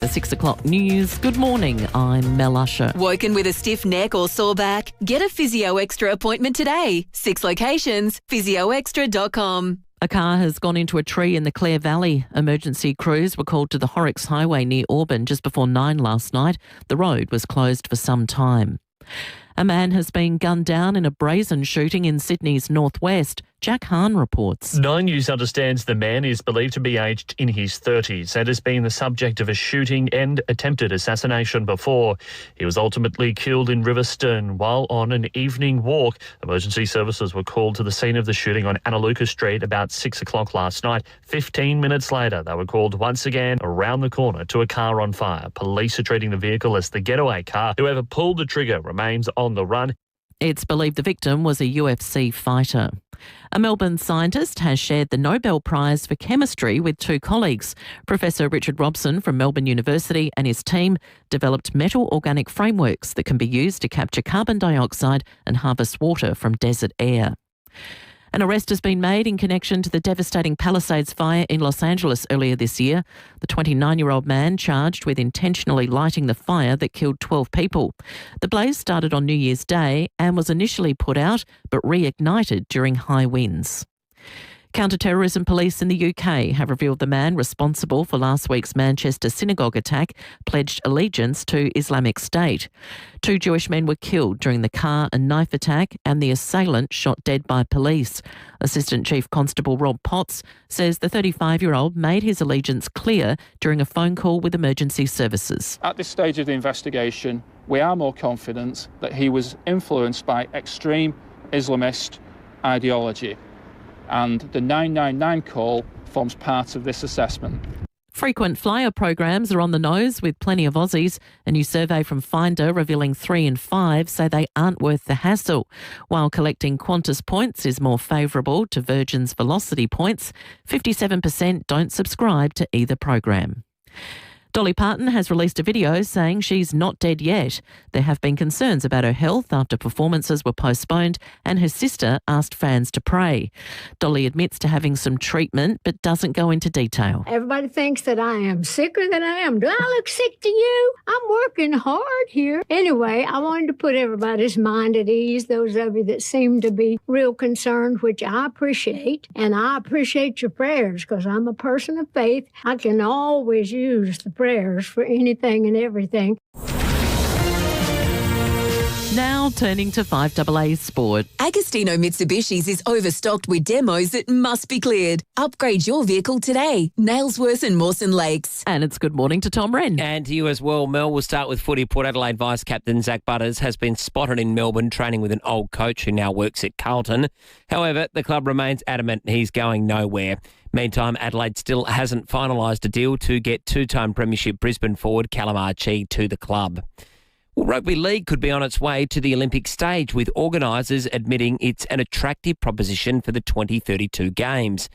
The 6 o'clock news. Good morning, I'm Mel Usher. Woken with a stiff neck or sore back? Get a FIVEAA Extra appointment today. 6 locations, physioextra.com. A car has gone into a tree in the Clare Valley. Emergency crews were called to the Horrocks Highway near Auburn just before 9 last night. The road was closed for some time. A man has been gunned down in a brazen shooting in Sydney's northwest. Jack Hahn reports. 9 News understands the man is believed to be aged in his 30s and has been the subject of a shooting and attempted assassination before. He was ultimately killed in Riverstone while on an evening walk. Emergency services were called to the scene of the shooting on Analuka Street about 6 o'clock last night. 15 minutes later, they were called once again around the corner to a car on fire. Police are treating the vehicle as the getaway car. Whoever pulled the trigger remains on the run. It's believed the victim was a UFC fighter. A Melbourne scientist has shared the Nobel Prize for Chemistry with 2 colleagues. Professor Richard Robson from Melbourne University and his team developed metal organic frameworks that can be used to capture carbon dioxide and harvest water from desert air. An arrest has been made in connection to the devastating Palisades fire in Los Angeles earlier this year. The 29-year-old man charged with intentionally lighting the fire that killed 12 people. The blaze started on New Year's Day and was initially put out but reignited during high winds. Counter-terrorism police in the UK have revealed the man responsible for last week's Manchester synagogue attack pledged allegiance to Islamic State. 2 Jewish men were killed during the car and knife attack and the assailant shot dead by police. Assistant Chief Constable Rob Potts says the 35-year-old made his allegiance clear during a phone call with emergency services. At this stage of the investigation, we are more confident that he was influenced by extreme Islamist ideology. And the 999 call forms part of this assessment. Frequent flyer programs are on the nose with plenty of Aussies. A new survey from Finder revealing 3 in 5 say they aren't worth the hassle. While collecting Qantas points is more favourable to Virgin's Velocity points, 57% don't subscribe to either program. Dolly Parton has released a video saying she's not dead yet. There have been concerns about her health after performances were postponed and her sister asked fans to pray. Dolly admits to having some treatment but doesn't go into detail. Everybody thinks that I am sicker than I am. Do I look sick to you? I'm working hard here. Anyway, I wanted to put everybody's mind at ease, those of you that seem to be real concerned, which I appreciate. And I appreciate your prayers because I'm a person of faith. I can always use the prayers for anything and everything. Now turning to 5AA Sport. Agostino Mitsubishi's is overstocked with demos that must be cleared. Upgrade your vehicle today. Nailsworth and Mawson Lakes. And it's good morning to Tom Wren. And to you as well, Mel. We'll start with footy. Port Adelaide Vice-Captain Zach Butters has been spotted in Melbourne training with an old coach who now works at Carlton. However, the club remains adamant he's going nowhere. Meantime, Adelaide still hasn't finalised a deal to get 2-time Premiership Brisbane forward Callum Archie to the club. Well, rugby league could be on its way to the Olympic stage, with organisers admitting it's an attractive proposition for the 2032 Games.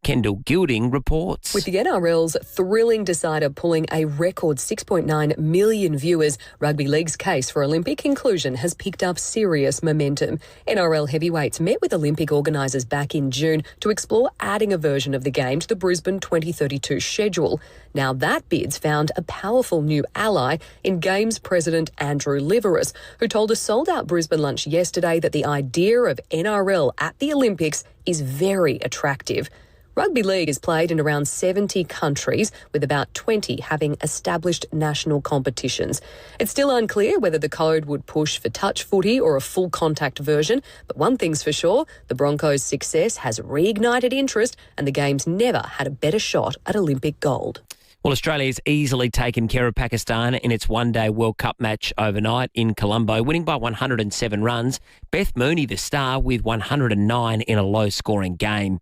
Kendall Gilding reports. With the NRL's thrilling decider pulling a record 6.9 million viewers, rugby league's case for Olympic inclusion has picked up serious momentum. NRL heavyweights met with Olympic organisers back in June to explore adding a version of the game to the Brisbane 2032 schedule. Now that bid's found a powerful new ally in Games president Andrew Liveris, who told a sold-out Brisbane lunch yesterday that the idea of NRL at the Olympics is very attractive. Rugby league is played in around 70 countries, with about 20 having established national competitions. It's still unclear whether the code would push for touch footy or a full contact version, but one thing's for sure, the Broncos' success has reignited interest and the Games never had a better shot at Olympic gold. Well, Australia's easily taken care of Pakistan in its one-day World Cup match overnight in Colombo, winning by 107 runs. Beth Mooney, the star, with 109 in a low-scoring game.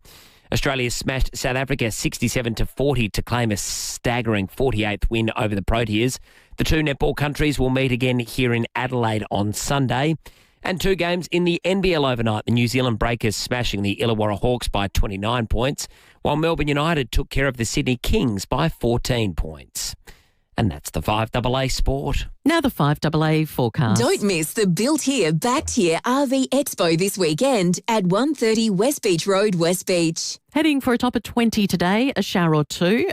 Australia smashed South Africa 67-40 to claim a staggering 48th win over the Proteas. The 2 netball countries will meet again here in Adelaide on Sunday. And 2 games in the NBL overnight. The New Zealand Breakers smashing the Illawarra Hawks by 29 points, while Melbourne United took care of the Sydney Kings by 14 points. And that's the 5AA Sport. Now the 5AA forecast. Don't miss the Built Here, Backed Here RV Expo this weekend at 130 West Beach Road, West Beach. Heading for a top of 20 today, a shower or two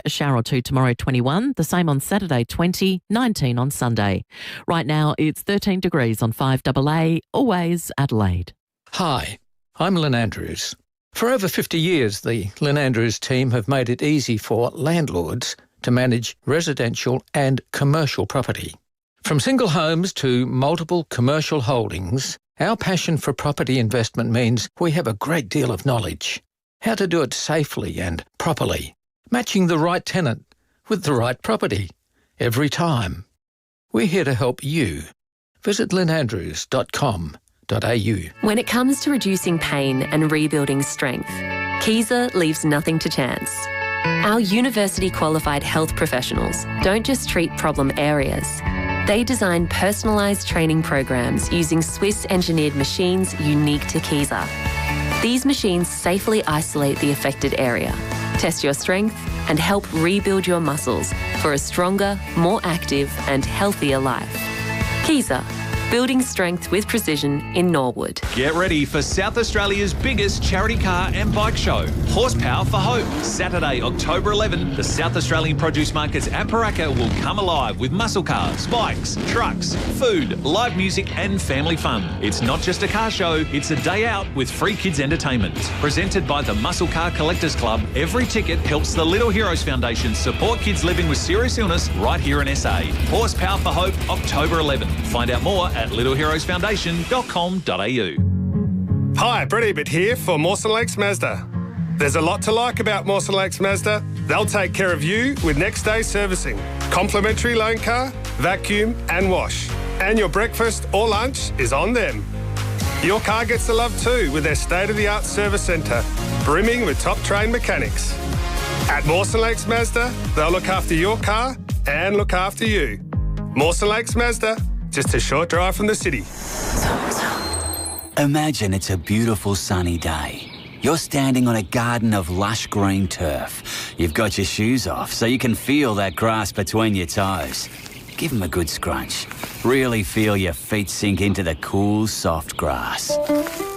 tomorrow, 21, the same on Saturday, 20, 19 on Sunday. Right now it's 13 degrees on 5AA, always Adelaide. Hi, I'm Lynn Andrews. For over 50 years, the Lynn Andrews team have made it easy for landlords to manage residential and commercial property. From single homes to multiple commercial holdings, our passion for property investment means we have a great deal of knowledge. How to do it safely and properly, matching the right tenant with the right property every time. We're here to help you. Visit lynandrews.com.au. When it comes to reducing pain and rebuilding strength, FIVEAA leaves nothing to chance. Our university-qualified health professionals don't just treat problem areas. They design personalised training programs using Swiss-engineered machines unique to FIVEAA. These machines safely isolate the affected area, test your strength, and help rebuild your muscles for a stronger, more active and healthier life. FIVEAA, building strength with precision in Norwood. Get ready for South Australia's biggest charity car and bike show, Horsepower for Hope. Saturday, October 11, the South Australian produce markets at Paraka will come alive with muscle cars, bikes, trucks, food, live music and family fun. It's not just a car show, it's a day out with free kids entertainment. Presented by the Muscle Car Collectors Club, every ticket helps the Little Heroes Foundation support kids living with serious illness right here in SA. Horsepower for Hope, October 11. Find out more at littleheroesfoundation.com.au. Hi, Brett Ebert here for Mawson Lakes Mazda. There's a lot to like about Mawson Lakes Mazda. They'll take care of you with next day servicing, complimentary loan car, vacuum and wash. And your breakfast or lunch is on them. Your car gets the love too with their state-of-the-art service centre, brimming with top-trained mechanics. At Mawson Lakes Mazda, they'll look after your car and look after you. Mawson Lakes Mazda, just a short drive from the city. Imagine it's a beautiful sunny day. You're standing on a garden of lush green turf. You've got your shoes off so you can feel that grass between your toes. Give them a good scrunch. Really feel your feet sink into the cool, soft grass.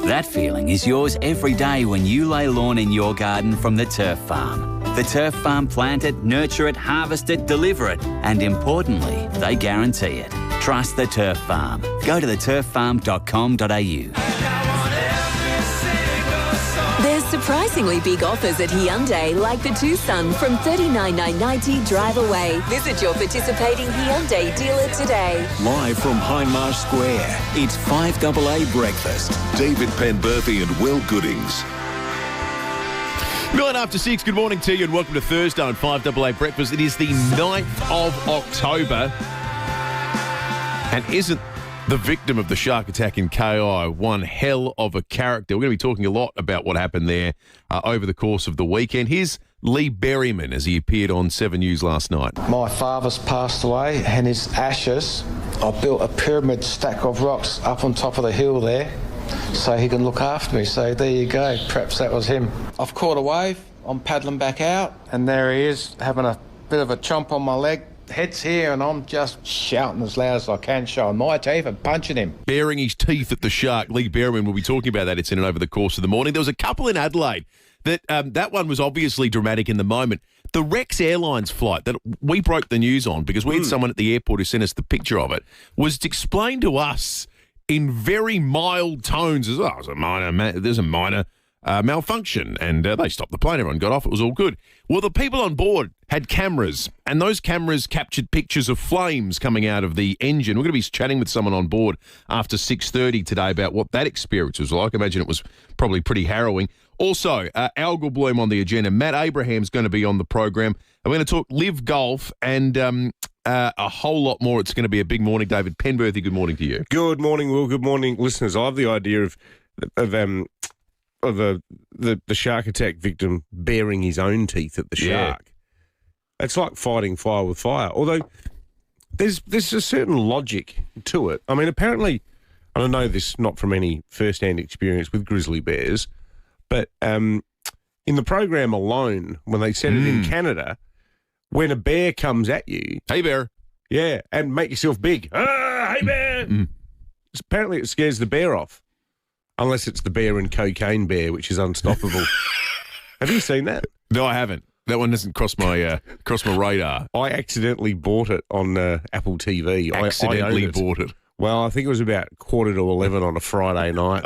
That feeling is yours every day when you lay lawn in your garden from the Turf Farm. The Turf Farm plant it, nurture it, harvest it, deliver it, and importantly, they guarantee it. Trust the Turf Farm. Go to theturffarm.com.au. There's surprisingly big offers at Hyundai, like the Tucson from $39,990 drive away. Visit your participating Hyundai dealer today. Live from Hindmarsh Square, it's 5AA Breakfast. David Penberthy and Will Goodings. 6:09, good morning to you and welcome to Thursday on 5AA Breakfast. It is the 9th of October. And isn't the victim of the shark attack in KI one hell of a character? We're going to be talking a lot about what happened there over the course of the weekend. Here's Lee Berryman as he appeared on 7 News last night. My father's passed away and his ashes, I built a pyramid stack of rocks up on top of the hill there so he can look after me. So there you go, perhaps that was him. I've caught a wave, I'm paddling back out and there he is having a bit of a chomp on my leg. Head's here and I'm just shouting as loud as I can, showing my teeth and punching him. Baring his teeth at the shark. Lee Berryman will be talking about that incident over the course of the morning. There was a couple in Adelaide that one was obviously dramatic in the moment. The Rex Airlines flight that we broke the news on because we had someone at the airport who sent us the picture of it was explained to us in very mild tones as, there's a minor malfunction and they stopped the plane, everyone got off, it was all good. Well, the people on board had cameras and those cameras captured pictures of flames coming out of the engine. We're going to be chatting with someone on board after 6:30 today about what that experience was like. I imagine it was probably pretty harrowing. Also, algal bloom on the agenda. Matt Abraham's going to be on the program. I'm going to talk live golf and a whole lot more. It's going to be a big morning. David Penberthy, good morning to you. Good morning, Will. Good morning, listeners. I have the idea of the shark attack victim baring his own teeth at the shark. It's like fighting fire with fire. Although there's a certain logic to it. I mean, apparently, and I know this not from any first-hand experience with grizzly bears, but in the program alone, when they said it in Canada, when a bear comes at you, hey bear, Yeah, and make yourself big. Hey, bear! Apparently it scares the bear off. Unless it's the bear and cocaine bear, which is unstoppable. Have you seen that? No, I haven't. That one doesn't cross my radar. I accidentally bought it on Apple TV. Accidentally bought it. Well, I think it was about 11:15 on a Friday night.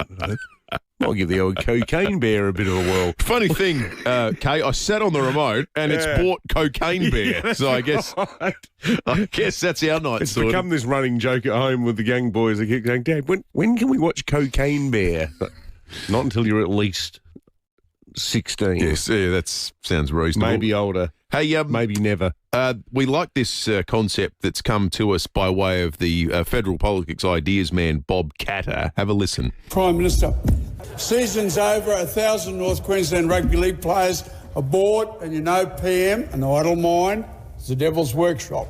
I'll give the old cocaine bear a bit of a whirl. Funny thing, Kay, I sat on the remote and it's bought cocaine bear. Yeah, so I guess that's our night. It's become this running joke at home with the young boys. They keep going, Dad, when can we watch Cocaine Bear? But not until you're at least 16. Yes, yeah, that sounds reasonable. Maybe older. Hey, maybe never. We like this concept that's come to us by way of the federal politics ideas man, Bob Catter. Have a listen. Prime Minister, season's over. 1,000 North Queensland Rugby League players are bored, and you know PM, an idle mind, is the devil's workshop.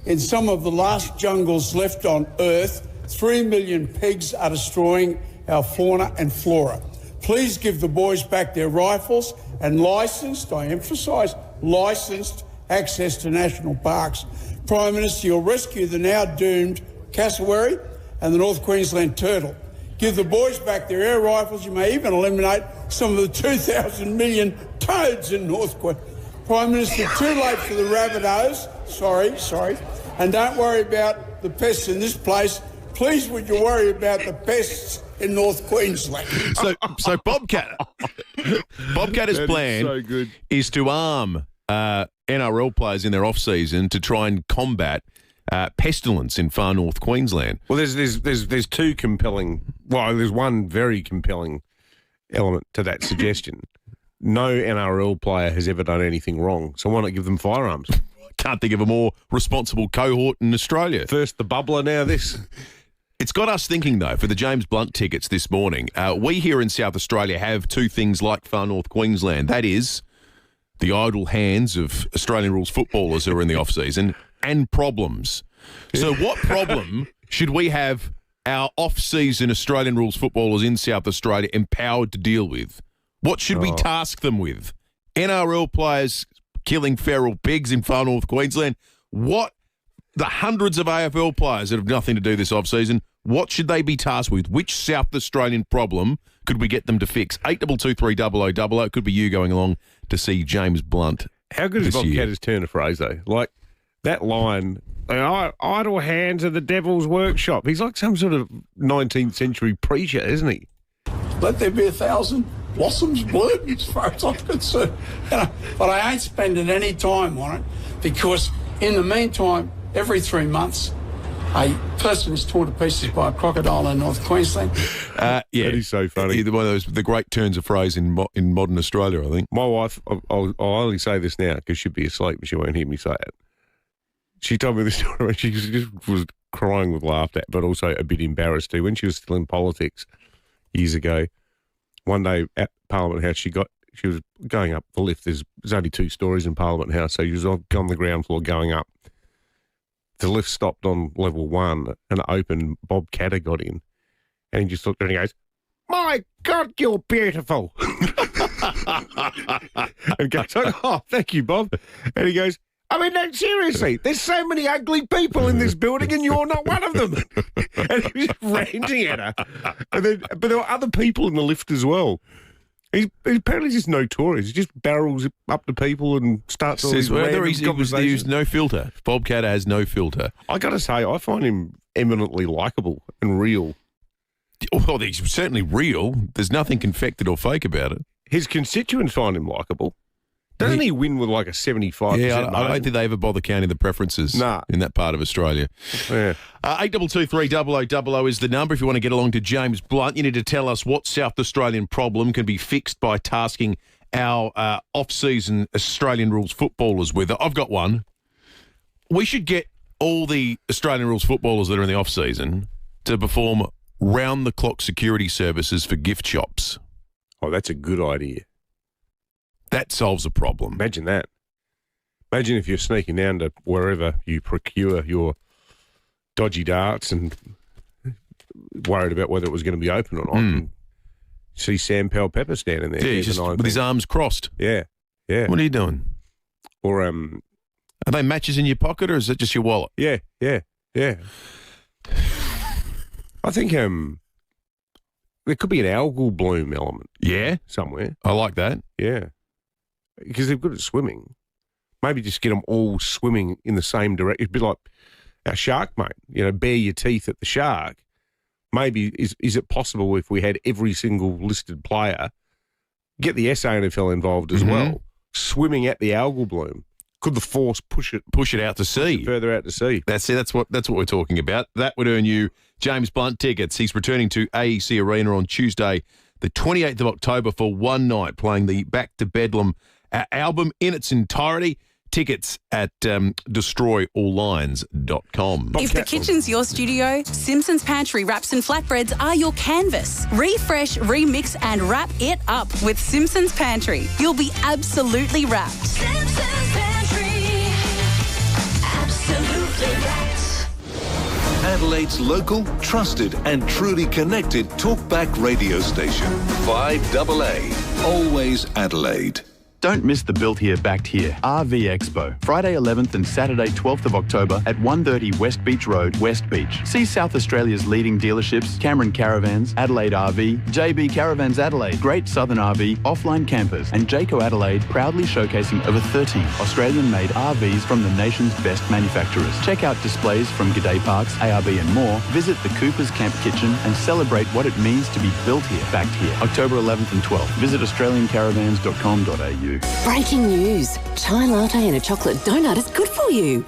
In some of the last jungles left on Earth, 3 million pigs are destroying our fauna and flora. Please give the boys back their rifles and licensed, I emphasise, licensed access to national parks. Prime Minister, you'll rescue the now doomed cassowary and the North Queensland turtle. Give the boys back their air rifles. You may even eliminate some of the 2,000 million toads in North Queensland. Prime Minister, too late for the Rabbitohs. Sorry. And don't worry about the pests in this place. Please would you worry about the pests in North Queensland? So Bob Catter's plan is to arm NRL players in their off-season to try and combat pestilence in far north Queensland. Well, there's two compelling. Well, there's one very compelling element to that suggestion. No NRL player has ever done anything wrong, so why not give them firearms? Can't think of a more responsible cohort in Australia. First the bubbler, now this. It's got us thinking, though, for the James Blunt tickets this morning. We here in South Australia have two things like far north Queensland. That is the idle hands of Australian rules footballers who are in the off-season and problems. So what problem should we have our off-season Australian rules footballers in South Australia empowered to deal with? What should we task them with? NRL players killing feral pigs in far north Queensland? What? The hundreds of AFL players that have nothing to do this off-season, what should they be tasked with? Which South Australian problem could we get them to fix? 8223 0000. It could be you going along to see James Blunt. How good is Bob Catter's turn of phrase, though? Like, that line, idle hands of the devil's workshop. He's like some sort of 19th century preacher, isn't he? Let there be 1,000 blossoms bloom, as far as I'm concerned. But I ain't spending any time on it because, in the meantime, every 3 months, a person is torn to pieces by a crocodile in North Queensland. Yeah, that is so funny. One of those the great turns of phrase in modern Australia, I think. My wife, I'll only say this now because she'll be asleep and she won't hear me say it. She told me this story. She just was crying with laughter, but also a bit embarrassed too. When she was still in politics years ago, one day at Parliament House, she was going up the lift. There's only 2 stories in Parliament House, so she was on the ground floor going up. The lift stopped on level 1 and it opened. Bob Catter got in and he just looked at her and he goes, "My God, you're beautiful." And goes, "Oh, thank you, Bob." And he goes, "I mean, no, seriously, there's so many ugly people in this building and you're not one of them." And he was just ranting at her. But there were other people in the lift as well. He's apparently just notorious. He just barrels up to people and starts all these random conversations. He used no filter. Bob Catter has no filter. I got to say, I find him eminently likeable and real. Well, he's certainly real. There's nothing confected or fake about it. His constituents find him likeable. Doesn't he win with like a 75%? Yeah, I don't think they ever bother counting the preferences in that part of Australia. Yeah. 8223 0000 is the number. If you want to get along to James Blunt, you need to tell us what South Australian problem can be fixed by tasking our off-season Australian rules footballers with. I've got one. We should get all the Australian rules footballers that are in the off-season to perform round-the-clock security services for gift shops. Oh, that's a good idea. That solves a problem. Imagine that. Imagine if you're sneaking down to wherever you procure your dodgy darts and worried about whether it was going to be open or not. And see Sam Powell-Pepper standing there. Yeah, he's just with his arms crossed. Yeah, yeah. What are you doing? Or Are they matches in your pocket or is it just your wallet? Yeah. I think there could be an algal bloom element. Yeah? Somewhere. I like that. Yeah. Because they're good at swimming. Maybe just get them all swimming in the same direction. It'd be like our shark mate, bare your teeth at the shark. Maybe is it possible if we had every single listed player, get the SANFL involved as well, swimming at the algal bloom? Could the force push it out to sea, further out to sea? That's what we're talking about. That would earn you James Blunt tickets. He's returning to AEC Arena on Tuesday, the 28th of October, for one night, playing the Back to Bedlam album in its entirety. Tickets at destroyalllines.com. If the kitchen's your studio, Simpson's Pantry wraps and flatbreads are your canvas. Refresh, remix and wrap it up with Simpson's Pantry. You'll be absolutely wrapped. Simpson's Pantry. Absolutely wrapped. Adelaide's local, trusted and truly connected talkback radio station. 5AA. Always Adelaide. Don't miss the Built Here, Backed Here RV Expo, Friday 11th and Saturday 12th of October at 130 West Beach Road, West Beach. See South Australia's leading dealerships, Cameron Caravans, Adelaide RV, JB Caravans Adelaide, Great Southern RV, Offline Campers, and Jayco Adelaide, proudly showcasing over 13 Australian-made RVs from the nation's best manufacturers. Check out displays from G'day Parks, ARB and more. Visit the Cooper's Camp Kitchen and celebrate what it means to be built here, backed here. October 11th and 12th. Visit australiancaravans.com.au. Breaking news. Chai latte and a chocolate donut is good for you.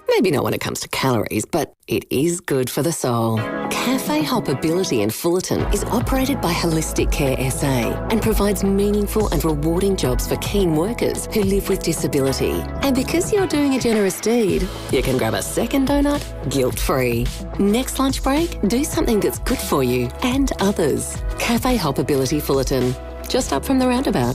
Maybe not when it comes to calories, but it is good for the soul. Cafe Hoppability in Fullerton is operated by Holistic Care SA and provides meaningful and rewarding jobs for keen workers who live with disability. And because you're doing a generous deed, you can grab a second donut guilt-free. Next lunch break, do something that's good for you and others. Cafe Hoppability Fullerton, just up from the roundabout.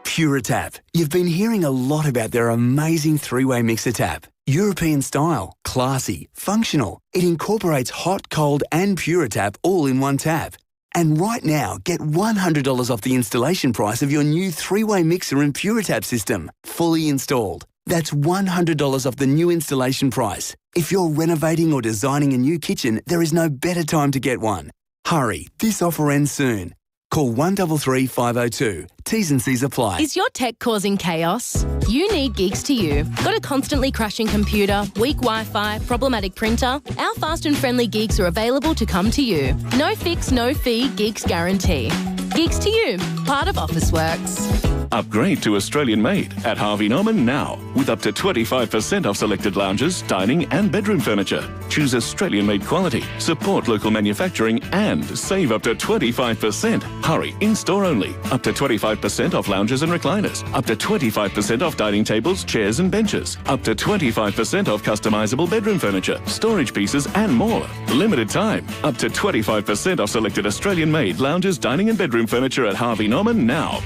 Puratap. You've been hearing a lot about their amazing three-way mixer tap. European style, classy, functional. It incorporates hot, cold and Puratap all in one tap. And right now, get $100 off the installation price of your new three-way mixer and Puratap system, fully installed. That's $100 off the new installation price. If you're renovating or designing a new kitchen, there is no better time to get one. Hurry, this offer ends soon. Call 133 502. T's and C's apply. Is your tech causing chaos? You need Geeks to You. Got a constantly crashing computer, weak Wi-Fi, problematic printer? Our fast and friendly Geeks are available to come to you. No fix, no fee, Geeks guarantee. Geeks to You, part of Officeworks. Upgrade to Australian made at Harvey Norman now with up to 25% off selected lounges, dining and bedroom furniture. Choose Australian made quality, support local manufacturing and save up to 25%. Hurry, in-store only. Up to 25% off lounges and recliners. Up to 25% off dining tables, chairs and benches. Up to 25% off customisable bedroom furniture, storage pieces and more. Limited time. Up to 25% off selected Australian made lounges, dining and bedroom furniture at Harvey Norman now.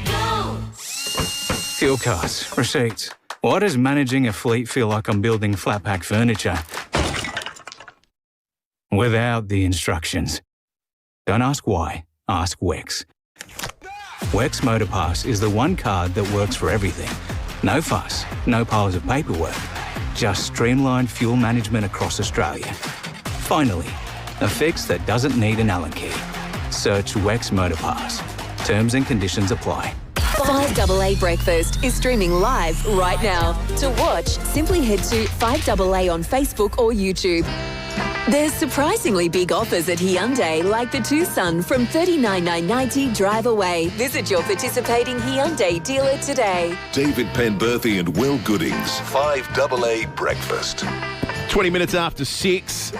Fuel cards, receipts. Why does managing a fleet feel like I'm building flat pack furniture? Without the instructions. Don't ask why, ask Wex. Wex Motor Pass is the one card that works for everything. No fuss, no piles of paperwork. Just streamlined fuel management across Australia. Finally, a fix that doesn't need an Allen key. Search Wex Motor Pass. Terms and conditions apply. 5AA Breakfast is streaming live right now. To watch, simply head to 5AA on Facebook or YouTube. There's surprisingly big offers at Hyundai, like the Tucson from $39,990 drive away. Visit your participating Hyundai dealer today. David Penberthy and Will Goodings, 5AA Breakfast. 20 minutes after 6.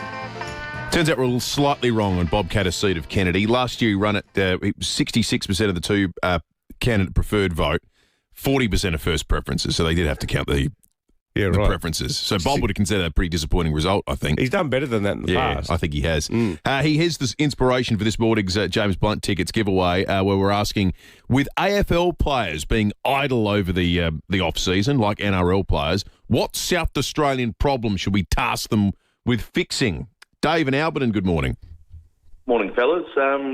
Turns out we're a little slightly wrong on Bob Catter's seat of Kennedy. Last year he ran it 66% of the two candidate preferred vote, 40% of first preferences. So they did have to count the preferences. So Bob would have considered that a pretty disappointing result, I think. He's done better than that in the past. I think he has. He has this inspiration for this morning's James Blunt tickets giveaway, where we're asking, with AFL players being idle over the off-season, like NRL players, what South Australian problem should we task them with fixing? Dave and Alberton, good morning. Morning, fellas.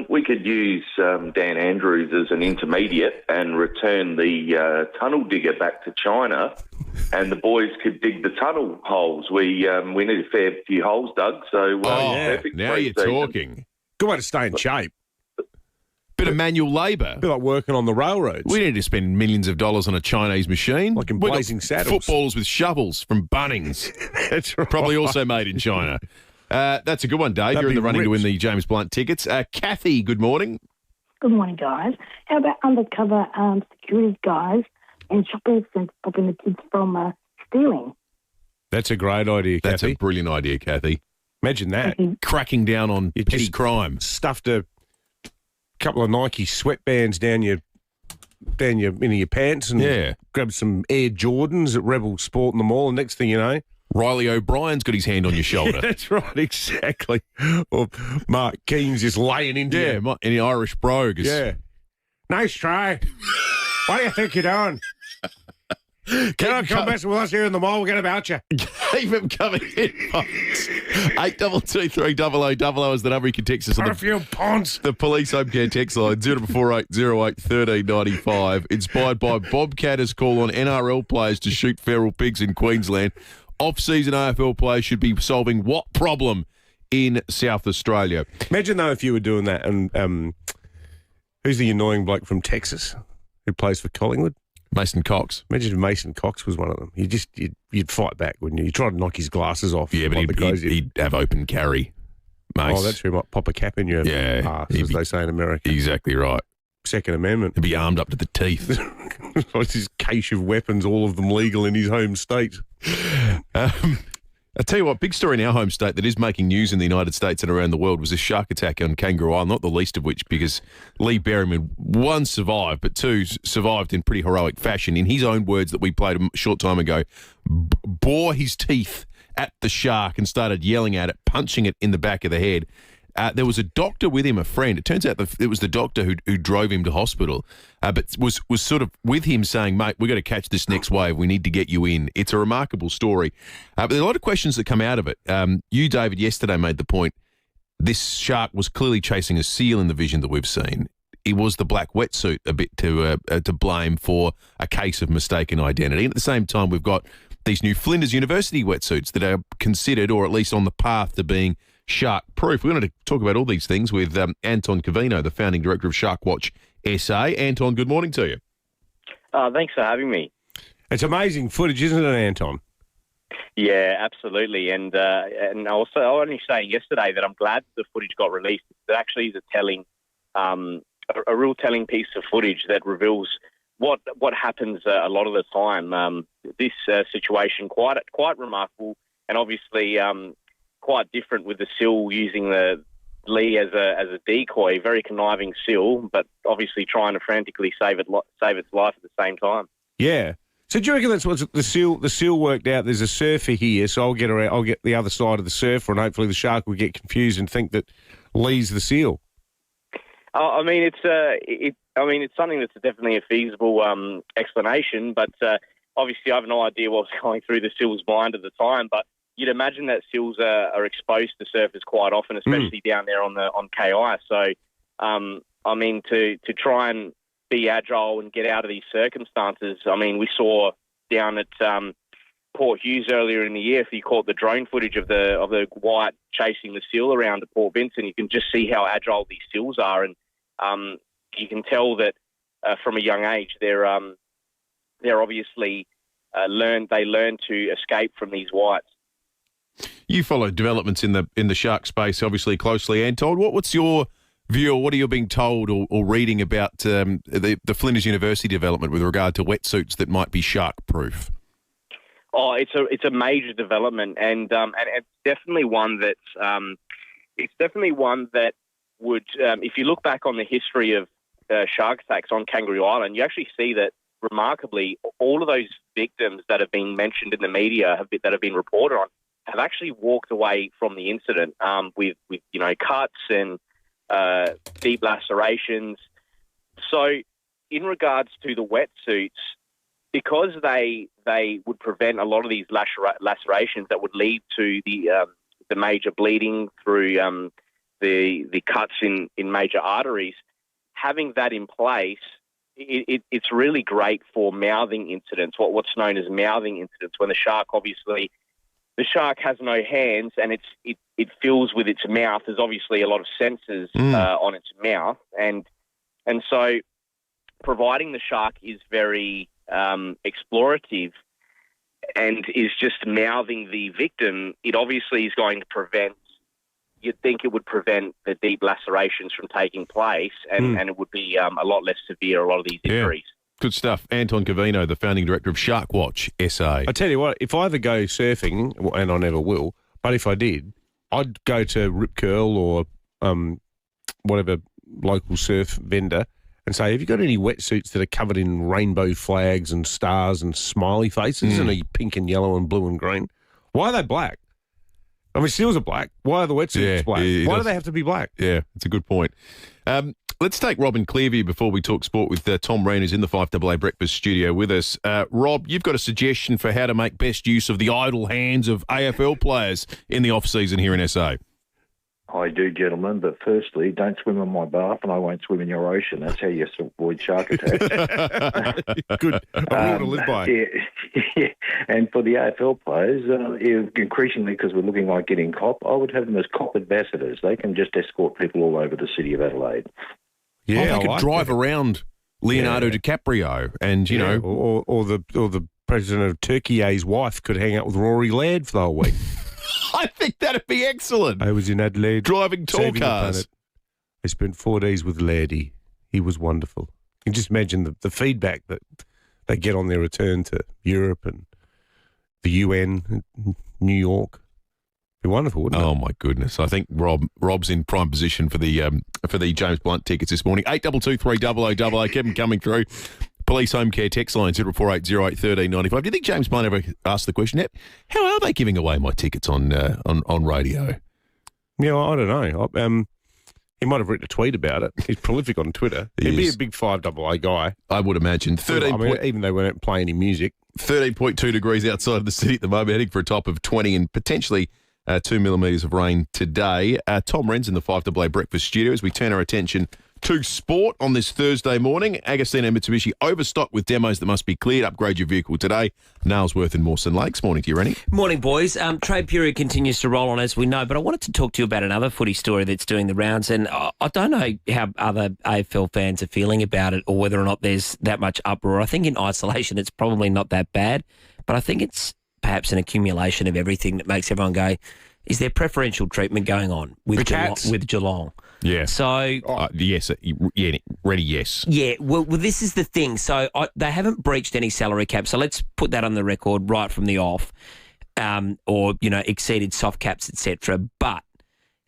We could use Dan Andrews as an intermediate and return the tunnel digger back to China, and the boys could dig the tunnel holes. We need a fair few holes dug, so perfect now you're pre-season. talking. Good way to stay in shape. Bit of manual labour. Bit like working on the railroads. We need to spend millions of dollars on a Chinese machine. Like in We've got Blazing Saddles. Footballers with shovels from Bunnings. That's right. Probably also made in China. That's a good one, Dave. That'd You're in be the running to win rich. the James Blunt tickets. Kathy, good morning. Good morning, guys. How about undercover security guys and shoppers and stopping the kids from stealing? That's a great idea, Kathy. That's a brilliant idea, Kathy. Imagine that. Cracking down on petty crime. Stuffed a couple of Nike sweatbands down your into your pants and grabbed some Air Jordans at Rebel Sport in the mall, and next thing you know, Riley O'Brien's got his hand on your shoulder. Yeah, that's right, exactly. Or Mark King's just laying into you. Any Irish brogue. Yeah. Nice try. What do you think you're doing? Can I come mess with us here in the mall? We'll get about you. Keep them coming in, folks. 8223 is the number you can text us on. Perfume ponds. The police home care text line 044808 1395. Inspired by Bobcatters call on NRL players to shoot feral pigs in Queensland. Off-season AFL players should be solving what problem in South Australia? Imagine though if you were doing that, and who's the annoying bloke from Texas who plays for Collingwood? Mason Cox. Imagine if Mason Cox was one of them. You'd fight back, wouldn't you? You'd try to knock his glasses off. Yeah, but he'd have open carry, Mace. Oh, that's true. He might pop a cap in your ass, as they say in America. Exactly right. Second Amendment. He'd be armed up to the teeth. It's his cache of weapons, all of them legal in his home state. I tell you what, big story in our home state that is making news in the United States and around the world was a shark attack on Kangaroo Island, not the least of which because Lee Berryman, one, survived, but two, survived in pretty heroic fashion. In his own words that we played a short time ago, bore his teeth at the shark and started yelling at it, punching it in the back of the head. There was a doctor with him, a friend. It turns out it was the doctor who drove him to hospital, but was sort of with him saying, mate, we've got to catch this next wave. We need to get you in. It's a remarkable story. But there are a lot of questions that come out of it. You, David, yesterday made the point, this shark was clearly chasing a seal in the vision that we've seen. It was the black wetsuit a bit to blame for a case of mistaken identity. And at the same time, we've got these new Flinders University wetsuits that are considered, or at least on the path to being shark-proof. We're going to talk about all these things with Anton Covino, the founding director of Shark Watch SA. Anton, good morning to you. Thanks for having me. It's amazing footage, isn't it, Anton? Yeah, absolutely. And also, I was only saying yesterday that I'm glad the footage got released. It actually is a real telling piece of footage that reveals what happens a lot of the time. This situation quite remarkable, and obviously quite different with the seal using the Lee as a decoy. Very conniving seal, but obviously trying to frantically save its life at the same time. Yeah. So do you reckon that's what the seal worked out? There's a surfer here, so I'll get the other side of the surfer, and hopefully the shark will get confused and think that Lee's the seal. I mean, it's something that's definitely a feasible explanation, but obviously I have no idea what was going through the seal's mind at the time. But you'd imagine that seals are exposed to surfers quite often, especially down there on KI. So, I mean, to try and be agile and get out of these circumstances. I mean, we saw down at Port Hughes earlier in the year, if you caught the drone footage of the white chasing the seal around at Port Vincent, you can just see how agile these seals are, and you can tell that from a young age they're obviously learn to escape from these whites. You follow developments in the shark space obviously closely, Anton. What's your view, or what are you being told or reading about the Flinders University development with regard to wetsuits that might be shark-proof? Oh, it's a major development, and it's definitely one that would, if you look back on the history of shark attacks on Kangaroo Island, you actually see that remarkably all of those victims that have been mentioned in the media that have been reported on have actually walked away from the incident with cuts and deep lacerations. So, in regards to the wetsuits, because they would prevent a lot of these lacerations that would lead to the major bleeding through the cuts in major arteries, having that in place, it's really great for mouthing incidents, what's known as mouthing incidents, when the shark has no hands and it fills with its mouth. There's obviously a lot of sensors on its mouth, and so providing the shark is very explorative and is just mouthing the victim, it obviously is going to prevent. You'd think it would prevent the deep lacerations from taking place, and it would be a lot less severe, a lot of these injuries. Good stuff. Anton Covino, the founding director of Shark Watch SA. I tell you what, if I ever go surfing, and I never will, but if I did, I'd go to Rip Curl or whatever local surf vendor and say, have you got any wetsuits that are covered in rainbow flags and stars and smiley faces and are pink and yellow and blue and green? Why are they black? I mean, seals are black. Why are the wetsuits black? Why do they have to be black? Yeah, it's a good point. Let's take Rob in Clearview before we talk sport with Tom Wren, who's in the 5AA Breakfast studio with us. Rob, you've got a suggestion for how to make best use of the idle hands of AFL players in the off-season here in SA. I do, gentlemen, but firstly, don't swim in my bath and I won't swim in your ocean. That's how you avoid shark attacks. Good. I want to live by. Yeah. And for the AFL players, increasingly, because we're looking like getting COP, I would have them as COP ambassadors. They can just escort people all over the city of Adelaide. Yeah, they could drive around Leonardo DiCaprio and, you know... Or the president of Turkey's wife could hang out with Rory Laird for the whole week. I think that'd be excellent. I was in Adelaide. Driving tall cars. I spent 4 days with Lairdy. He was wonderful. You can just imagine the feedback that they get on their return to Europe and the UN, New York. It'd be wonderful, wouldn't it? Oh, my goodness. I think Rob's in prime position for the James Blunt tickets this morning. 822 300 keep them coming through. Police Home Care text line 0480 1395. Do you think James might ever ask the question, how are they giving away my tickets on radio? Yeah, I don't know. He might have written a tweet about it. He's prolific on Twitter. He'd be a big 5AA guy. I would imagine. Even though we don't play any music. 13.2 degrees outside of the city at the moment, heading for a top of 20 and potentially 2 millimetres of rain today. Tom Wren's in the 5AA Breakfast studio as we turn our attention to sport on this Thursday morning. Agostino Mitsubishi overstocked with demos that must be cleared. Upgrade your vehicle today. Nailsworth and Mawson Lakes. Morning to you, Rennie. Morning, boys. Trade period continues to roll on, as we know, but I wanted to talk to you about another footy story that's doing the rounds, and I don't know how other AFL fans are feeling about it or whether or not there's that much uproar. I think in isolation it's probably not that bad, but I think it's perhaps an accumulation of everything that makes everyone go, is there preferential treatment going on with Geelong? Yeah. So yes, ready. Yes. Yeah. Well, this is the thing. So they haven't breached any salary cap. So let's put that on the record right from the off, or exceeded soft caps, etc. But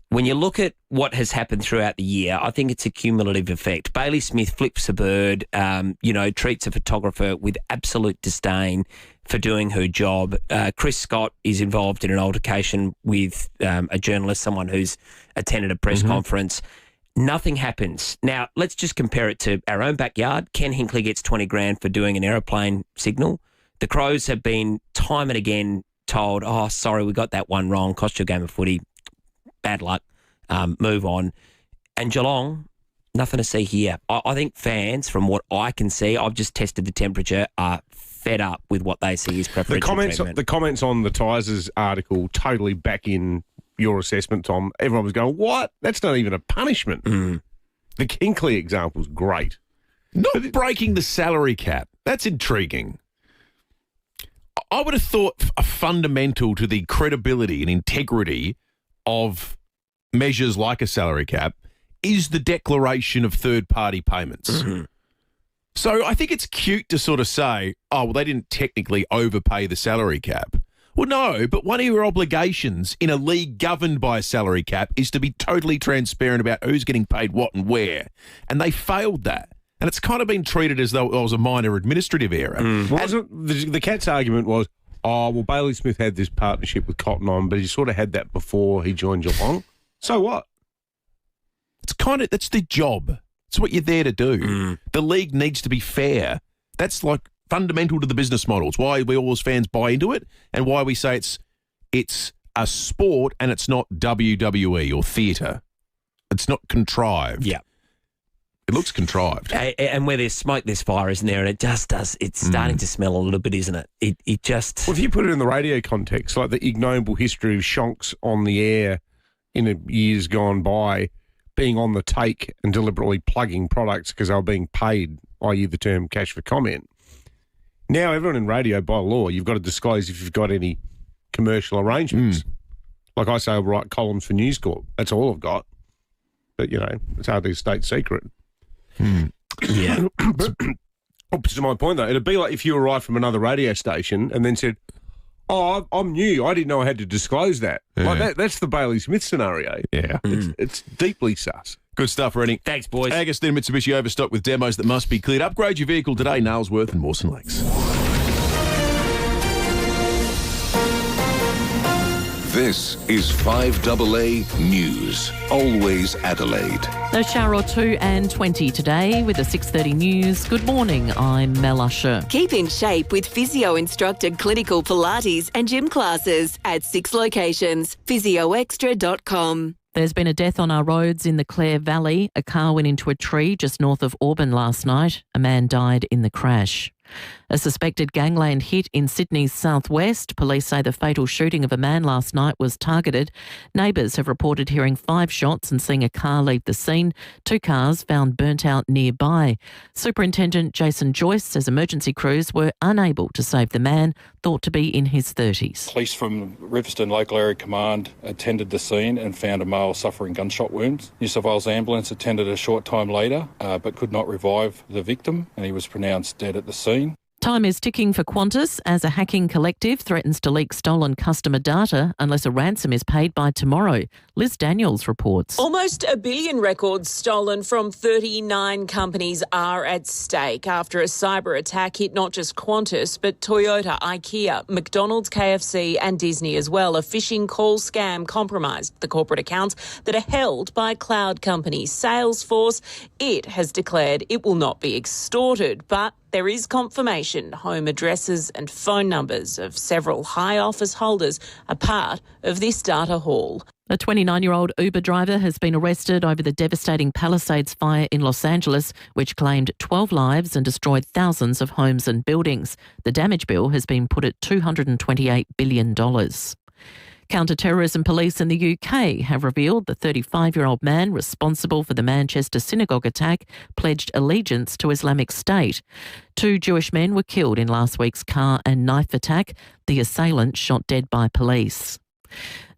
when you look at what has happened throughout the year, I think it's a cumulative effect. Bailey Smith flips a bird, treats a photographer with absolute disdain for doing her job. Chris Scott is involved in an altercation with a journalist, someone who's attended a press conference. Nothing happens. Now, let's just compare it to our own backyard. Ken Hinkley gets 20 grand for doing an aeroplane signal. The Crows have been time and again told, oh, sorry, we got that one wrong, cost you a game of footy. Bad luck, move on. And Geelong, nothing to see here. I think fans, from what I can see, I've just tested the temperature, are fed up with what they see as preferential treatment. The comments on the Tysers article totally back in your assessment, Tom. Everyone was going, what? That's not even a punishment. The Hinkley example is great. Not breaking the salary cap. That's intriguing. I would have thought a fundamental to the credibility and integrity of measures like a salary cap is the declaration of third-party payments. So I think it's cute to sort of say, oh, well, they didn't technically overpay the salary cap. Well, no, but one of your obligations in a league governed by a salary cap is to be totally transparent about who's getting paid what and where. And they failed that. And it's kind of been treated as though it was a minor administrative error. The Cats' argument was, oh, well, Bailey Smith had this partnership with Cotton On, but he sort of had that before he joined Geelong. So what? That's the job. It's what you're there to do. The league needs to be fair. That's like fundamental to the business model. It's why we all as fans buy into it and why we say it's a sport and it's not WWE or theatre. It's not contrived. Yeah. It looks contrived. And where there's smoke, there's fire, isn't there? And it just does. It's starting to smell a little bit, isn't it? It just... Well, if you put it in the radio context, like the ignoble history of shonks on the air in the years gone by, being on the take and deliberately plugging products because they were being paid, i.e. the term cash for comment. Now everyone in radio, by law, you've got to disclose if you've got any commercial arrangements. Like I say, I'll write columns for News Corp. That's all I've got. But, it's hardly a state secret. Yeah. But opposite to my point, though, it'd be like if you arrived from another radio station and then said, "Oh, I'm new. I didn't know I had to disclose that." Yeah. Like that's the Bailey Smith scenario. Yeah. It's deeply sus. Good stuff, Rennie. Thanks, boys. Agostina Mitsubishi overstocked with demos that must be cleared. Upgrade your vehicle today, Nailsworth and Mawson Lakes. This is 5AA News. Always Adelaide. A shower or two and 20 today with the 6:30 news. Good morning, I'm Mel Usher. Keep in shape with physio-instructed clinical Pilates and gym classes at 6 locations. physioextra.com. There's been a death on our roads in the Clare Valley. A car went into a tree just north of Auburn last night. A man died in the crash. A suspected gangland hit in Sydney's southwest. Police say the fatal shooting of a man last night was targeted. Neighbours have reported hearing 5 shots and seeing a car leave the scene. 2 cars found burnt out nearby. Superintendent Jason Joyce says emergency crews were unable to save the man, thought to be in his 30s. Police from Riverstone Local Area Command attended the scene and found a male suffering gunshot wounds. New South Wales Ambulance attended a short time later but could not revive the victim, and he was pronounced dead at the scene. Time is ticking for Qantas as a hacking collective threatens to leak stolen customer data unless a ransom is paid by tomorrow. Liz Daniels reports. Almost 1 billion records stolen from 39 companies are at stake after a cyber attack hit not just Qantas but Toyota, IKEA, McDonald's, KFC and Disney as well. A phishing call scam compromised the corporate accounts that are held by cloud company Salesforce. It has declared it will not be extorted, but there is confirmation home addresses and phone numbers of several high office holders are part of this data haul. A 29-year-old Uber driver has been arrested over the devastating Palisades fire in Los Angeles, which claimed 12 lives and destroyed thousands of homes and buildings. The damage bill has been put at $228 billion. Counter-terrorism police in the UK have revealed the 35-year-old man responsible for the Manchester synagogue attack pledged allegiance to Islamic State. 2 Jewish men were killed in last week's car and knife attack. The assailant shot dead by police.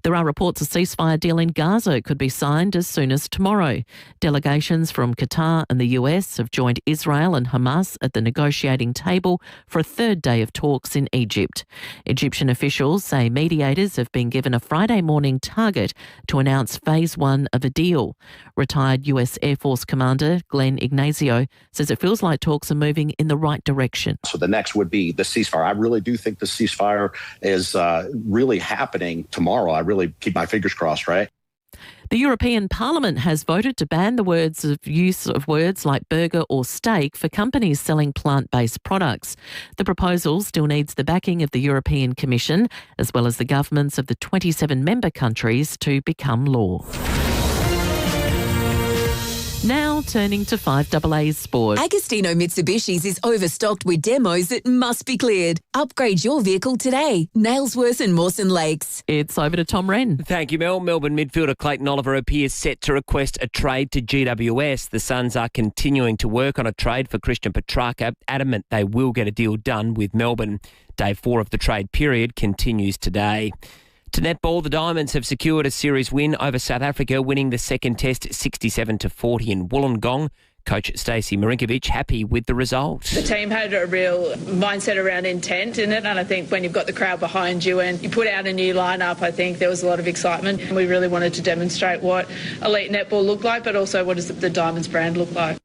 There are reports a ceasefire deal in Gaza could be signed as soon as tomorrow. Delegations from Qatar and the US have joined Israel and Hamas at the negotiating table for a 3rd day of talks in Egypt. Egyptian officials say mediators have been given a Friday morning target to announce phase 1 of a deal. Retired US Air Force Commander Glenn Ignazio says it feels like talks are moving in the right direction. So the next would be the ceasefire. I really do think the ceasefire is really happening tomorrow. I really keep my fingers crossed, right? The European Parliament has voted to ban the use of words like burger or steak for companies selling plant-based products. The proposal still needs the backing of the European Commission as well as the governments of the 27 member countries to become law. Now turning to 5AA's sport. Agostino Mitsubishi's is overstocked with demos that must be cleared. Upgrade your vehicle today. Nailsworth and Mawson Lakes. It's over to Tom Wren. Thank you, Mel. Melbourne midfielder Clayton Oliver appears set to request a trade to GWS. The Suns are continuing to work on a trade for Christian Petrarca, adamant they will get a deal done with Melbourne. Day 4 of the trade period continues today. To netball, the Diamonds have secured a series win over South Africa, winning the second test 67-40 in Wollongong. Coach Stacey Marinkovic happy with the result. The team had a real mindset around intent in it, and I think when you've got the crowd behind you and you put out a new lineup, I think there was a lot of excitement. And we really wanted to demonstrate what elite netball looked like, but also what does the Diamonds brand look like.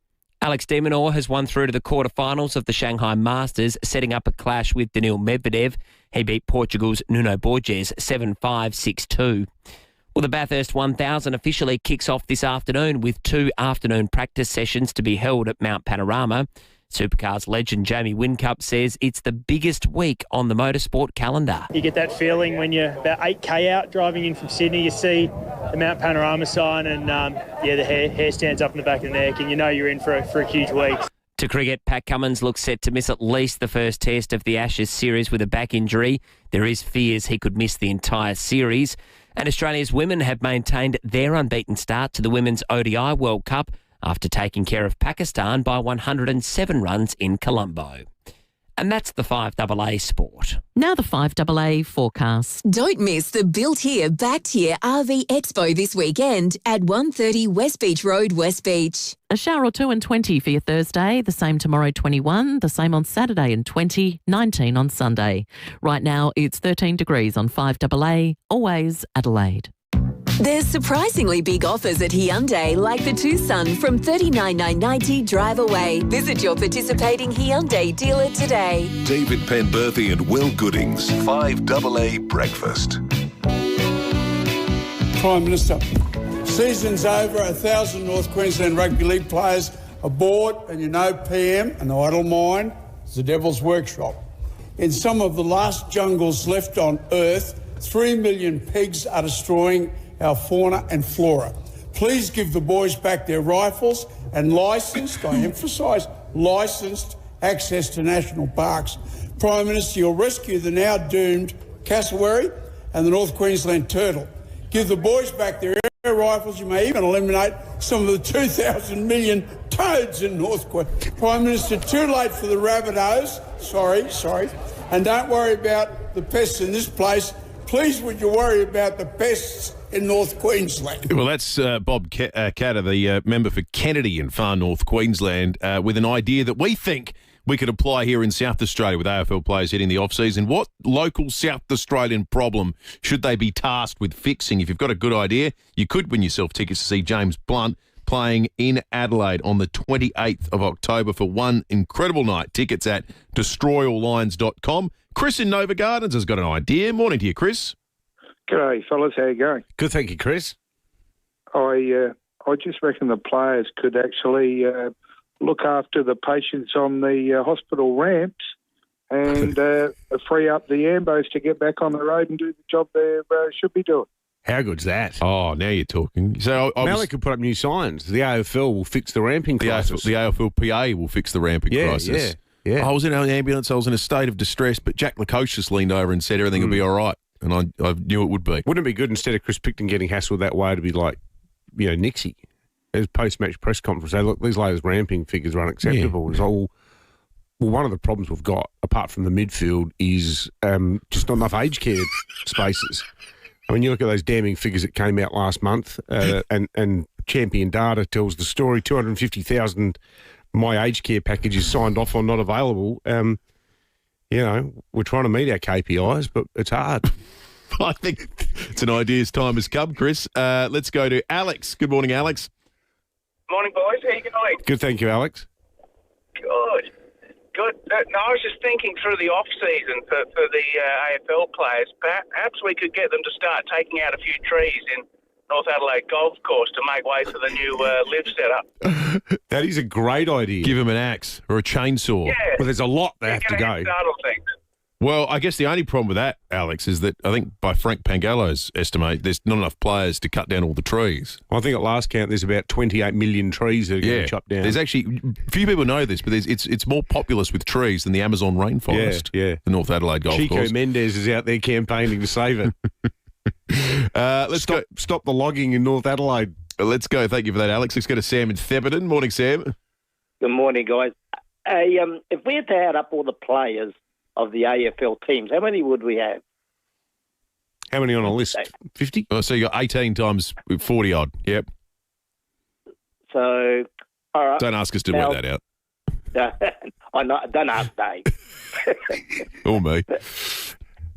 Alex de Minaur has won through to the quarterfinals of the Shanghai Masters, setting up a clash with Daniil Medvedev. He beat Portugal's Nuno Borges 7-5, 6-2. Well, the Bathurst 1000 officially kicks off this afternoon with 2 afternoon practice sessions to be held at Mount Panorama. Supercars legend Jamie Whincup says it's the biggest week on the motorsport calendar. You get that feeling when you're about 8K out driving in from Sydney, you see the Mount Panorama sign and, the hair stands up in the back of the neck and you know you're in for a huge week. To cricket, Pat Cummins looks set to miss at least the first test of the Ashes series with a back injury. There is fears he could miss the entire series. And Australia's women have maintained their unbeaten start to the Women's ODI World Cup after taking care of Pakistan by 107 runs in Colombo. And that's the 5AA Sport. Now the 5AA forecast. Don't miss the Built Here, Backed Here RV Expo this weekend at 130 West Beach Road, West Beach. A shower or two and 20 for your Thursday, the same tomorrow 21, the same on Saturday and 20, 19 on Sunday. Right now it's 13 degrees on 5AA, always Adelaide. There's surprisingly big offers at Hyundai, like the Tucson from $39,990 drive away. Visit your participating Hyundai dealer today. David Penberthy and Will Goodings, 5AA Breakfast. Prime Minister, season's over. 1,000 North Queensland Rugby League players are bored, and you know PM, an idle mind, is the devil's workshop. In some of the last jungles left on Earth, 3 million pigs are destroying our fauna and flora. Please give the boys back their rifles and licensed, I emphasise, licensed access to national parks. Prime Minister, you'll rescue the now doomed cassowary and the North Queensland turtle. Give the boys back their air rifles. You may even eliminate some of the 2,000 million toads in North Queensland. Prime Minister, too late for the rabbitohs. Sorry. And don't worry about the pests in this place. Please would you worry about the pests in North Queensland? Well, that's Bob Catter, the member for Kennedy in far North Queensland, with an idea that we think we could apply here in South Australia with AFL players hitting the off-season. What local South Australian problem should they be tasked with fixing? If you've got a good idea, you could win yourself tickets to see James Blunt playing in Adelaide on the 28th of October for one incredible night. Tickets at destroyallions.com. Chris in Nova Gardens has got an idea. Morning to you, Chris. G'day, fellas. How you going? Good, thank you, Chris. I just reckon the players could actually look after the patients on the hospital ramps and free up the ambos to get back on the road and do the job they should be doing. How good's that? Oh, now you're talking. So Mallet could put up new signs. The AFL will fix the ramping crisis. The AFLPA will fix the ramping crisis. Yeah. I was in an ambulance. I was in a state of distress, but Jack Lacroix just leaned over and said everything will be all right. And I knew it would be. Wouldn't it be good instead of Chris Picton getting hassled that way to be like, Nixie, his post-match press conference, say, look, these latest ramping figures are unacceptable. It's all, well, one of the problems we've got, apart from the midfield, is just not enough aged care spaces. I mean, you look at those damning figures that came out last month, and Champion Data tells the story, 250,000 my aged care packages signed off on, not available. We're trying to meet our KPIs, but it's hard. I think it's an idea's time has come, Chris. Let's go to Alex. Good morning, Alex. Morning, boys. How you going? Good, thank you, Alex. Good. No, I was just thinking through the off-season for the AFL players, perhaps we could get them to start taking out a few trees in North Adelaide Golf Course to make way for the new live setup. That is a great idea. Give them an axe or a chainsaw. Yeah. Well, there's a lot they have to go. Things. Well, I guess the only problem with that, Alex, is that I think by Frank Pangallo's estimate, there's not enough players to cut down all the trees. I think at last count, there's about 28 million trees that are getting chopped down. There's actually, few people know this, but it's more populous with trees than the Amazon rainforest. Yeah. The North Adelaide Golf Course. Chico Mendes is out there campaigning to save it. Let's go. Stop the logging in North Adelaide. Let's go. Thank you for that, Alex. Let's go to Sam in Theberton. Morning, Sam. Good morning, guys. If we had to add up all the players of the AFL teams, how many would we have? How many on a list? 50? Oh, so you got 18 times 40 odd. Yep. So, all right. Don't ask us to work that out. Don't ask Dave. Or me.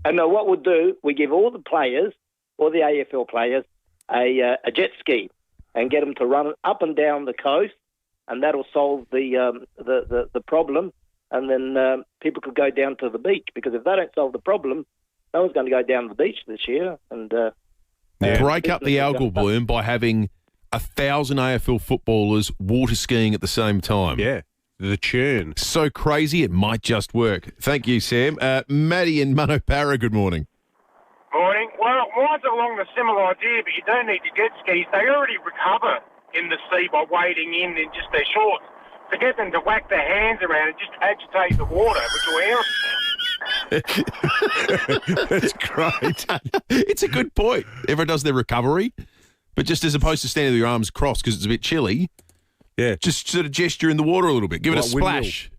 And what we'll do, we give all the players, all the AFL players, a jet ski and get them to run up and down the coast, and that'll solve the problem. And then people could go down to the beach, because if they don't solve the problem, no one's going to go down to the beach this year. And break up the algal bloom by having 1,000 AFL footballers water skiing at the same time. Yeah. the churn. So crazy, it might just work. Thank you, Sam. Maddie in Manopara, good morning. Morning. Well, mine's along the similar idea, but you don't need the jet skis. They already recover in the sea by wading in just their shorts. To get them to whack their hands around and just agitate the water, which will air. That's great. It's a good point. Everyone does their recovery, but just as opposed to standing with your arms crossed because it's a bit chilly, just sort of gesture in the water a little bit. Give it a splash.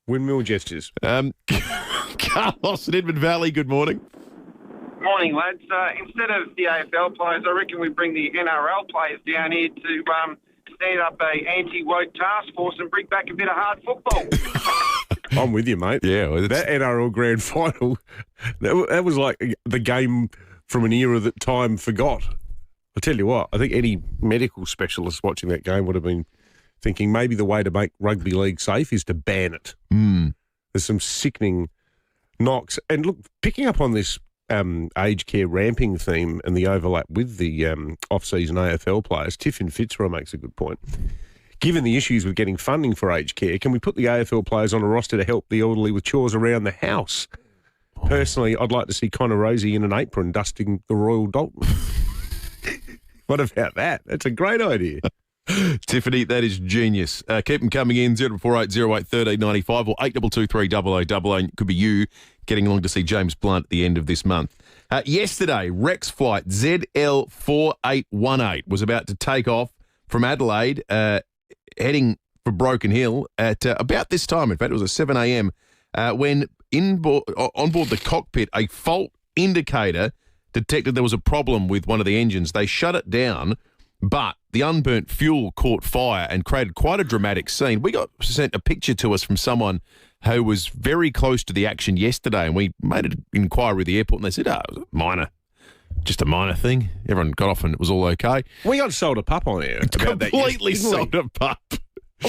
Windmill gestures. Carlos in Edmund Valley, good morning. Morning, lads. Instead of the AFL players, I reckon we bring the NRL players down here to stand up a anti-woke task force and bring back a bit of hard football. I'm with you, mate. Yeah. Well, that NRL Grand Final, that was like the game from an era that time forgot. I'll tell you what, I think any medical specialist watching that game would have been thinking maybe the way to make rugby league safe is to ban it. There's some sickening knocks. And look, picking up on this aged care ramping theme and the overlap with the off-season AFL players, Tiff in Fitzroy makes a good point. Given the issues with getting funding for aged care, can we put the AFL players on a roster to help the elderly with chores around the house? Personally, I'd like to see Connor Rosie in an apron dusting the Royal Dalton. What about that? That's a great idea. Tiffany, that is genius. Keep them coming in, 0480 08 1395 or 8223 0000. It could be you getting along to see James Blunt at the end of this month. Yesterday, Rex flight ZL4818 was about to take off from Adelaide, heading for Broken Hill at about this time. In fact, it was at 7 a.m. When on board the cockpit, a fault indicator detected there was a problem with one of the engines. They shut it down, but the unburnt fuel caught fire and created quite a dramatic scene. We got sent a picture to us from someone who was very close to the action yesterday, and we made an inquiry with the airport, and they said, it was just a minor thing. Everyone got off and it was all okay. We got sold a pup on air. Completely sold a pup.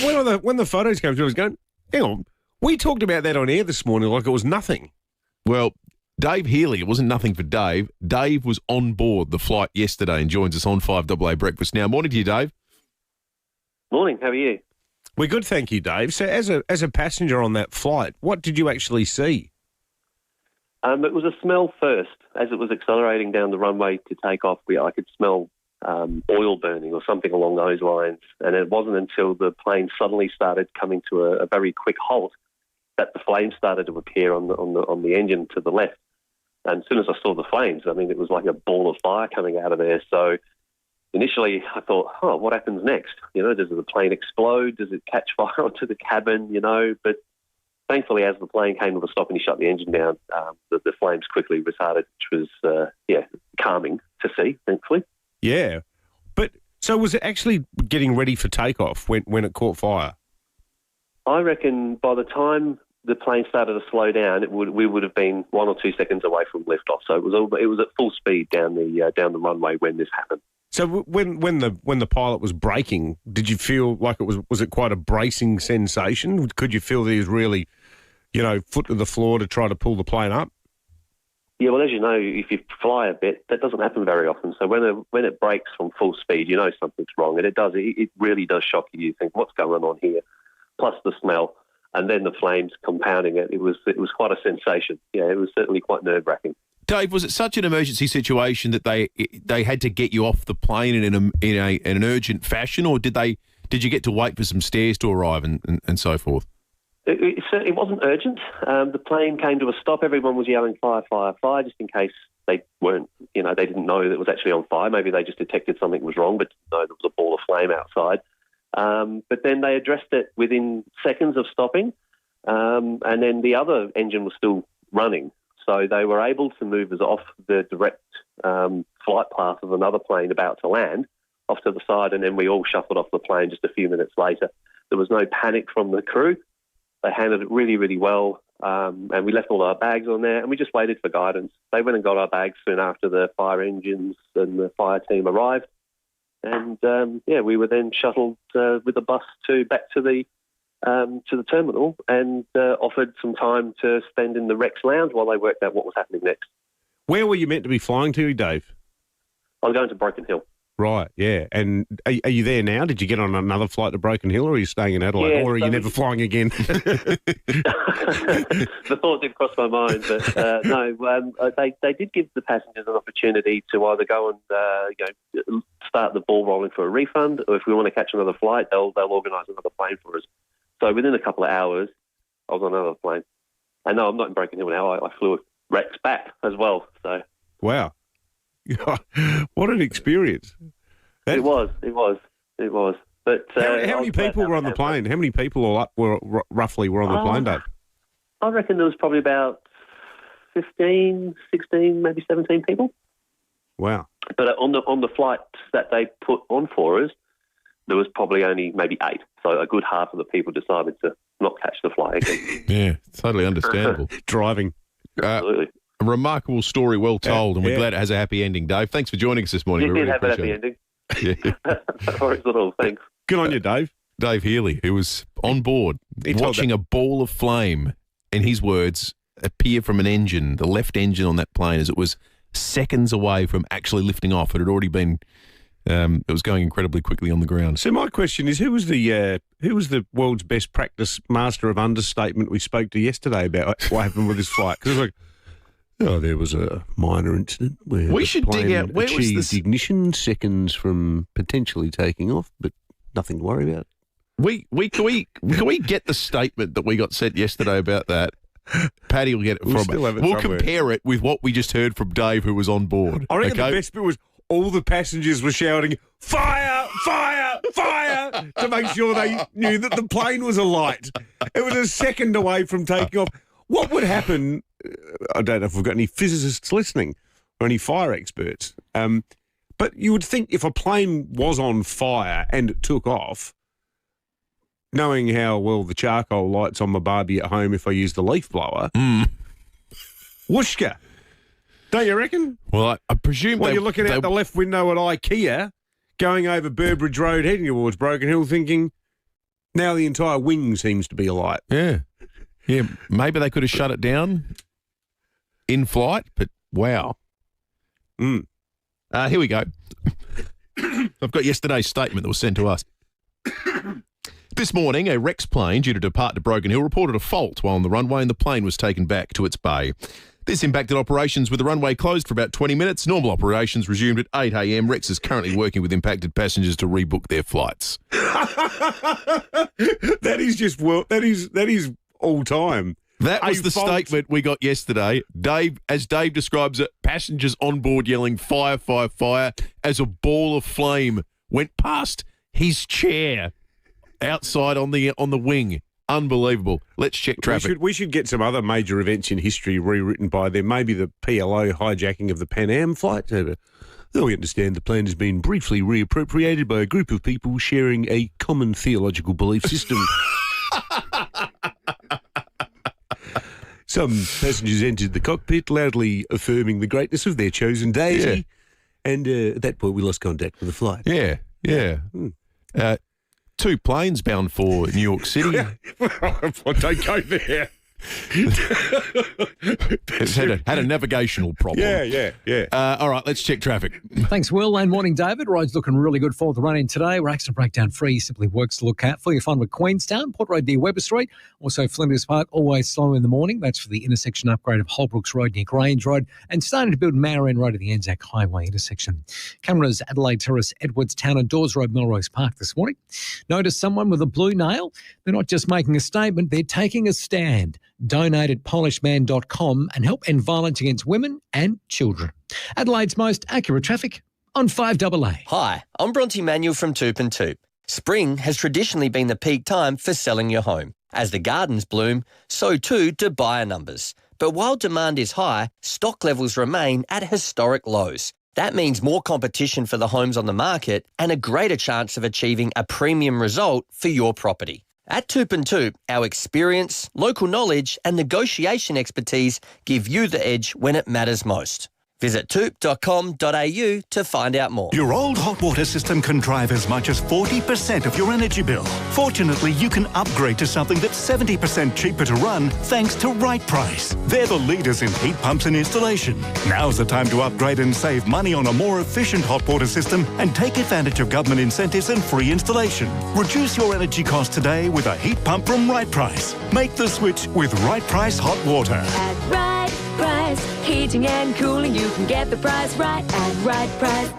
When the photos came through, I was going, hang on, we talked about that on air this morning like it was nothing. Well, Dave Healy, it wasn't nothing for Dave. Dave was on board the flight yesterday and joins us on 5AA Breakfast now. Morning to you, Dave. Morning, how are you? We're good, thank you, Dave. So as a passenger on that flight, what did you actually see? It was a smell first. As it was accelerating down the runway to take off, I could smell oil burning or something along those lines. And it wasn't until the plane suddenly started coming to a very quick halt that the flames started to appear on the engine to the left. And as soon as I saw the flames, I mean, it was like a ball of fire coming out of there. So initially I thought, what happens next? Does the plane explode? Does it catch fire onto the cabin? But thankfully, as the plane came to a stop and he shut the engine down, the flames quickly retarded, which was, calming to see, thankfully. Yeah. But so was it actually getting ready for takeoff when it caught fire? I reckon by the time the plane started to slow down, we would have been 1 or 2 seconds away from liftoff. So it was at full speed down the runway when this happened. So when the pilot was braking, did you feel like was it quite a bracing sensation? Could you feel that he was really, foot to the floor to try to pull the plane up? Yeah, well, as you know, if you fly a bit, that doesn't happen very often. So when it brakes from full speed, you know something's wrong, and it does. It really does shock you. You think, what's going on here? Plus the smell, and then the flames compounding it. It was quite a sensation. Yeah, it was certainly quite nerve-wracking. Dave, was it such an emergency situation that they had to get you off the plane in an urgent fashion, or did you get to wait for some stairs to arrive and so forth? It certainly wasn't urgent. The plane came to a stop. Everyone was yelling fire, fire, fire, just in case they weren't, they didn't know that it was actually on fire. Maybe they just detected something was wrong, but didn't know there was a ball of flame outside. But then they addressed it within seconds of stopping, and then the other engine was still running. So they were able to move us off the direct flight path of another plane about to land off to the side, and then we all shuffled off the plane just a few minutes later. There was no panic from the crew. They handled it really, really well, and we left all our bags on there, and we just waited for guidance. They went and got our bags soon after the fire engines and the fire team arrived. And, we were then shuttled with a bus back to the terminal and offered some time to spend in the Rex Lounge while they worked out what was happening next. Where were you meant to be flying to, Dave? I was going to Broken Hill. Right, yeah. And are you there now? Did you get on another flight to Broken Hill, or are you staying in Adelaide, Yeah, or are you so never flying again? The thought did cross my mind, but no. They did give the passengers an opportunity to either go and start the ball rolling for a refund, or if we want to catch another flight, they'll organise another plane for us. So within a couple of hours, I was on another plane. And no, I'm not in Broken Hill now. I flew Rex back as well. So wow, what an experience! It was. But how many people were on the plane? How many people roughly were on the plane, Dave? I reckon there was probably about 15, 16, maybe 17 people. Wow! But on the flights that they put on for us, there was probably only maybe 8. So a good half of the people decided to not catch the flight again. Yeah, totally understandable. Driving. Absolutely. A remarkable story, well told, and we're glad it has a happy ending, Dave. Thanks for joining us this morning. It We did really have a happy appreciate ending. it. Yeah. No worries at all. Thanks. Good on you, Dave. Dave Healy, who was on board watching a ball of flame, in his words, appear from an engine, the left engine on that plane, as it was seconds away from actually lifting off. It had already been... it was going incredibly quickly on the ground. So my question is, who was the world's best practice master of understatement we spoke to yesterday about what happened with this flight? Because it was like, there was a minor incident where we the should dig plane out where was achieved this ignition seconds from potentially taking off, but nothing to worry about. Can we get the statement that we got sent yesterday about that? Paddy will get it We'll from still have it We'll somewhere. compare it with what we just heard from Dave, who was on board. I reckon okay? the best bit was all the passengers were shouting, "Fire! Fire! Fire!" to make sure they knew that the plane was alight. It was a second away from taking off. What would happen? I don't know if we've got any physicists listening or any fire experts, but you would think if a plane was on fire and it took off, knowing how well the charcoal lights on my barbie at home if I use the leaf blower, whooshka. Don't you reckon? Well, I presume you're looking out the left window at IKEA, going over Burbridge Road, heading towards Broken Hill, thinking, now the entire wing seems to be alight. Yeah. Yeah, maybe they could have shut it down in flight, but wow. Here we go. I've got yesterday's statement that was sent to us. This morning, a Rex plane due to depart to Broken Hill reported a fault while on the runway and the plane was taken back to its bay. This impacted operations with the runway closed for about 20 minutes. Normal operations resumed at 8 a.m. Rex is currently working with impacted passengers to rebook their flights. That is all time. That was the statement we got yesterday. As Dave describes it, passengers on board yelling "fire, fire, fire" as a ball of flame went past his chair outside on the wing. Unbelievable. Let's check traffic. We should get some other major events in history rewritten by them. Maybe the PLO hijacking of the Pan Am flight. Though we understand the plane has been briefly reappropriated by a group of people sharing a common theological belief system. Some passengers entered the cockpit, loudly affirming the greatness of their chosen deity. Yeah. And at that point, we lost contact with the flight. Yeah. 2 planes bound for New York City. Don't go there. It's had a navigational problem. Yeah. All right, let's check traffic. Thanks, Will, and morning, David. Roads looking really good for the run-in today. We're accident breakdown free, simply works to look at. For your fun with Queenstown, Port Road near Weber Street. Also, Flinders Park, always slow in the morning. That's for the intersection upgrade of Holbrooks Road near Grange Road, and starting to build Marion Road at the Anzac Highway intersection. Cameras, Adelaide Terrace, Edwardstown and Dawes Road, Melrose Park this morning. Notice someone with a blue nail? They're not just making a statement, they're taking a stand. Donate at polishman.com and help end violence against women and children. Adelaide's most accurate traffic on 5AA. Hi, I'm Bronte Manuel from Toop and Toop. Spring has traditionally been the peak time for selling your home. As the gardens bloom, so too do buyer numbers. But while demand is high, stock levels remain at historic lows. That means more competition for the homes on the market and a greater chance of achieving a premium result for your property. At Toop and Toop, our experience, local knowledge and negotiation expertise give you the edge when it matters most. Visit toop.com.au to find out more. Your old hot water system can drive as much as 40% of your energy bill. Fortunately, you can upgrade to something that's 70% cheaper to run thanks to Right Price. They're the leaders in heat pumps and installation. Now's the time to upgrade and save money on a more efficient hot water system and take advantage of government incentives and free installation. Reduce your energy costs today with a heat pump from Right Price. Make the switch with Right Price Hot Water. At Right Price, heating and cooling, you can get the price right at Right Price.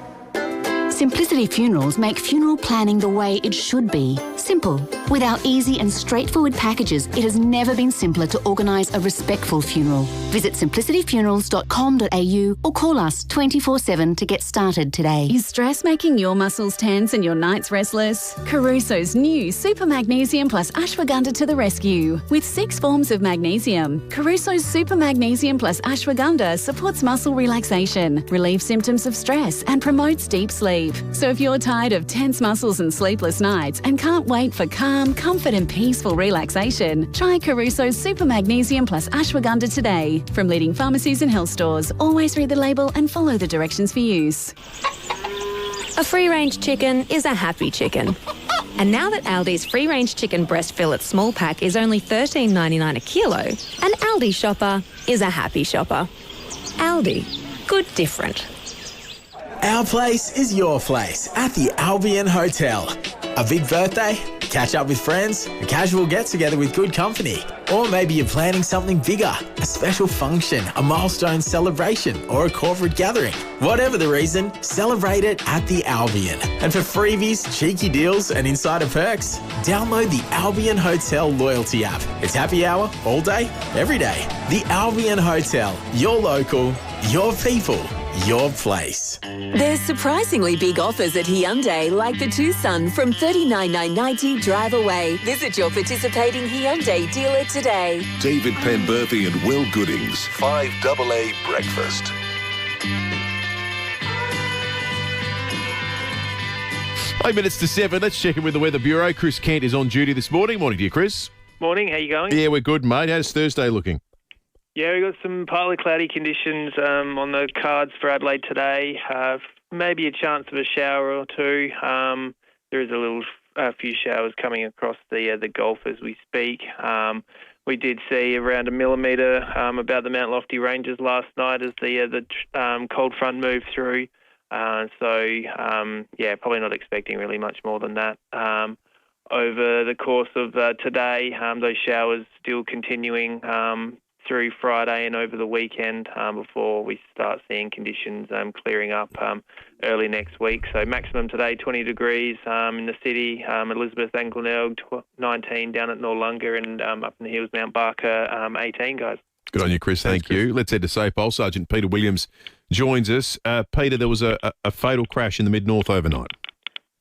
Simplicity Funerals make funeral planning the way it should be. Simple. With our easy and straightforward packages, it has never been simpler to organise a respectful funeral. Visit simplicityfunerals.com.au or call us 24/7 to get started today. Is stress making your muscles tense and your nights restless? Caruso's new Super Magnesium plus Ashwagandha to the rescue. With 6 forms of magnesium, Caruso's Super Magnesium plus Ashwagandha supports muscle relaxation, relieves symptoms of stress and promotes deep sleep. So if you're tired of tense muscles and sleepless nights and can't wait for calm, comfort and peaceful relaxation, try Caruso's Super Magnesium plus Ashwagandha today. From leading pharmacies and health stores, always read the label and follow the directions for use. A free-range chicken is a happy chicken. And now that Aldi's free-range chicken breast fillet small pack is only $13.99 a kilo, an Aldi shopper is a happy shopper. Aldi. Good different. Our place is your place at the Albion Hotel. A big birthday? Catch up with friends? A casual get-together with good company? Or maybe you're planning something bigger, a special function, a milestone celebration, or a corporate gathering. Whatever the reason, celebrate it at the Albion. And for freebies, cheeky deals and insider perks, download the Albion Hotel loyalty app. It's happy hour all day, every day. The Albion Hotel. Your local, your people, your place. There's surprisingly big offers at Hyundai, like the Tucson from $39,990 drive away. Visit your participating Hyundai dealer today. David Penberthy and Will Goodings, 5AA Breakfast. Eight minutes to 7. Let's check in with the Weather Bureau. Chris Kent is on duty this morning. Morning to you, Chris. Morning, how you going? Yeah, we're good, mate. How's Thursday looking? Yeah, we've got some partly cloudy conditions on the cards for Adelaide today. Maybe a chance of a shower or two. There is a few showers coming across the Gulf as we speak. We did see around a millimetre about the Mount Lofty Ranges last night as the cold front moved through. Probably not expecting really much more than that. Over the course of today, those showers still continuing through Friday and over the weekend before we start seeing conditions clearing up early next week. So maximum today, 20 degrees in the city, Elizabeth and Glenelg, 19 down at Noarlunga, and up in the hills, Mount Barker, 18, guys. Good on you, Chris. Thank you. Let's head to SAPOL. Sergeant Peter Williams joins us. Peter, there was a fatal crash in the mid-north overnight.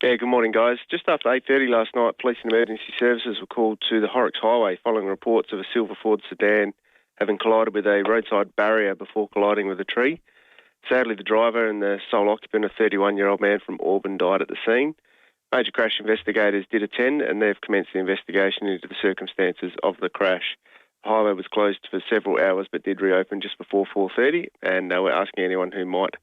Yeah, good morning, guys. Just after 8:30 last night, police and emergency services were called to the Horrocks Highway following reports of a silver Ford sedan having collided with a roadside barrier before colliding with a tree. Sadly, the driver and the sole occupant, a 31-year-old man from Auburn, died at the scene. Major crash investigators did attend, and they've commenced the investigation into the circumstances of the crash. The highway was closed for several hours but did reopen just before 4:30, and we're asking anyone who might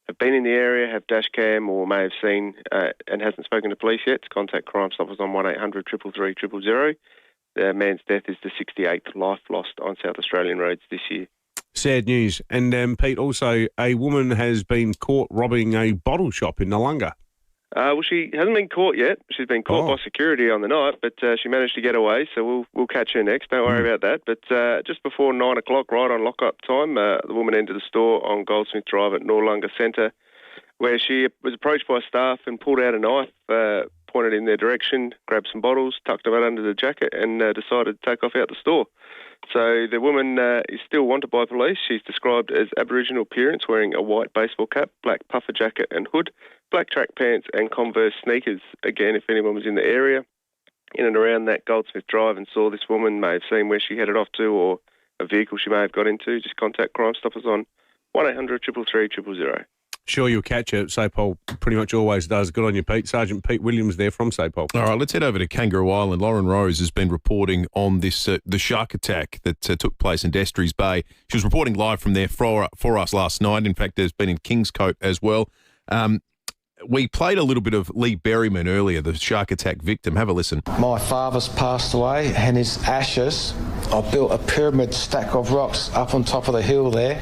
have been in the area, have dash cam, or may have seen and hasn't spoken to police yet to contact Crime Stoppers on 1800 333 000. The man's death is the 68th life lost on South Australian roads this year. Sad news. And Pete, also, a woman has been caught robbing a bottle shop in Noarlunga. Well, she hasn't been caught yet. She's been caught by security on the night, but she managed to get away, so we'll catch her next. Don't worry about that. But just before 9 o'clock, right on lock-up time, the woman entered the store on Goldsmith Drive at Noarlunga Centre, where she was approached by staff and pulled out a knife, pointed in their direction, grabbed some bottles, tucked them out under the jacket, and decided to take off out the store. So the woman is still wanted by police. She's described as Aboriginal appearance, wearing a white baseball cap, black puffer jacket and hood, black track pants and Converse sneakers. Again, if anyone was in the area, in and around that Goldsmith Drive and saw this woman, may have seen where she headed off to or a vehicle she may have got into, just contact Crime Stoppers on 1800 333 000. Sure, you'll catch it. Sapole pretty much always does. Good on you, Pete. Sergeant Pete Williams there from Sapole. All right, let's head over to Kangaroo Island. Lauren Rose has been reporting on this the shark attack that took place in Destries Bay. She was reporting live from there for us last night. In fact, there's been in Kingscote as well. We played a little bit of Lee Berryman earlier, the shark attack victim. Have a listen. My father's passed away, and his ashes, I built a pyramid stack of rocks up on top of the hill there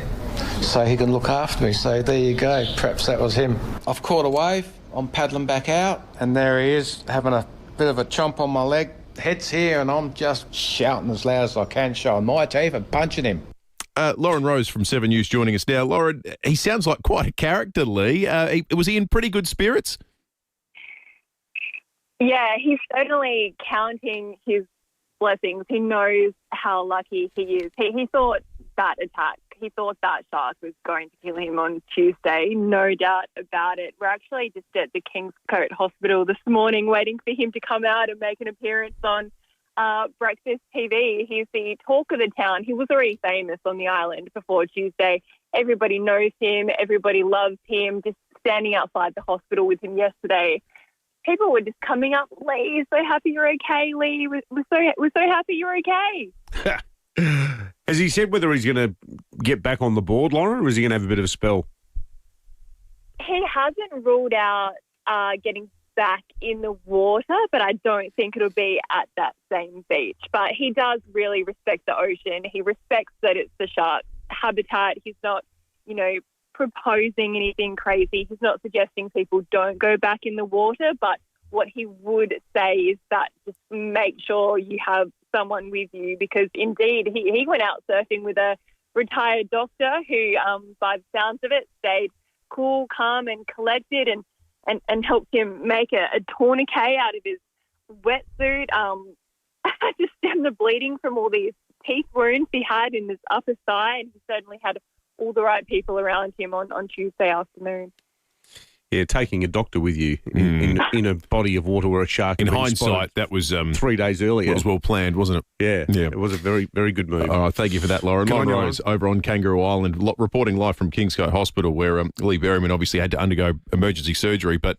so he can look after me. So there you go. Perhaps that was him. I've caught a wave. I'm paddling back out, and there he is, having a bit of a chomp on my leg. Head's here, and I'm just shouting as loud as I can, showing my teeth and punching him. Lauren Rose from 7 News joining us now. Lauren, he sounds like quite a character, Lee. Was he in pretty good spirits? Yeah, he's certainly counting his blessings. He knows how lucky he is. He thought that attack, he thought that shark was going to kill him on Tuesday, no doubt about it. We're actually just at the Kingscote Hospital this morning waiting for him to come out and make an appearance on Breakfast TV. He's the talk of the town. He was already famous on the island before Tuesday. Everybody knows him. Everybody loves him. Just standing outside the hospital with him yesterday, people were just coming up. Lee, so happy you're okay. Lee, we're so happy you're okay. Has he said whether he's going to get back on the board, Lauren, or is he going to have a bit of a spell? He hasn't ruled out getting back in the water, but I don't think it'll be at that same beach. But he does really respect the ocean. He respects that it's the shark habitat. He's not, proposing anything crazy. He's not suggesting people don't go back in the water, but what he would say is that just make sure you have someone with you, because indeed he went out surfing with a retired doctor who, by the sounds of it, stayed cool, calm and collected and helped him make a tourniquet out of his wetsuit to stem the bleeding from all these teeth wounds he had in his upper thigh, and he certainly had all the right people around him on Tuesday afternoon. Yeah, taking a doctor with you in a body of water where a shark. In hindsight, that was 3 days earlier. It was well planned, wasn't it? Yeah. It was a very, very good move. All right, thank you for that, Lauren. Lauren Rose over on Kangaroo Island, reporting live from Kingscote Hospital, where Lee Berryman obviously had to undergo emergency surgery, but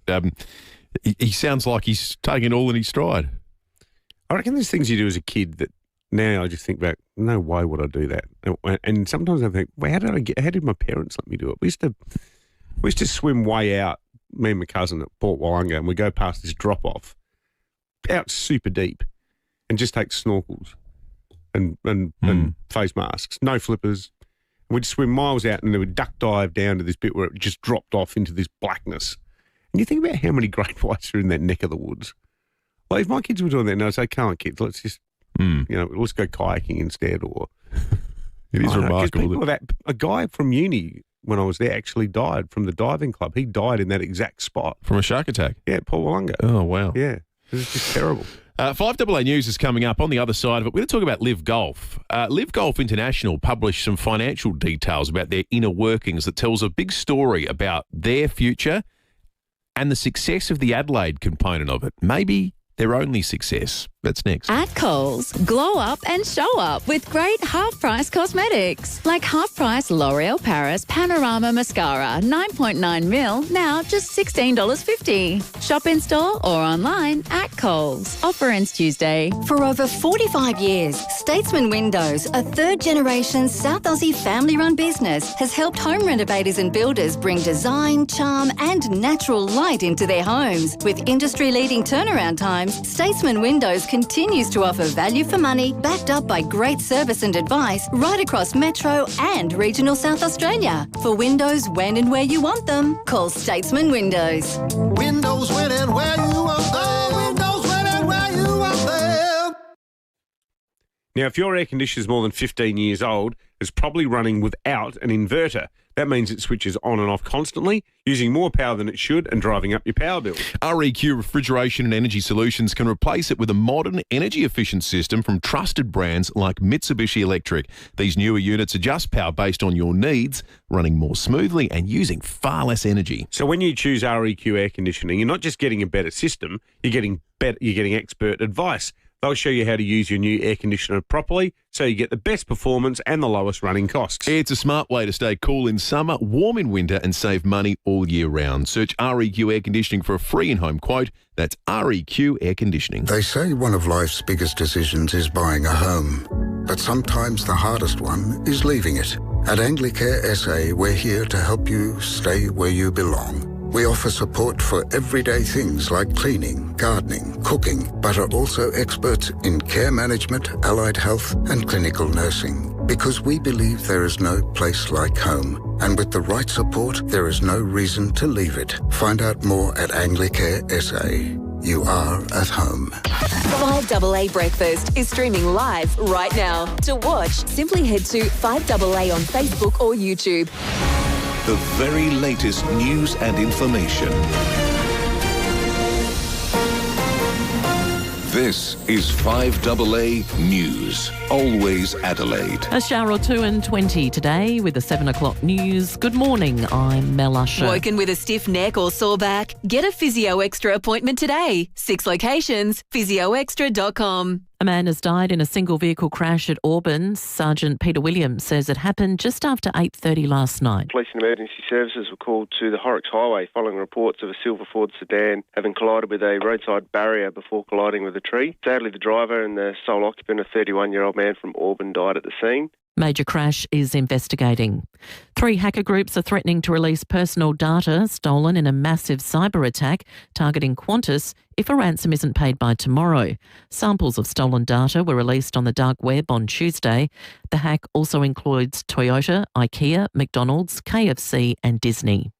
he sounds like he's taking it all in his stride. I reckon there's things you do as a kid that now I just think back, no way would I do that. And sometimes I think, well, how did my parents let me do it? We used to swim way out, me and my cousin at Port Wollonga, and we go past this drop-off, out super deep, and just take snorkels and face masks, no flippers. And we'd swim miles out and then we'd duck dive down to this bit where it just dropped off into this blackness. And you think about how many great whites are in that neck of the woods. Like, if my kids were doing that, I'd say, come on, kids, let's just, let's go kayaking instead. Or it is remarkable. A guy from uni, when I was there, actually died from the diving club. He died in that exact spot. From a shark attack? Yeah, Port Wollonga. Oh, wow. Yeah, it was just terrible. 5AA News is coming up. On the other side of it, we're going to talk about Live Golf. Live Golf International published some financial details about their inner workings that tells a big story about their future and the success of the Adelaide component of it. Maybe their only success. That's next. At Coles, glow up and show up with great half-price cosmetics. Like half-price L'Oreal Paris Panorama Mascara, 9.9ml, now just $16.50. Shop in-store or online at Coles. Offer ends Tuesday. For over 45 years, Statesman Windows, a third-generation South Aussie family-run business, has helped home renovators and builders bring design, charm and natural light into their homes. With industry-leading turnaround times, Statesman Windows continues to offer value for money, backed up by great service and advice right across Metro and regional South Australia. For windows when and where you want them, call Statesman Windows. Windows when and where you want them. Windows when and where you want them. Now, if your air conditioner is more than 15 years old, it's probably running without an inverter. That means it switches on and off constantly, using more power than it should and driving up your power bill. REQ Refrigeration and Energy Solutions can replace it with a modern, energy-efficient system from trusted brands like Mitsubishi Electric. These newer units adjust power based on your needs, running more smoothly and using far less energy. So when you choose REQ air conditioning, you're not just getting a better system, you're getting expert advice. They'll show you how to use your new air conditioner properly so you get the best performance and the lowest running costs. It's a smart way to stay cool in summer, warm in winter and save money all year round. Search REQ Air Conditioning for a free in-home quote. That's REQ Air Conditioning. They say one of life's biggest decisions is buying a home. But sometimes the hardest one is leaving it. At Anglicare SA, we're here to help you stay where you belong. We offer support for everyday things like cleaning, gardening, cooking, but are also experts in care management, allied health, and clinical nursing. Because we believe there is no place like home. And with the right support, there is no reason to leave it. Find out more at Anglicare SA. You are at home. 5AA Breakfast is streaming live right now. To watch, simply head to 5AA on Facebook or YouTube. The very latest news and information. This is 5AA News. Always Adelaide. A shower or two and 20 today with the 7 o'clock news. Good morning, I'm Mel Usher. Woken with a stiff neck or sore back? Get a Physio Extra appointment today. 6 locations, physioextra.com. A man has died in a single vehicle crash at Auburn. Sergeant Peter Williams says it happened just after 8:30 last night. Police and emergency services were called to the Horrocks Highway following reports of a silver Ford sedan having collided with a roadside barrier before colliding with a tree. Sadly, the driver and the sole occupant, a 31-year-old man from Auburn, died at the scene. Major Crash is investigating. 3 hacker groups are threatening to release personal data stolen in a massive cyber attack targeting Qantas if a ransom isn't paid by tomorrow. Samples of stolen data were released on the dark web on Tuesday. The hack also includes Toyota, IKEA, McDonald's, KFC and Disney.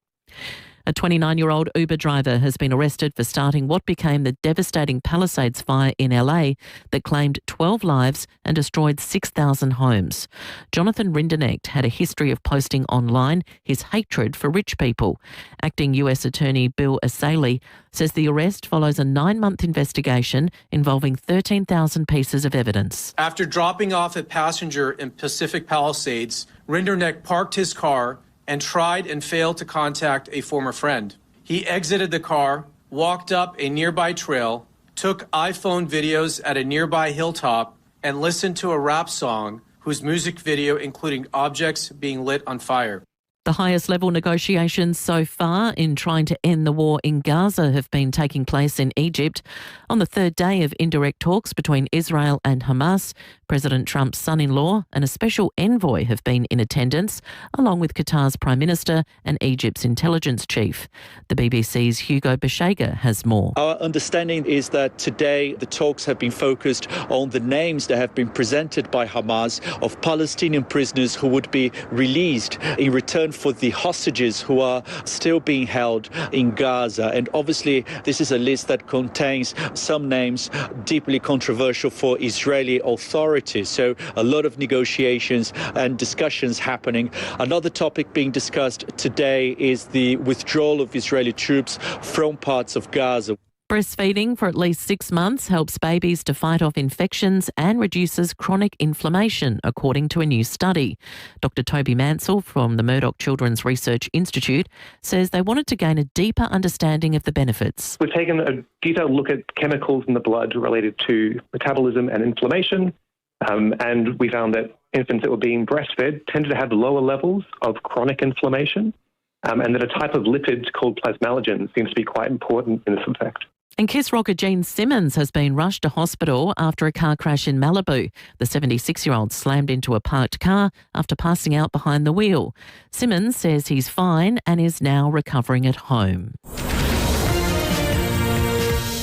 A 29-year-old Uber driver has been arrested for starting what became the devastating Palisades fire in LA that claimed 12 lives and destroyed 6,000 homes. Jonathan Rinderknecht had a history of posting online his hatred for rich people. Acting US Attorney Bill Asaley says the arrest follows a 9-month investigation involving 13,000 pieces of evidence. After dropping off a passenger in Pacific Palisades, Rinderknecht parked his car and tried and failed to contact a former friend. He exited the car, walked up a nearby trail, took iPhone videos at a nearby hilltop, and listened to a rap song whose music video including objects being lit on fire. The highest level negotiations so far in trying to end the war in Gaza have been taking place in Egypt. On the 3rd day of indirect talks between Israel and Hamas, President Trump's son-in-law and a special envoy have been in attendance, along with Qatar's Prime Minister and Egypt's intelligence chief. The BBC's Hugo Beshega has more. Our understanding is that today the talks have been focused on the names that have been presented by Hamas of Palestinian prisoners who would be released in return for the hostages who are still being held in Gaza. And obviously, this is a list that contains some names deeply controversial for Israeli authorities. So a lot of negotiations and discussions happening. Another topic being discussed today is the withdrawal of Israeli troops from parts of Gaza. Breastfeeding for at least 6 months helps babies to fight off infections and reduces chronic inflammation, according to a new study. Dr. Toby Mansell from the Murdoch Children's Research Institute says they wanted to gain a deeper understanding of the benefits. We've taken a detailed look at chemicals in the blood related to metabolism and inflammation, and we found that infants that were being breastfed tended to have lower levels of chronic inflammation, and that a type of lipid called plasmalogen seems to be quite important in this effect. And Kiss rocker Gene Simmons has been rushed to hospital after a car crash in Malibu. The 76-year-old slammed into a parked car after passing out behind the wheel. Simmons says he's fine and is now recovering at home.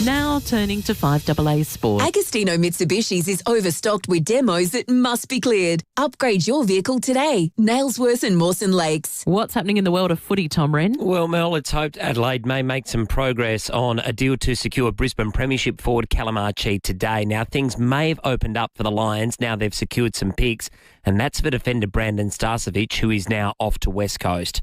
Now turning to 5AA Sport. Agostino Mitsubishi's is overstocked with demos that must be cleared. Upgrade your vehicle today. Nailsworth and Mawson Lakes. What's happening in the world of footy, Tom Wren? Well, Mel, it's hoped Adelaide may make some progress on a deal to secure Brisbane Premiership forward Callum Archie today. Now, things may have opened up for the Lions. Now they've secured some picks, and that's for defender Brandon Starcevic, who is now off to West Coast.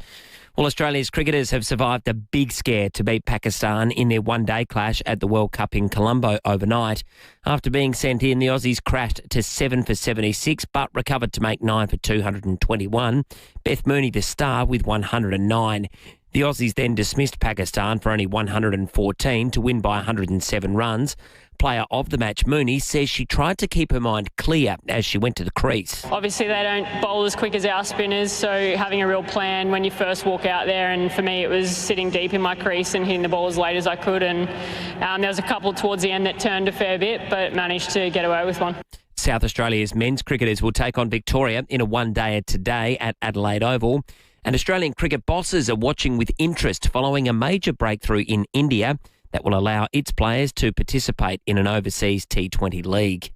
Well, Australia's cricketers have survived a big scare to beat Pakistan in their one-day clash at the World Cup in Colombo overnight. After being sent in, the Aussies crashed to 7 for 76 but recovered to make 9 for 221. Beth Mooney, the star, with 109. The Aussies then dismissed Pakistan for only 114 to win by 107 runs. Player of the match, Mooney, says she tried to keep her mind clear as she went to the crease. Obviously, they don't bowl as quick as our spinners, so having a real plan when you first walk out there, and for me it was sitting deep in my crease and hitting the ball as late as I could, and there was a couple towards the end that turned a fair bit, but managed to get away with one. South Australia's men's cricketers will take on Victoria in a one-dayer today at Adelaide Oval. And Australian cricket bosses are watching with interest following a major breakthrough in India that will allow its players to participate in an overseas T20 league.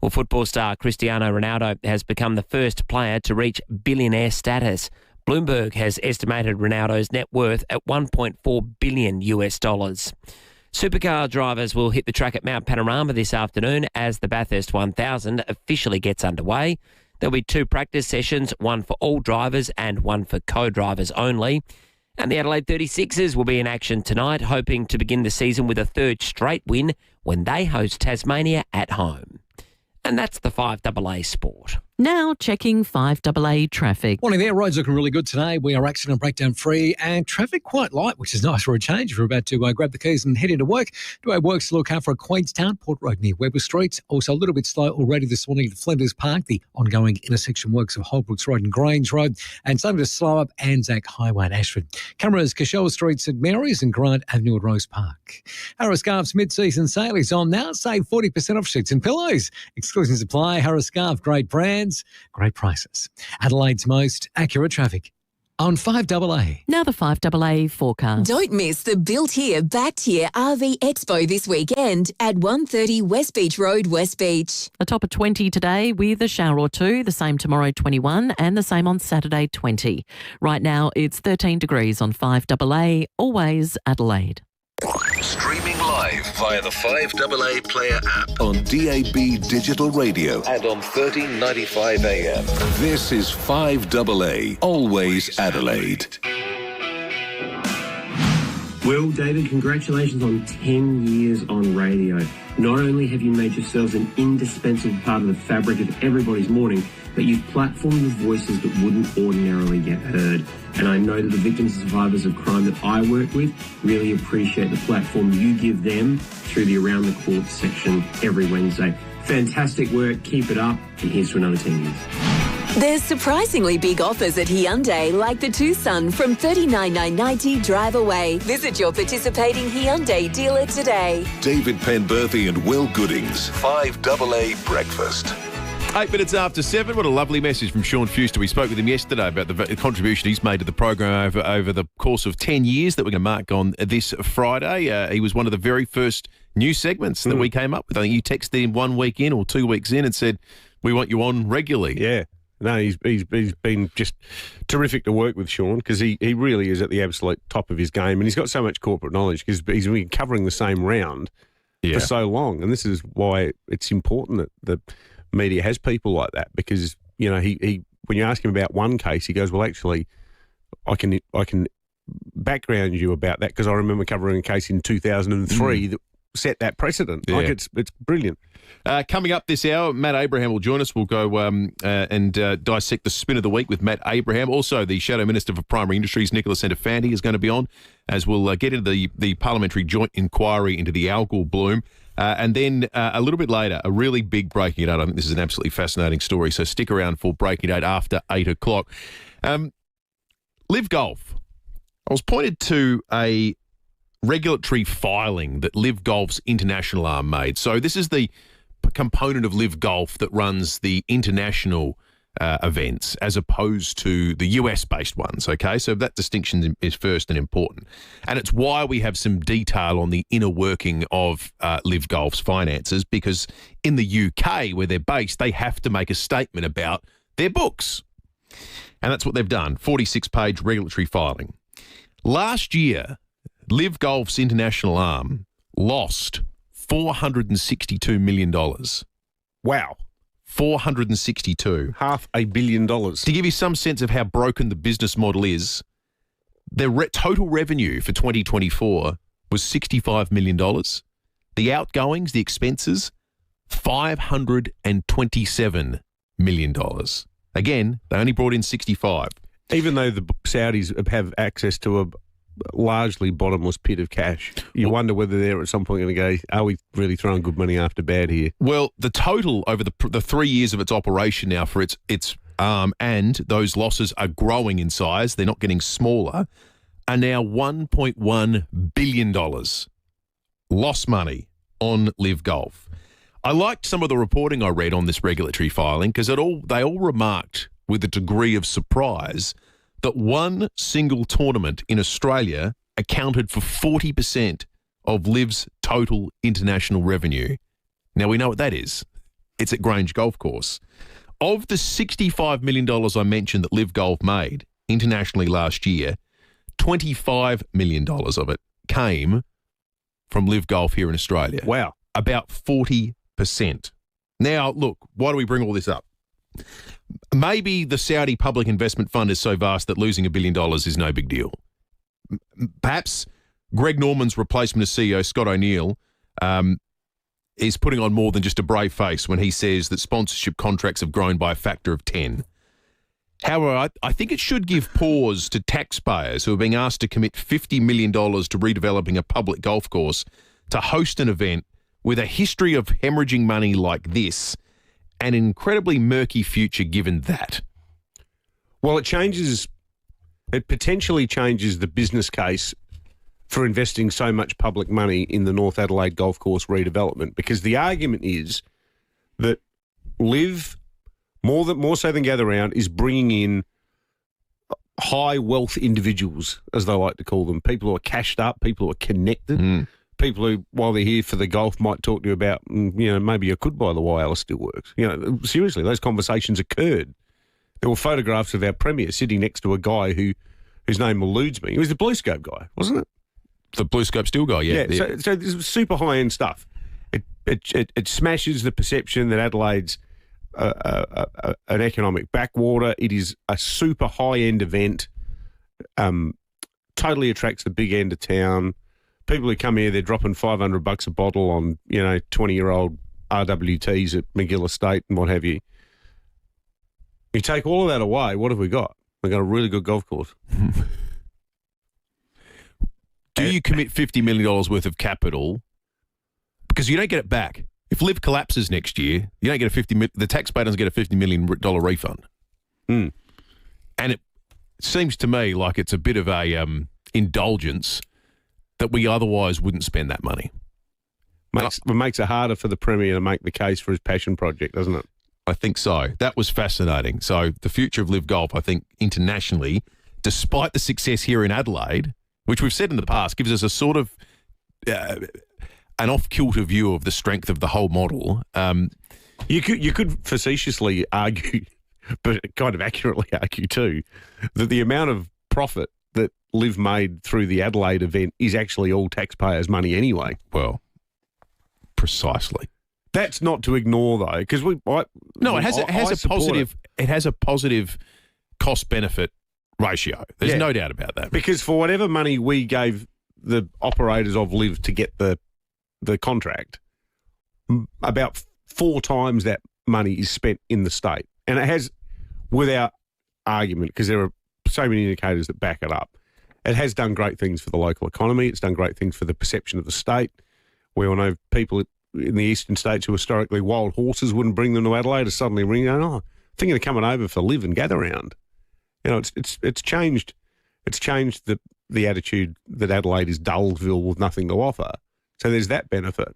Well, football star Cristiano Ronaldo has become the first player to reach billionaire status. Bloomberg has estimated Ronaldo's net worth at $1.4 billion. Supercar drivers will hit the track at Mount Panorama this afternoon as the Bathurst 1000 officially gets underway. There'll be 2 practice sessions, one for all drivers and one for co-drivers only. And the Adelaide 36ers will be in action tonight, hoping to begin the season with a 3rd straight win when they host Tasmania at home. And that's the 5AA Sport. Now checking 5AA traffic. Morning there. Roads looking really good today. We are accident breakdown free and traffic quite light, which is nice for a change. If you're about to grab the keys and head into work. Do our works to look out for Queenstown, Port Road near Weber Street. Also a little bit slow already this morning at Flinders Park, the ongoing intersection works of Holbrooks Road and Grange Road. And starting to slow up Anzac Highway at Ashford. Cameras, Cashel Street, St Mary's and Grant Avenue at Rose Park. Harris Scarf's mid-season sale is on now. Save 40% off sheets and pillows. Exclusions apply. Harris Scarf, great brands. Great prices. Adelaide's most accurate traffic on 5AA. Now the 5AA forecast. Don't miss the Built Here, Backed Here RV Expo this weekend at 130 West Beach Road, West Beach. A top of 20 today with a shower or two, the same tomorrow 21 and the same on Saturday 20. Right now it's 13 degrees on 5AA, always Adelaide. Streaming live via the 5AA Player app on DAB Digital Radio and on 1395 AM. This is 5AA, always Adelaide. Well, David, congratulations on 10 years on radio. Not only have you made yourselves an indispensable part of the fabric of everybody's morning, but you've platformed the voices that wouldn't ordinarily get heard. And I know that the victims and survivors of crime that I work with really appreciate the platform you give them through the Around the Court section every Wednesday. Fantastic work, keep it up, and here's to another 10 years. There's surprisingly big offers at Hyundai, like the Tucson from $39,990 drive away. Visit your participating Hyundai dealer today. David Penberthy and Will Goodings, 5AA Breakfast. 8 minutes after 7. What a lovely message from Sean Fuster. We spoke with him yesterday about the contribution he's made to the program over the course of 10 years that we're going to mark on this Friday. He was one of the very first new segments that we came up with. I think you texted him 1 week in or 2 weeks in and said, we want you on regularly. Yeah. No, he's been just terrific to work with, Sean, because he really is at the absolute top of his game, and he's got so much corporate knowledge because he's been covering the same round for so long, and this is why it's important that the media has people like that, because you know he when you ask him about one case, he goes, well, actually, I can background you about that because I remember covering a case in 2003 that set that precedent. Yeah. Like it's brilliant. Coming up this hour, Matt Abraham will join us. We'll go and dissect the spin of the week with Matt Abraham. Also, the Shadow Minister for Primary Industries, Nicholas Centofanti, is going to be on, as we'll get into the parliamentary joint inquiry into the algal bloom. And then a little bit later, a really big breaking date. I think this is an absolutely fascinating story, so stick around for breaking date after 8 o'clock. Live Golf. I was pointed to a regulatory filing that Live Golf's international arm made. So this is the component of Live Golf that runs the international events as opposed to the US-based ones, okay? So that distinction is first and important. And it's why we have some detail on the inner working of Live Golf's finances, because in the UK, where they're based, they have to make a statement about their books. And that's what they've done, 46-page regulatory filing. Last year, Live Golf's international arm lost $462 million. Wow. 462. $500 million. To give you some sense of how broken the business model is, their total revenue for 2024 was $65 million. The outgoings, the expenses, $527 million. Again, they only brought in 65. Even though the Saudis have access to largely bottomless pit of cash. You wonder whether they're at some point going to go, are we really throwing good money after bad here? Well, the total over the 3 years of its operation now for its and those losses are growing in size, they're not getting smaller, are now $1.1 billion lost money on Live Golf. I liked some of the reporting I read on this regulatory filing because they all remarked with a degree of surprise that one single tournament in Australia accounted for 40% of Liv's total international revenue. Now, we know what that is. It's at Grange Golf Course. Of the $65 million I mentioned that Live Golf made internationally last year, $25 million of it came from Live Golf here in Australia. Wow. About 40%. Now, look, why do we bring all this up? Maybe the Saudi public investment fund is so vast that losing $1 billion is no big deal. Perhaps Greg Norman's replacement as CEO, Scott O'Neill, is putting on more than just a brave face when he says that sponsorship contracts have grown by a factor of 10. However, I think it should give pause to taxpayers who are being asked to commit $50 million to redeveloping a public golf course to host an event with a history of hemorrhaging money like this and an incredibly murky future given that. Well, it potentially changes the business case for investing so much public money in the North Adelaide Golf Course redevelopment, because the argument is that Live, more so than Gather Round, is bringing in high wealth individuals, as they like to call them, people who are cashed up, people who are connected, people who, while they're here for the golf, might talk to you about, maybe you could buy the wireless still works. Seriously, those conversations occurred. There were photographs of our Premier sitting next to a guy whose name eludes me. He was the Blue Scope guy, wasn't it? The Blue Scope Steel guy, yeah. So this is super high-end stuff. It smashes the perception that Adelaide's an economic backwater. It is a super high-end event. Totally attracts the big end of town. People who come here, they're dropping $500 a bottle on 20-year-old RWTs at McGill Estate and what have you. You take all of that away, what have we got? We've got a really good golf course. Do you commit $50 million worth of capital? Because you don't get it back. If Live collapses next year, you don't get the taxpayer doesn't get a $50 million refund. And it seems to me like it's a bit of a indulgence that we otherwise wouldn't spend that money. It makes it harder for the Premier to make the case for his passion project, doesn't it? I think so. That was fascinating. So the future of Live Golf, I think, internationally, despite the success here in Adelaide, which we've said in the past, gives us a sort of an off-kilter view of the strength of the whole model. You could facetiously argue, but kind of accurately argue too, that the amount of profit that Live made through the Adelaide event is actually all taxpayers' money anyway. Well, precisely. That's not to ignore though, because it has a positive cost benefit ratio. There's no doubt about that. Because for whatever money we gave the operators of Live to get the contract, about 4 times that money is spent in the state. And it has, without argument, because there are so many indicators that back it up, it has done great things for the local economy. It's done great things for the perception of the state. We all know people in the eastern states who historically wild horses wouldn't bring them to Adelaide are suddenly ringing, thinking of coming over for Live and Gather Round. It's changed. It's changed the attitude that Adelaide is Dullsville with nothing to offer. So there's that benefit.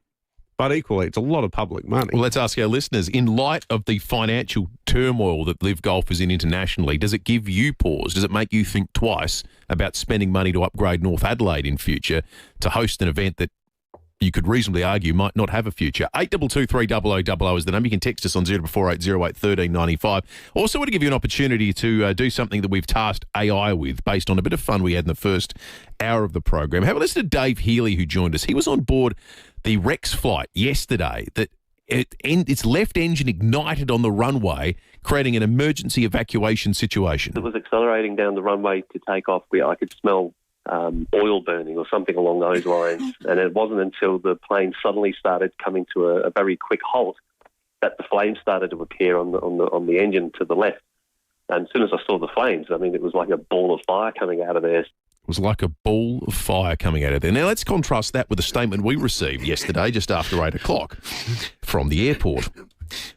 But equally, it's a lot of public money. Well, let's ask our listeners, in light of the financial turmoil that Live Golf is in internationally, does it give you pause? Does it make you think twice about spending money to upgrade North Adelaide in future to host an event that you could reasonably argue might not have a future? 8223 is the number. You can text us on 0448 08 1395. Also want to give you an opportunity to do something that we've tasked AI with based on a bit of fun we had in the first hour of the program. Have a listen to Dave Healy, who joined us. He was on board the Rex flight yesterday that its left engine ignited on the runway, creating an emergency evacuation situation. It was accelerating down the runway to take off where I could smell oil burning or something along those lines. And it wasn't until the plane suddenly started coming to a very quick halt that the flames started to appear on the engine to the left. And as soon as I saw the flames, it was like a ball of fire coming out of there. was like a ball of fire coming out of there. Now, let's contrast that with a statement we received yesterday, just after 8 o'clock, from the airport.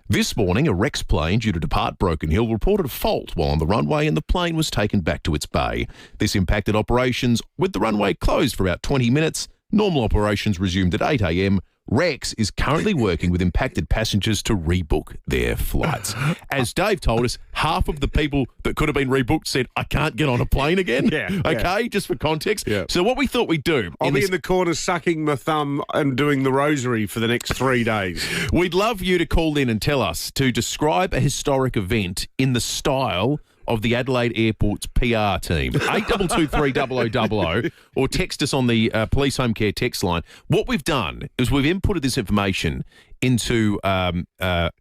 This morning, a Rex plane due to depart Broken Hill reported a fault while on the runway and the plane was taken back to its bay. This impacted operations with the runway closed for about 20 minutes. Normal operations resumed at 8 a.m. Rex is currently working with impacted passengers to rebook their flights. As Dave told us, half of the people that could have been rebooked said, I can't get on a plane again. Okay, just for context. Yeah. So what we thought we'd do... I'll be in the corner sucking my thumb and doing the rosary for the next 3 days. We'd love you to call in and tell us to describe a historic event in the style of the Adelaide Airport's PR team. 8223 or text us on the Police Home Care text line. What we've done is we've inputted this information into a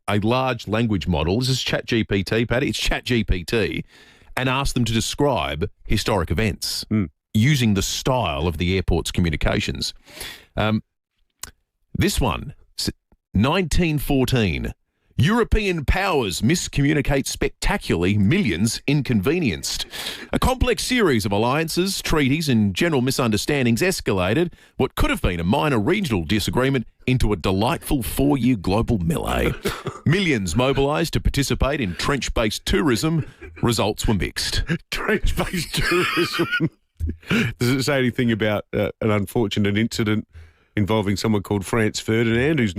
large language model. This is ChatGPT, Paddy. It's ChatGPT, and asked them to describe historic events using the style of the airport's communications. This one, 1914. European powers miscommunicate spectacularly, millions inconvenienced. A complex series of alliances, treaties and general misunderstandings escalated what could have been a minor regional disagreement into a delightful 4-year global melee. Millions mobilised to participate in trench-based tourism. Results were mixed. Trench-based tourism. Does it say anything about an unfortunate incident involving someone called Franz Ferdinand, who's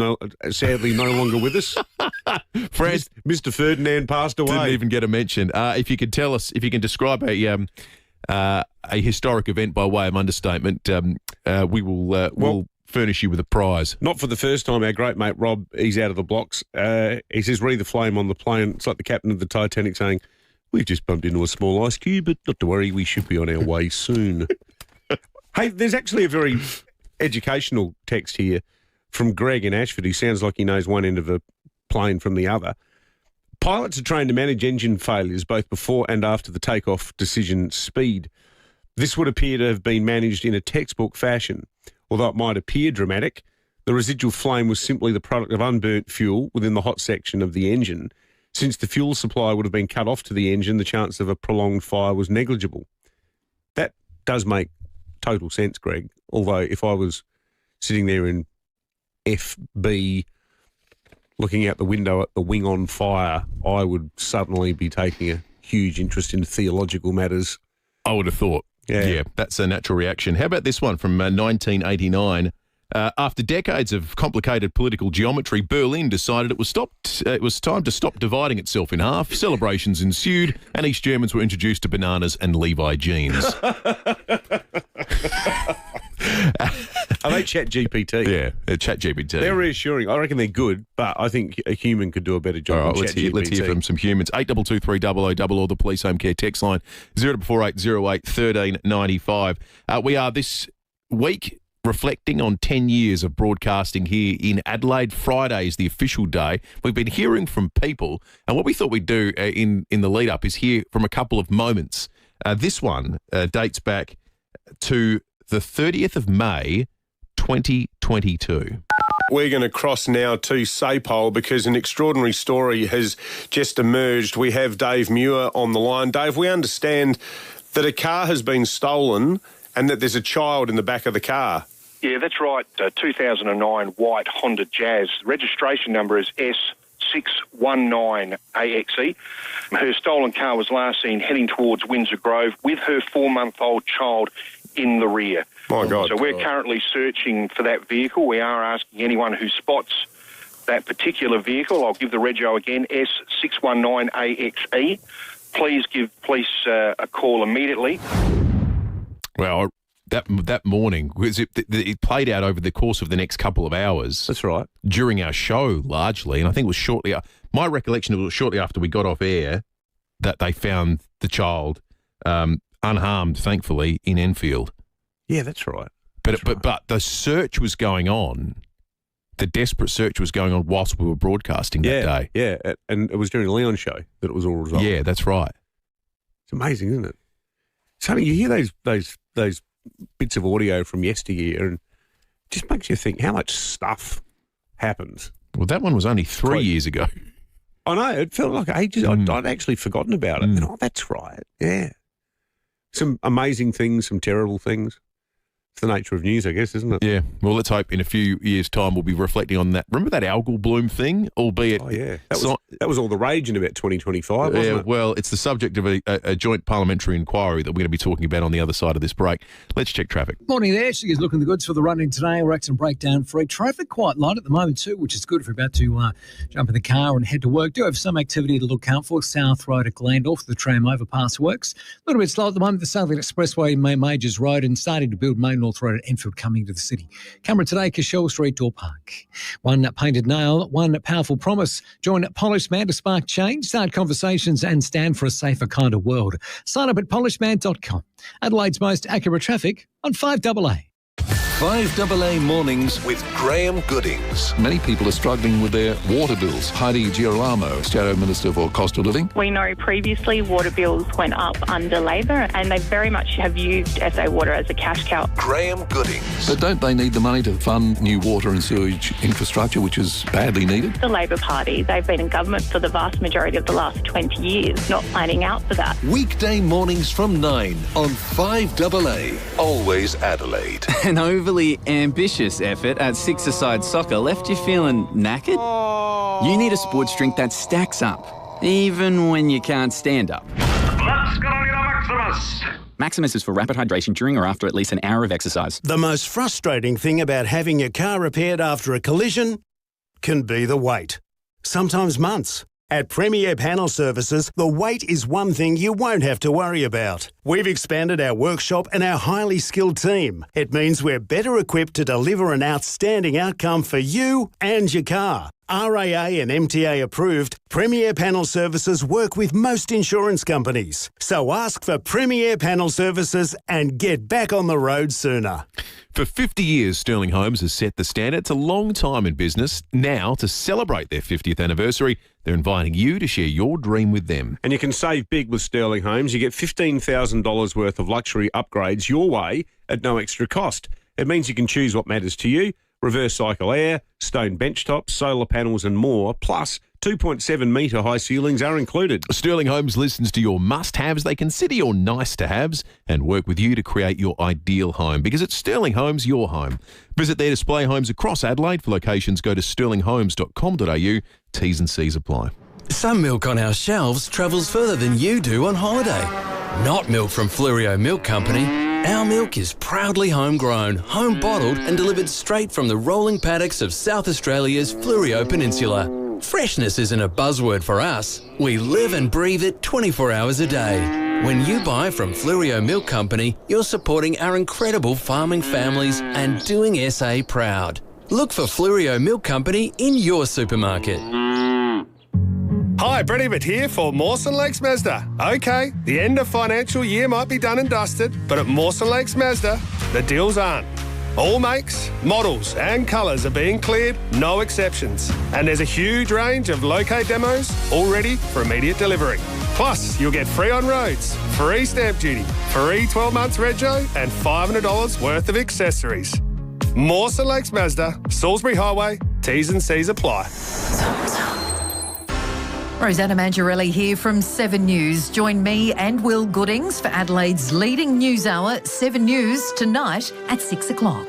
sadly no longer with us? Mr. Ferdinand passed away. Didn't even get a mention. If you could tell us, if you can describe a historic event by way of understatement, we'll furnish you with a prize. Not for the first time. Our great mate Rob, he's out of the blocks. He says, "Read the flame on the plane." It's like the captain of the Titanic saying, "We've just bumped into a small ice cube, but not to worry, we should be on our way soon." Hey, there's actually a very educational text here from Greg in Ashford. He sounds like he knows one end of a plane from the other. Pilots are trained to manage engine failures both before and after the takeoff decision speed. This would appear to have been managed in a textbook fashion. Although it might appear dramatic, the residual flame was simply the product of unburnt fuel within the hot section of the engine. Since the fuel supply would have been cut off to the engine, the chance of a prolonged fire was negligible. That does make total sense, Greg. Although if I was sitting there in FB looking out the window at the wing on fire, I would suddenly be taking a huge interest in theological matters. I would have thought. Yeah, that's a natural reaction. How about this one from 1989? After decades of complicated political geometry, Berlin decided it was time to stop dividing itself in half. Celebrations ensued, and East Germans were introduced to bananas and Levi jeans. Are they ChatGPT? Yeah, they're ChatGPT. They're reassuring. I reckon they're good, but I think a human could do a better job. All right, let's hear from some humans. 8223 or the Police Home Care text line 044808 1395. We are this week reflecting on 10 years of broadcasting here in Adelaide. Friday is the official day. We've been hearing from people, and what we thought we'd do in the lead-up is hear from a couple of moments. This one dates back to the 30th of May, 2022. We're going to cross now to Sapole because an extraordinary story has just emerged. We have Dave Muir on the line. Dave, we understand that a car has been stolen and that there's a child in the back of the car. Yeah, that's right. 2009 white Honda Jazz. Registration number is S619AXE. Her stolen car was last seen heading towards Windsor Grove with her 4-month-old child in the rear. My God. So we're currently searching for that vehicle. We are asking anyone who spots that particular vehicle, I'll give the rego again, S619AXE. Please give police a call immediately. Well, that morning, it played out over the course of the next couple of hours. That's right. During our show, largely, and I think it was shortly. My recollection was shortly after we got off air that they found the child unharmed, thankfully, in Enfield. Yeah, that's right. But the search was going on. The desperate search was going on whilst we were broadcasting that day. Yeah, and it was during Leon's show that it was all resolved. Yeah, that's right. It's amazing, isn't it? So you hear those bits of audio from yesteryear and it just makes you think how much stuff happens. Well, that one was only 3 years ago. I know. It felt like ages. I'd actually forgotten about it. And, that's right. Yeah. Some amazing things, some terrible things. It's the nature of news, I guess, isn't it? Yeah. Well, let's hope in a few years' time we'll be reflecting on that. Remember that algal bloom thing? Albeit... Oh, yeah. That was all the rage in about 2025, wasn't it? Well, it's the subject of a joint parliamentary inquiry that we're going to be talking about on the other side of this break. Let's check traffic. Morning there. She is looking the goods for the run-in today. We're accident breakdown free. Traffic quite light at the moment too, which is good if you're about to jump in the car and head to work. Do have some activity to look out for. South Road at Glandorf, the tram overpass works. A little bit slow at the moment. The Southern Expressway, Majors Road, and starting to build Main North Road at Enfield coming to the city. Camera today, Cashel Street, Door Park. One painted nail, one powerful promise. Join Polished Man to spark change, start conversations and stand for a safer kind of world. Sign up at polishedman.com. Adelaide's most accurate traffic on 5AA. 5AA Mornings with Graham Goodings. Many people are struggling with their water bills. Heidi Girolamo, Shadow Minister for Cost of Living. We know previously water bills went up under Labor and they very much have used SA Water as a cash cow. Graham Goodings. But don't they need the money to fund new water and sewage infrastructure, which is badly needed? The Labor Party, they've been in government for the vast majority of the last 20 years, not planning out for that. Weekday mornings from 9 on 5AA. Always Adelaide. An overly ambitious effort at six-a-side soccer left you feeling knackered? You need a sports drink that stacks up, even when you can't stand up. Let's go get a Maximus! Maximus is for rapid hydration during or after at least an hour of exercise. The most frustrating thing about having your car repaired after a collision can be the wait. Sometimes months. At FIVEAA Panel Services, the wait is one thing you won't have to worry about. We've expanded our workshop and our highly skilled team. It means we're better equipped to deliver an outstanding outcome for you and your car. RAA and MTA approved, FIVEAA Panel Services work with most insurance companies. So ask for FIVEAA Panel Services and get back on the road sooner. For 50 years, Sterling Homes has set the standard. It's a long time in business. Now, to celebrate their 50th anniversary, they're inviting you to share your dream with them. And you can save big with Sterling Homes. You get $15,000 worth of luxury upgrades your way at no extra cost. It means you can choose what matters to you. Reverse cycle air, stone benchtops, solar panels and more, plus 2.7 metre high ceilings are included. Sterling Homes listens to your must-haves, they consider your nice-to-haves and work with you to create your ideal home, because it's Sterling Homes, your home. Visit their display homes across Adelaide. For locations, go to sterlinghomes.com.au. T's and C's apply. Some milk on our shelves travels further than you do on holiday. Not milk from Flurio Milk Company. Our milk is proudly homegrown, home bottled and delivered straight from the rolling paddocks of South Australia's Flurio Peninsula. Freshness isn't a buzzword for us. We live and breathe it 24 hours a day. When you buy from Flurio Milk Company, you're supporting our incredible farming families and doing SA proud. Look for Flurio Milk Company in your supermarket. Hi, Brett Ibbott here for Mawson Lakes Mazda. Okay, the end of financial year might be done and dusted, but at Mawson Lakes Mazda, the deals aren't. All makes, models and colours are being cleared, no exceptions. And there's a huge range of locate demos all ready for immediate delivery. Plus, you'll get free on roads, free stamp duty, free 12 months rego and $500 worth of accessories. Mawson Lakes Mazda, Salisbury Highway, T's and C's apply. Rosanna Mangiarelli here from 7 News. Join me and Will Goodings for Adelaide's leading news hour, 7 News, tonight at 6 o'clock.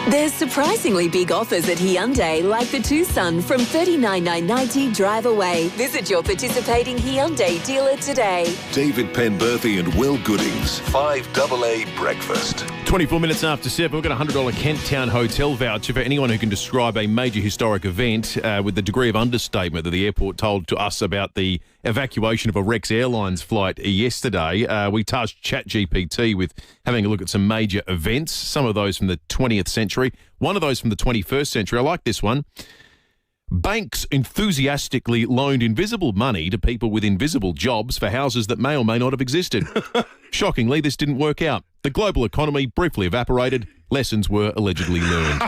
There's surprisingly big offers at Hyundai, like the Tucson from $39,990 drive away. Visit your participating Hyundai dealer today. David Penberthy and Will Goodings, 5AA Breakfast. 24 minutes after 7, we've got a $100 Kent Town hotel voucher for anyone who can describe a major historic event with the degree of understatement that the airport told to us about the evacuation of a Rex Airlines flight yesterday. We tasked ChatGPT with having a look at some major events, some of those from the 20th century, one of those from the 21st century. I like this one. Banks enthusiastically loaned invisible money to people with invisible jobs for houses that may or may not have existed. Shockingly, this didn't work out. The global economy briefly evaporated. Lessons were allegedly learned.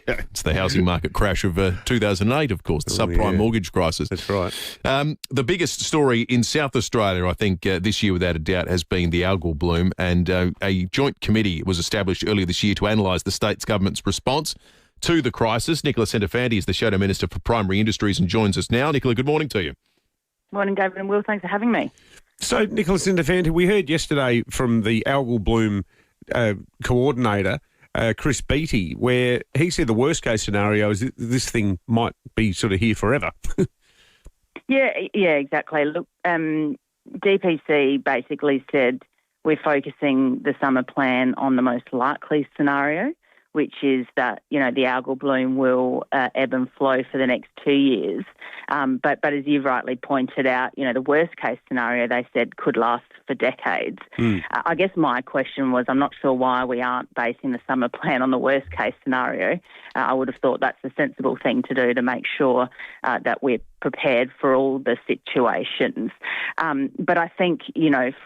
It's the housing market crash of 2008, of course, the subprime mortgage crisis. That's right. The biggest story in South Australia, I think, this year, without a doubt, has been the algal bloom. And a joint committee was established earlier this year to analyse the state's government's response to the crisis. Nicola Centofanti is the Shadow Minister for Primary Industries and joins us now. Nicola, good morning to you. Morning, David and Will. Thanks for having me. So, Nicholas Indefante, we heard yesterday from the algal bloom coordinator, Chris Beattie, where he said the worst case scenario is this thing might be sort of here forever. Yeah, exactly. Look, DPC basically said we're focusing the summer plan on the most likely scenario, which is that, the algal bloom will ebb and flow for the next 2 years. But as you've rightly pointed out, the worst case scenario, they said, could last for decades. I guess my question was, I'm not sure why we aren't basing the summer plan on the worst case scenario. I would have thought that's a sensible thing to do to make sure that we're prepared for all the situations. But I think,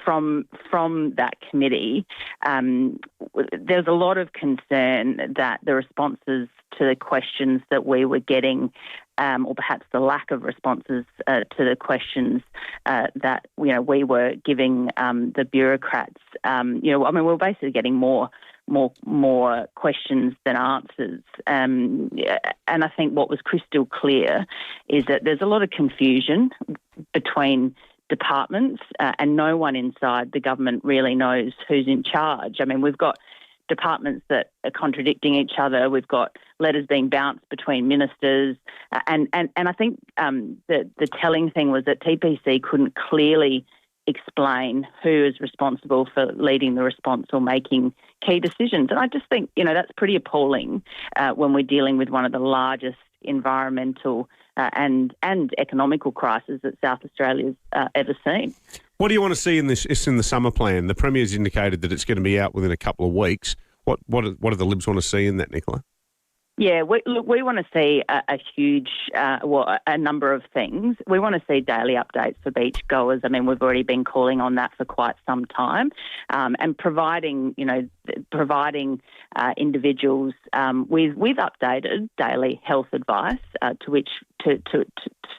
from that committee, there's a lot of concern that the responses to the questions that we were getting, or perhaps the lack of responses to the questions that, we were giving the bureaucrats, we're basically getting more questions than answers. And I think what was crystal clear is that there's a lot of confusion between departments and no one inside the government really knows who's in charge. We've got departments that are contradicting each other. We've got letters being bounced between ministers. And I think the telling thing was that TPC couldn't clearly explain who is responsible for leading the response or making key decisions. And I just think, that's pretty appalling when we're dealing with one of the largest environmental and economical crises that South Australia's ever seen. What do you want to see in this? It's in the summer plan. The Premier's indicated that it's going to be out within a couple of weeks. What do the Libs want to see in that, Nicola? Yeah, we want to see a huge, a number of things. We want to see daily updates for beachgoers. We've already been calling on that for quite some time, and providing individuals with updated daily health advice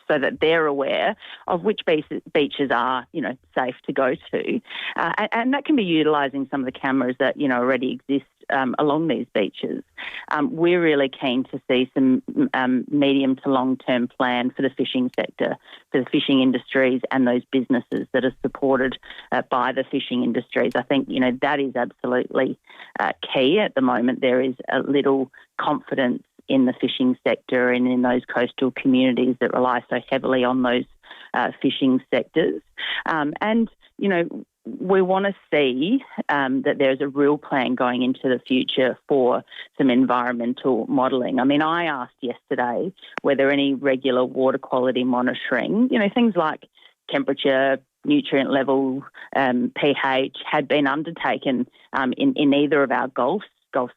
so that they're aware of which beaches are, safe to go to, and that can be utilising some of the cameras that already exist along these beaches. We're really keen to see some medium to long-term plan for the fishing sector, for the fishing industries and those businesses that are supported by the fishing industries. I think, that is absolutely key at the moment. There is a little confidence in the fishing sector and in those coastal communities that rely so heavily on those fishing sectors. We want to see that there's a real plan going into the future for some environmental modelling. I asked yesterday whether any regular water quality monitoring, things like temperature, nutrient level, pH, had been undertaken in either of our Gulf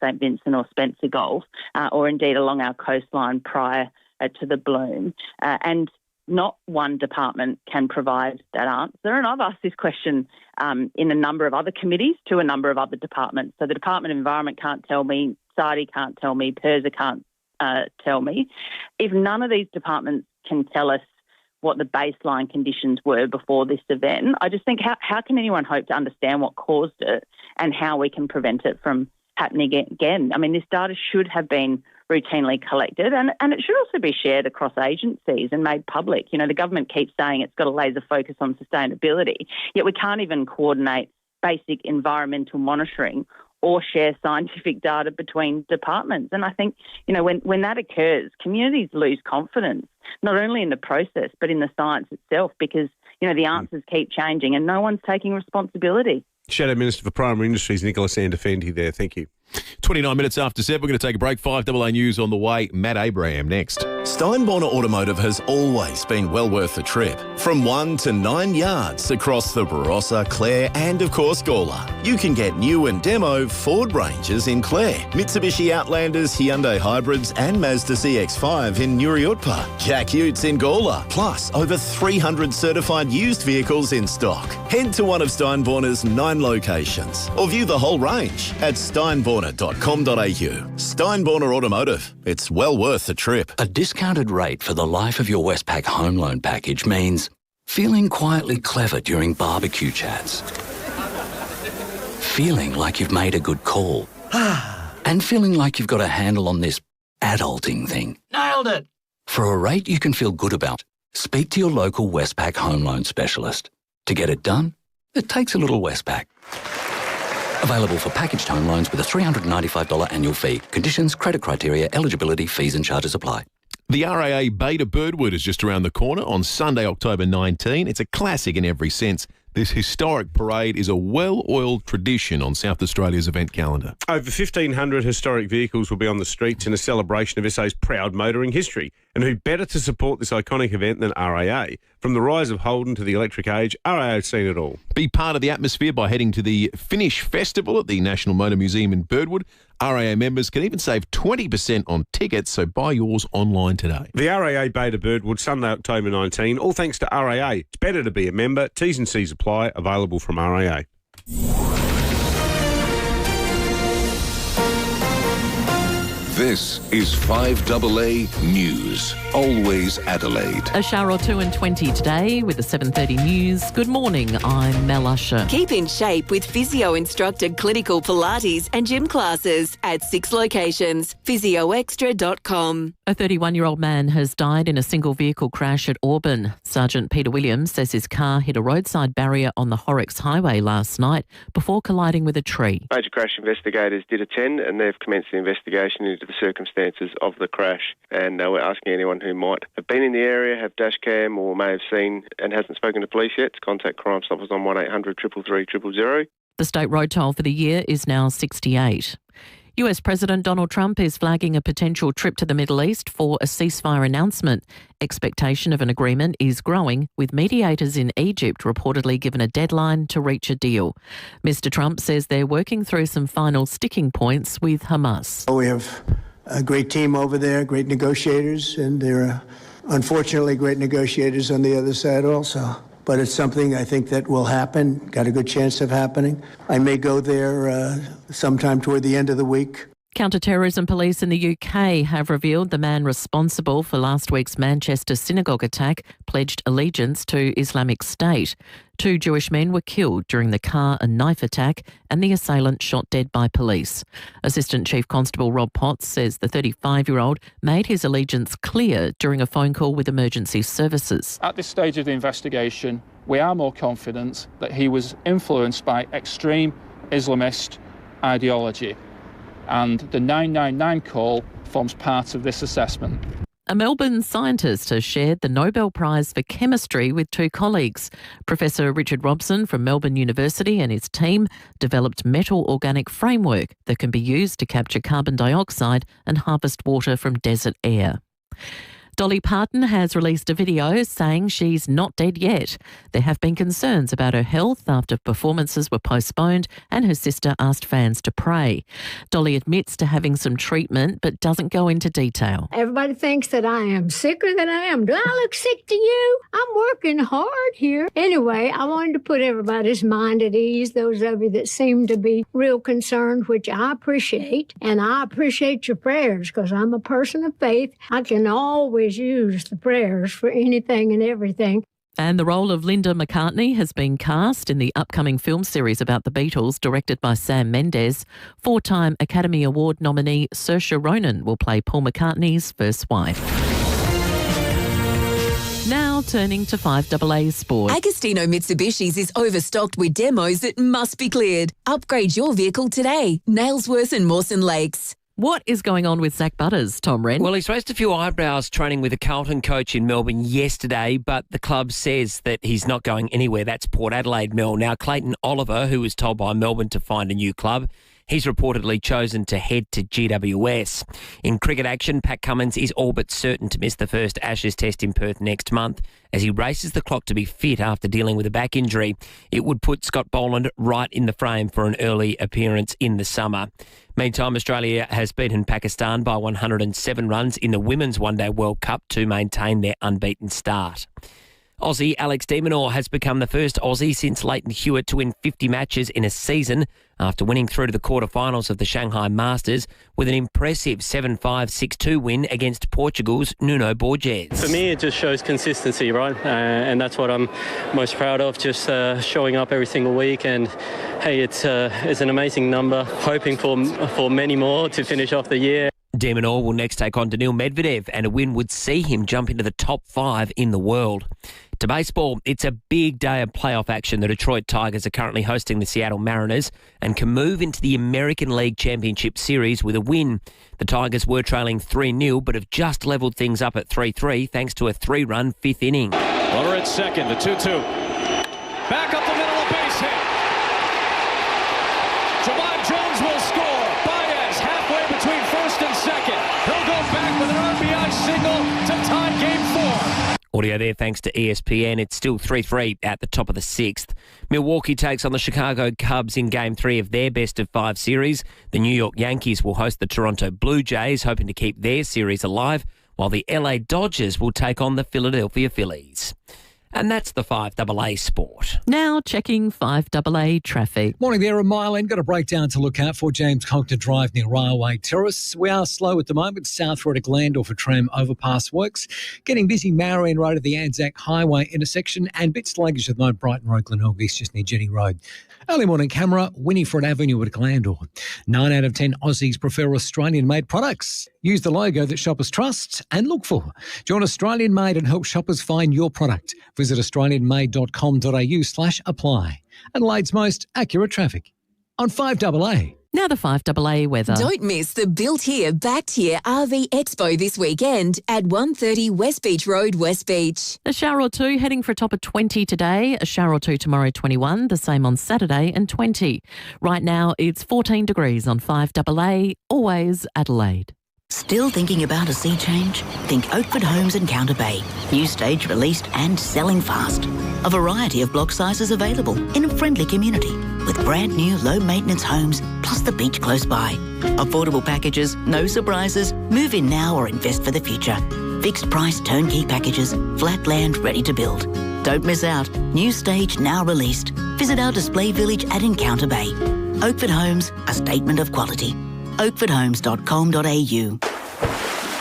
St Vincent or Spencer Gulf, or indeed along our coastline prior to the bloom. And not one department can provide that answer. And I've asked this question in a number of other committees to a number of other departments. So the Department of Environment can't tell me, SARDI can't tell me, PIRSA can't tell me. If none of these departments can tell us what the baseline conditions were before this event, I just think how can anyone hope to understand what caused it and how we can prevent it from happening again? This data should have been routinely collected and it should also be shared across agencies and made public. The government keeps saying it's got a laser focus on sustainability, yet we can't even coordinate basic environmental monitoring or share scientific data between departments. And I think, when that occurs, communities lose confidence, not only in the process, but in the science itself, because, the answers keep changing and no one's taking responsibility. Shadow Minister for Primary Industries, Nicholas Indefante there. Thank you. 29 minutes after 7, we're going to take a break. 5AA News on the way. Matt Abraham next. Steinborner Automotive has always been well worth the trip. From 1 to 9 yards across the Barossa, Clare and, of course, Gawler. You can get new and demo Ford Rangers in Clare, Mitsubishi Outlanders, Hyundai Hybrids and Mazda CX-5 in Nuriutpa, Jack Utes in Gawler, plus over 300 certified used vehicles in stock. Head to one of Steinborner's 9 locations or view the whole range at steinborner.com.au. Steinborner Automotive. It's well worth the trip. A discounted rate for the life of your Westpac home loan package means feeling quietly clever during barbecue chats, feeling like you've made a good call, and feeling like you've got a handle on this adulting thing. Nailed it! For a rate you can feel good about, speak to your local Westpac home loan specialist. To get it done, it takes a little Westpac. Available for packaged home loans with a $395 annual fee. Conditions, credit criteria, eligibility, fees and charges apply. The RAA Beta Birdwood is just around the corner on Sunday, October 19. It's a classic in every sense. This historic parade is a well-oiled tradition on South Australia's event calendar. Over 1,500 historic vehicles will be on the streets in a celebration of SA's proud motoring history. And who better to support this iconic event than RAA? From the rise of Holden to the electric age, RAA have seen it all. Be part of the atmosphere by heading to the Finnish Festival at the National Motor Museum in Birdwood. RAA members can even save 20% on tickets, so buy yours online today. The RAA Beta Birdwood, Sunday, October 19, all thanks to RAA. It's better to be a member. T's and C's apply, available from RAA. This is 5AA News, always Adelaide. A shower or two and 20 today with the 7:30 news. Good morning, I'm Mel Usher. Keep in shape with physio-instructed clinical Pilates and gym classes at 6 locations. physioextra.com. A 31-year-old man has died in a single vehicle crash at Auburn. Sergeant Peter Williams says his car hit a roadside barrier on the Horrocks Highway last night before colliding with a tree. Major crash investigators did attend and they've commenced the investigation into the circumstances of the crash, and we're asking anyone who might have been in the area, have dash cam or may have seen and hasn't spoken to police yet to contact Crime Stoppers on 1800 333 000. The state road toll for the year is now 68. US President Donald Trump is flagging a potential trip to the Middle East for a ceasefire announcement. Expectation of an agreement is growing, with mediators in Egypt reportedly given a deadline to reach a deal. Mr. Trump says they're working through some final sticking points with Hamas. We have a great team over there, great negotiators, and there are unfortunately great negotiators on the other side also. But it's something I think that will happen, got a good chance of happening. I may go there sometime toward the end of the week. Counter-terrorism police in the UK have revealed the man responsible for last week's Manchester synagogue attack pledged allegiance to Islamic State. 2 Jewish men were killed during the car and knife attack, and the assailant shot dead by police. Assistant Chief Constable Rob Potts says the 35-year-old made his allegiance clear during a phone call with emergency services. At this stage of the investigation, we are more confident that he was influenced by extreme Islamist ideology, and the 999 call forms part of this assessment. A Melbourne scientist has shared the Nobel Prize for Chemistry with 2 colleagues. Professor Richard Robson from Melbourne University and his team developed metal organic framework that can be used to capture carbon dioxide and harvest water from desert air. Dolly Parton has released a video saying she's not dead yet. There have been concerns about her health after performances were postponed and her sister asked fans to pray. Dolly admits to having some treatment but doesn't go into detail. Everybody thinks that I am sicker than I am. Do I look sick to you? I'm working hard here. Anyway, I wanted to put everybody's mind at ease, those of you that seem to be real concerned, which I appreciate. And I appreciate your prayers because I'm a person of faith. I can always use the prayers for anything and everything. And the role of Linda McCartney has been cast in the upcoming film series about the Beatles, directed by Sam Mendes. 4-time Academy Award nominee Saoirse Ronan will play Paul McCartney's first wife. Now turning to 5AA Sport. Agostino Mitsubishi's is overstocked with demos that must be cleared. Upgrade your vehicle today. Nailsworth and Mawson Lakes. What is going on with Zach Butters, Tom Wren? Well, he's raised a few eyebrows training with a Carlton coach in Melbourne yesterday, but the club says that he's not going anywhere. That's Port Adelaide, Mel. Now, Clayton Oliver, who was told by Melbourne to find a new club, he's reportedly chosen to head to GWS. In cricket action, Pat Cummins is all but certain to miss the first Ashes test in Perth next month as he races the clock to be fit after dealing with a back injury. It would put Scott Boland right in the frame for an early appearance in the summer. Meantime, Australia has beaten Pakistan by 107 runs in the Women's One Day World Cup to maintain their unbeaten start. Aussie Alex de Minaur has become the first Aussie since Leighton Hewitt to win 50 matches in a season after winning through to the quarterfinals of the Shanghai Masters with an impressive 7-5, 6-2 win against Portugal's Nuno Borges. For me, it just shows consistency, right? And that's what I'm most proud of, just showing up every single week. And, hey, it's an amazing number, hoping for many more to finish off the year. De Minaur will next take on Daniil Medvedev, and a win would see him jump into the top 5 in the world. To baseball, it's a big day of playoff action. The Detroit Tigers are currently hosting the Seattle Mariners and can move into the American League Championship Series with a win. The Tigers were trailing 3-0 but have just levelled things up at 3-3 thanks to a 3-run fifth inning. Runner at second, the 2-2. Back up the middle, a base hit. Javon Jones will score. Baez halfway between first and second. He'll go back with an RBI single to tie Game 4. Audio there thanks to ESPN. It's still 3-3 at the top of the sixth. Milwaukee takes on the Chicago Cubs in Game 3 of their best-of-5 series. The New York Yankees will host the Toronto Blue Jays, hoping to keep their series alive, while the LA Dodgers will take on the Philadelphia Phillies. And that's the 5AA Sport. Now checking 5AA traffic. Morning there, a mile in. Got a breakdown to look out for James Conkton Drive near Railway Terrace. We are slow at the moment, southward at Glandorf for tram overpass works. Getting busy Marion Road at the Anzac Highway intersection and bit sluggish at the moment Brighton Road, Glenelg East just near Jenny Road. Early morning camera, Winifred Avenue at Glandorf. 9 out of 10 Aussies prefer Australian-made products. Use the logo that shoppers trust and look for. Join Australian-made and help shoppers find your product. Visit australianmade.com.au/apply. Adelaide's most accurate traffic on 5AA. Now the 5AA weather. Don't miss the Built Here, Backed Here RV Expo this weekend at 130 West Beach Road, West Beach. A shower or two heading for a top of 20 today. A shower or two tomorrow, 21. The same on Saturday and 20. Right now it's 14 degrees on 5AA, always Adelaide. Still thinking about a sea change? Think Oakford Homes in Counter Bay. New stage released and selling fast. A variety of block sizes available in a friendly community with brand new low maintenance homes plus the beach close by. Affordable packages, no surprises. Move in now or invest for the future. Fixed price turnkey packages, flat land ready to build. Don't miss out. New stage now released. Visit our display village at Encounter Bay. Oakford Homes, a statement of quality. oakfordhomes.com.au.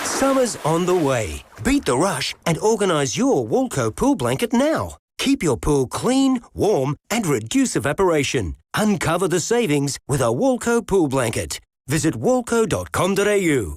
Summer's on the way. Beat the rush and organise your Walco pool blanket now. Keep your pool clean, warm and reduce evaporation. Uncover the savings with a Walco pool blanket. Visit walco.com.au.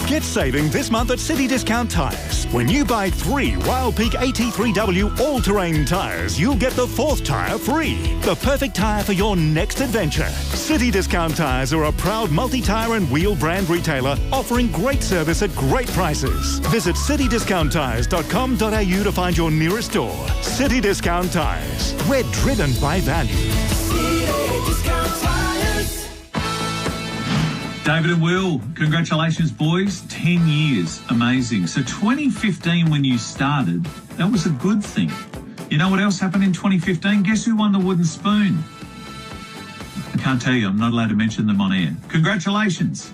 Get saving this month at City Discount Tyres. When you buy 3 Wild Peak AT3W all-terrain tyres, you'll get the 4th tyre free. The perfect tyre for your next adventure. City Discount Tyres are a proud multi-tyre and wheel brand retailer offering great service at great prices. Visit citydiscounttyres.com.au to find your nearest store. City Discount Tyres. We're driven by value. City Discount Tyres. David and Will, congratulations, boys. 10 years. Amazing. So 2015, when you started, that was a good thing. You know what else happened in 2015? Guess who won the wooden spoon? I can't tell you. I'm not allowed to mention them on air. Congratulations.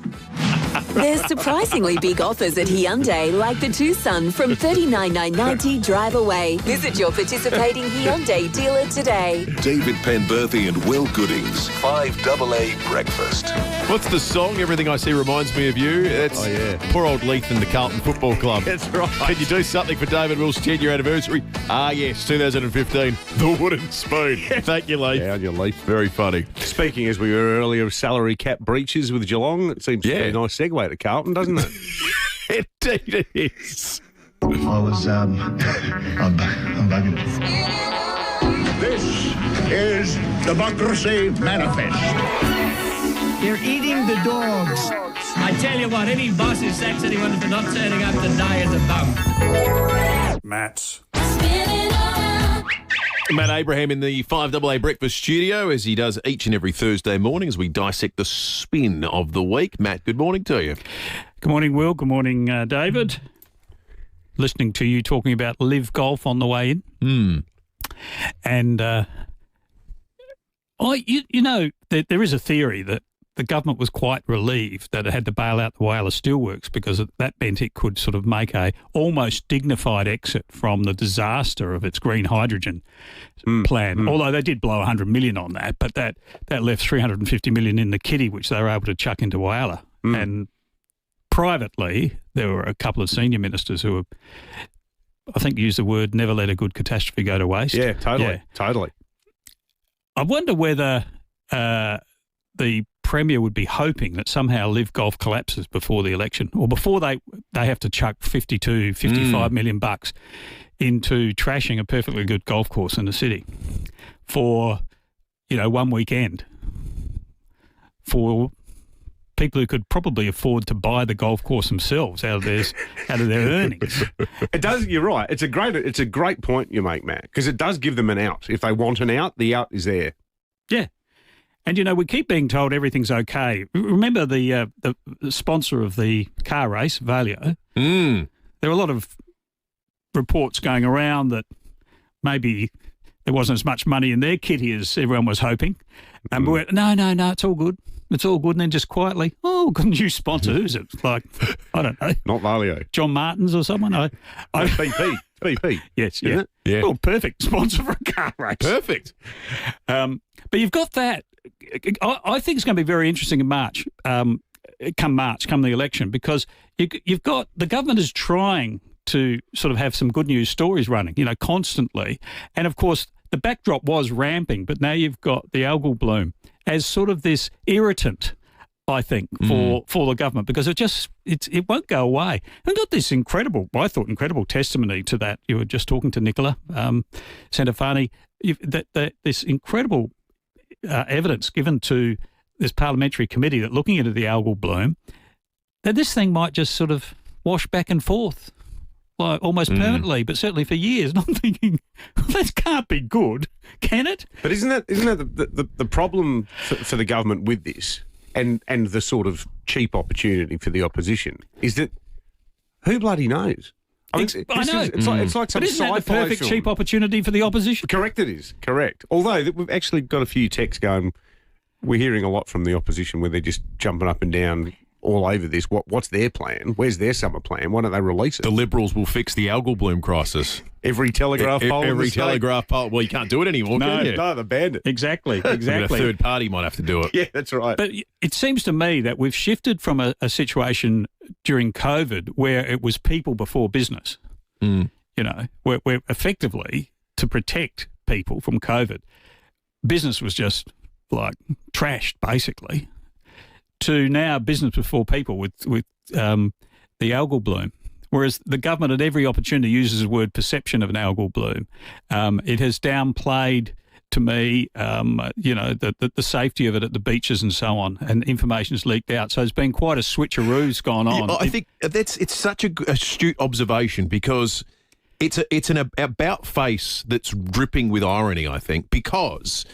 There's surprisingly big offers at Hyundai, like the Tucson from $39,990 drive away. Visit your participating Hyundai dealer today. David Penberthy and Will Goodings, 5AA Breakfast. What's the song? Everything I See Reminds Me of You. It's poor old Leith and the Carlton Football Club. That's right. Can you do something for David Will's 10-year anniversary? Ah, yes, 2015. The Wooden Spoon. Thank you, Leith. Yeah, on your Leith. Very funny. Speaking, as we were earlier, of salary cap breaches with Geelong, it seems to be a nice segue to Carlton, doesn't it? Indeed it is. I was, I'm bugging it. This is Democracy Manifest. They're eating the dogs. I tell you what, any boss who sacks anyone for not turning up today is a bum. Matt's. Matt Abraham in the 5AA Breakfast studio, as he does each and every Thursday morning as we dissect the spin of the week. Matt, good morning to you. Good morning, Will. Good morning, David. Listening to you talking about live golf on the way in. And, you know, there is a theory that the government was quite relieved that it had to bail out the Whyalla Steelworks because that meant it could sort of make a almost dignified exit from the disaster of its green hydrogen plan. Although they did blow $100 million on that, but that left $350 million in the kitty, which they were able to chuck into Whyalla. And privately, there were a couple of senior ministers who were, I think, used the word never let a good catastrophe go to waste. Yeah, totally. I wonder whether the Premier would be hoping that somehow Live Golf collapses before the election, or before they have to chuck 55 million bucks into trashing a perfectly good golf course in the city for, one weekend for people who could probably afford to buy the golf course themselves out of their earnings. It does. You're right. It's a great point you make, Matt, because it does give them an out. If they want an out, the out is there. Yeah. And, we keep being told everything's okay. Remember the sponsor of the car race, FIVEAA? There were a lot of reports going around that maybe there wasn't as much money in their kitty as everyone was hoping. And we went, no, it's all good. It's all good. And then just quietly, got a new sponsor. Who's it? Like, I don't know. Not FIVEAA. John Martins or someone? BP. Yes, yeah. Yeah. Oh, perfect. Sponsor for a car race. Perfect. But you've got that. I think it's going to be very interesting in March, come the election, because you've got the government is trying to sort of have some good news stories running, constantly. And, of course, the backdrop was ramping, but now you've got the algal bloom as sort of this irritant, I think, for the government, because it won't go away. And got this incredible testimony to that. You were just talking to Nicola Santafani, this incredible evidence given to this parliamentary committee that looking into the algal bloom, that this thing might just sort of wash back and forth, like almost permanently, but certainly for years. And I'm thinking, that can't be good, can it? But isn't that the problem for the government with this, and the sort of cheap opportunity for the opposition, is that who bloody knows? I know. It's like some but isn't that the perfect film. cheap opportunity for the opposition? Correct, it is. Correct. Although we've actually got a few texts going, we're hearing a lot from the opposition where they're just jumping up and down all over this. What's their plan? Where's their summer plan? Why don't they release it? The Liberals will fix the algal bloom crisis. Every Telegraph poll. Every Telegraph poll. Well, you can't do it anymore, can you? No, they banned it. Exactly. I mean, a third party might have to do it. Yeah, that's right. But it seems to me that we've shifted from a situation during COVID where it was people before business, where effectively, to protect people from COVID, business was just like trashed, basically, to now business before people with the algal bloom. Whereas the government at every opportunity uses the word perception of an algal bloom. It has downplayed, to me, the safety of it at the beaches and so on, and information is leaked out. So there's been quite a switcheroo's gone on. Yeah, I think it's such an astute observation, because it's an about face that's dripping with irony, I think, because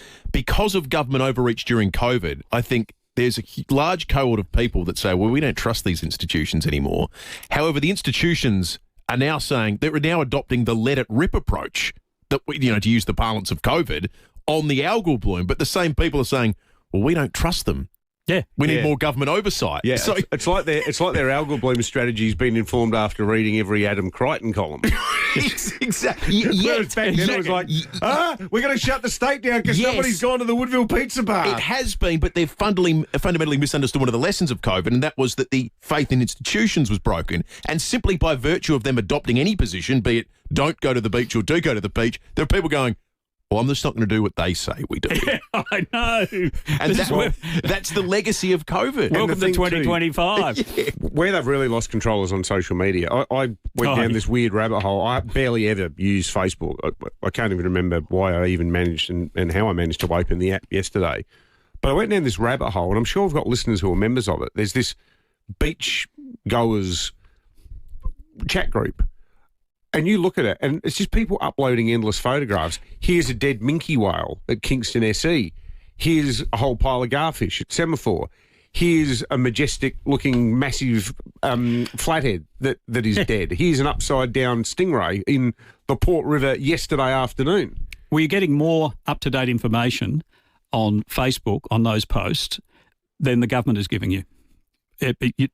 of government overreach during COVID. I think there's a large cohort of people that say, well, we don't trust these institutions anymore. However, the institutions are now saying they're now adopting the let it rip approach, that, to use the parlance of COVID, on the algal bloom. But the same people are saying, well, we don't trust them. Yeah, we need more government oversight. Yeah, so it's like their algal bloom strategy's been informed after reading every Adam Crichton column. Exactly. Whereas back then it was like, we're going to shut the state down because somebody's gone to the Woodville Pizza Bar. It has been, but they've fundamentally misunderstood one of the lessons of COVID, and that was that the faith in institutions was broken. And simply by virtue of them adopting any position, be it don't go to the beach or do go to the beach, there are people going, well, I'm just not going to do what they say we do. Yeah, I know. And that's the legacy of COVID. Welcome to 2025. Yeah. Where they've really lost control is on social media. I went down this weird rabbit hole. I barely ever use Facebook. I can't even remember why I even managed and how I managed to open the app yesterday. But I went down this rabbit hole, and I'm sure I've got listeners who are members of it. There's this beach goers chat group. And you look at it, and it's just people uploading endless photographs. Here's a dead minke whale at Kingston SE. Here's a whole pile of garfish at Semaphore. Here's a majestic-looking, massive flathead that is dead. Here's an upside-down stingray in the Port River yesterday afternoon. Well, you're getting more up-to-date information on Facebook, on those posts, than the government is giving you,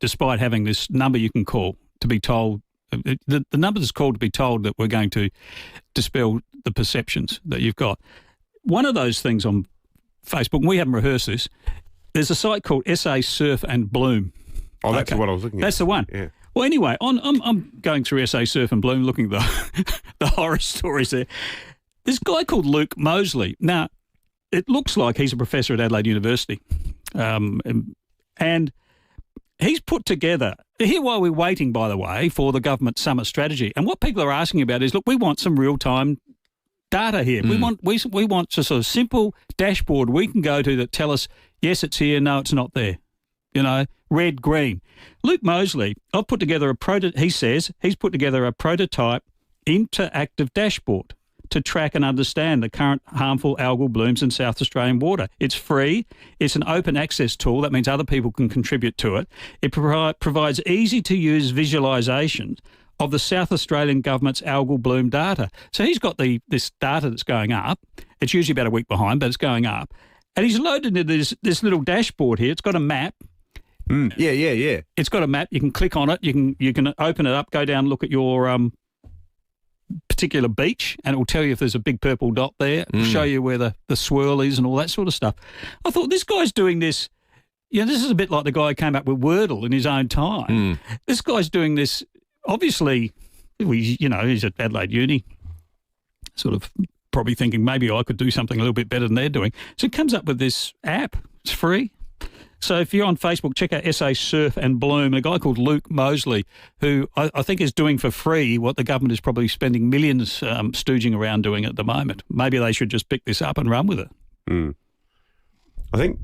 despite having this number you can call to be told. The number is called to be told that we're going to dispel the perceptions that you've got. One of those things on Facebook, and we haven't rehearsed this, there's a site called SA Surf and Bloom. Oh, that's what I was looking at. That's the one. Yeah. Well, anyway, I'm going through SA Surf and Bloom, looking at the horror stories there. This guy called Luke Mosley. Now, it looks like he's a professor at Adelaide University. And he's put together, here while we're waiting, by the way, for the government summer strategy. And what people are asking about is, look, we want some real-time data here. We want a sort of simple dashboard we can go to that tell us, yes, it's here, no, it's not there. You know, red, green. Luke Mosley, I've put together he says he's put together a prototype interactive dashboard to track and understand the current harmful algal blooms in South Australian water. It's free. It's an open access tool. That means other people can contribute to it. It provides easy-to-use visualisations of the South Australian government's algal bloom data. So he's got this data that's going up. It's usually about a week behind, but it's going up. And he's loaded into this little dashboard here. It's got a map. Yeah. It's got a map. You can click on it. You can open it up, go down, look at your particular beach, and it will tell you if there's a big purple dot there. It'll show you where the swirl is and all that sort of stuff. I thought, this guy's doing this. You know, this is a bit like the guy who came up with Wordle in his own time. This guy's doing this. Obviously, he's at Adelaide Uni, sort of probably thinking maybe I could do something a little bit better than they're doing. So it comes up with this app. It's free. So if you're on Facebook, check out SA Surf and Bloom. A guy called Luke Mosley, who I think is doing for free what the government is probably spending millions stooging around doing at the moment. Maybe they should just pick this up and run with it. I think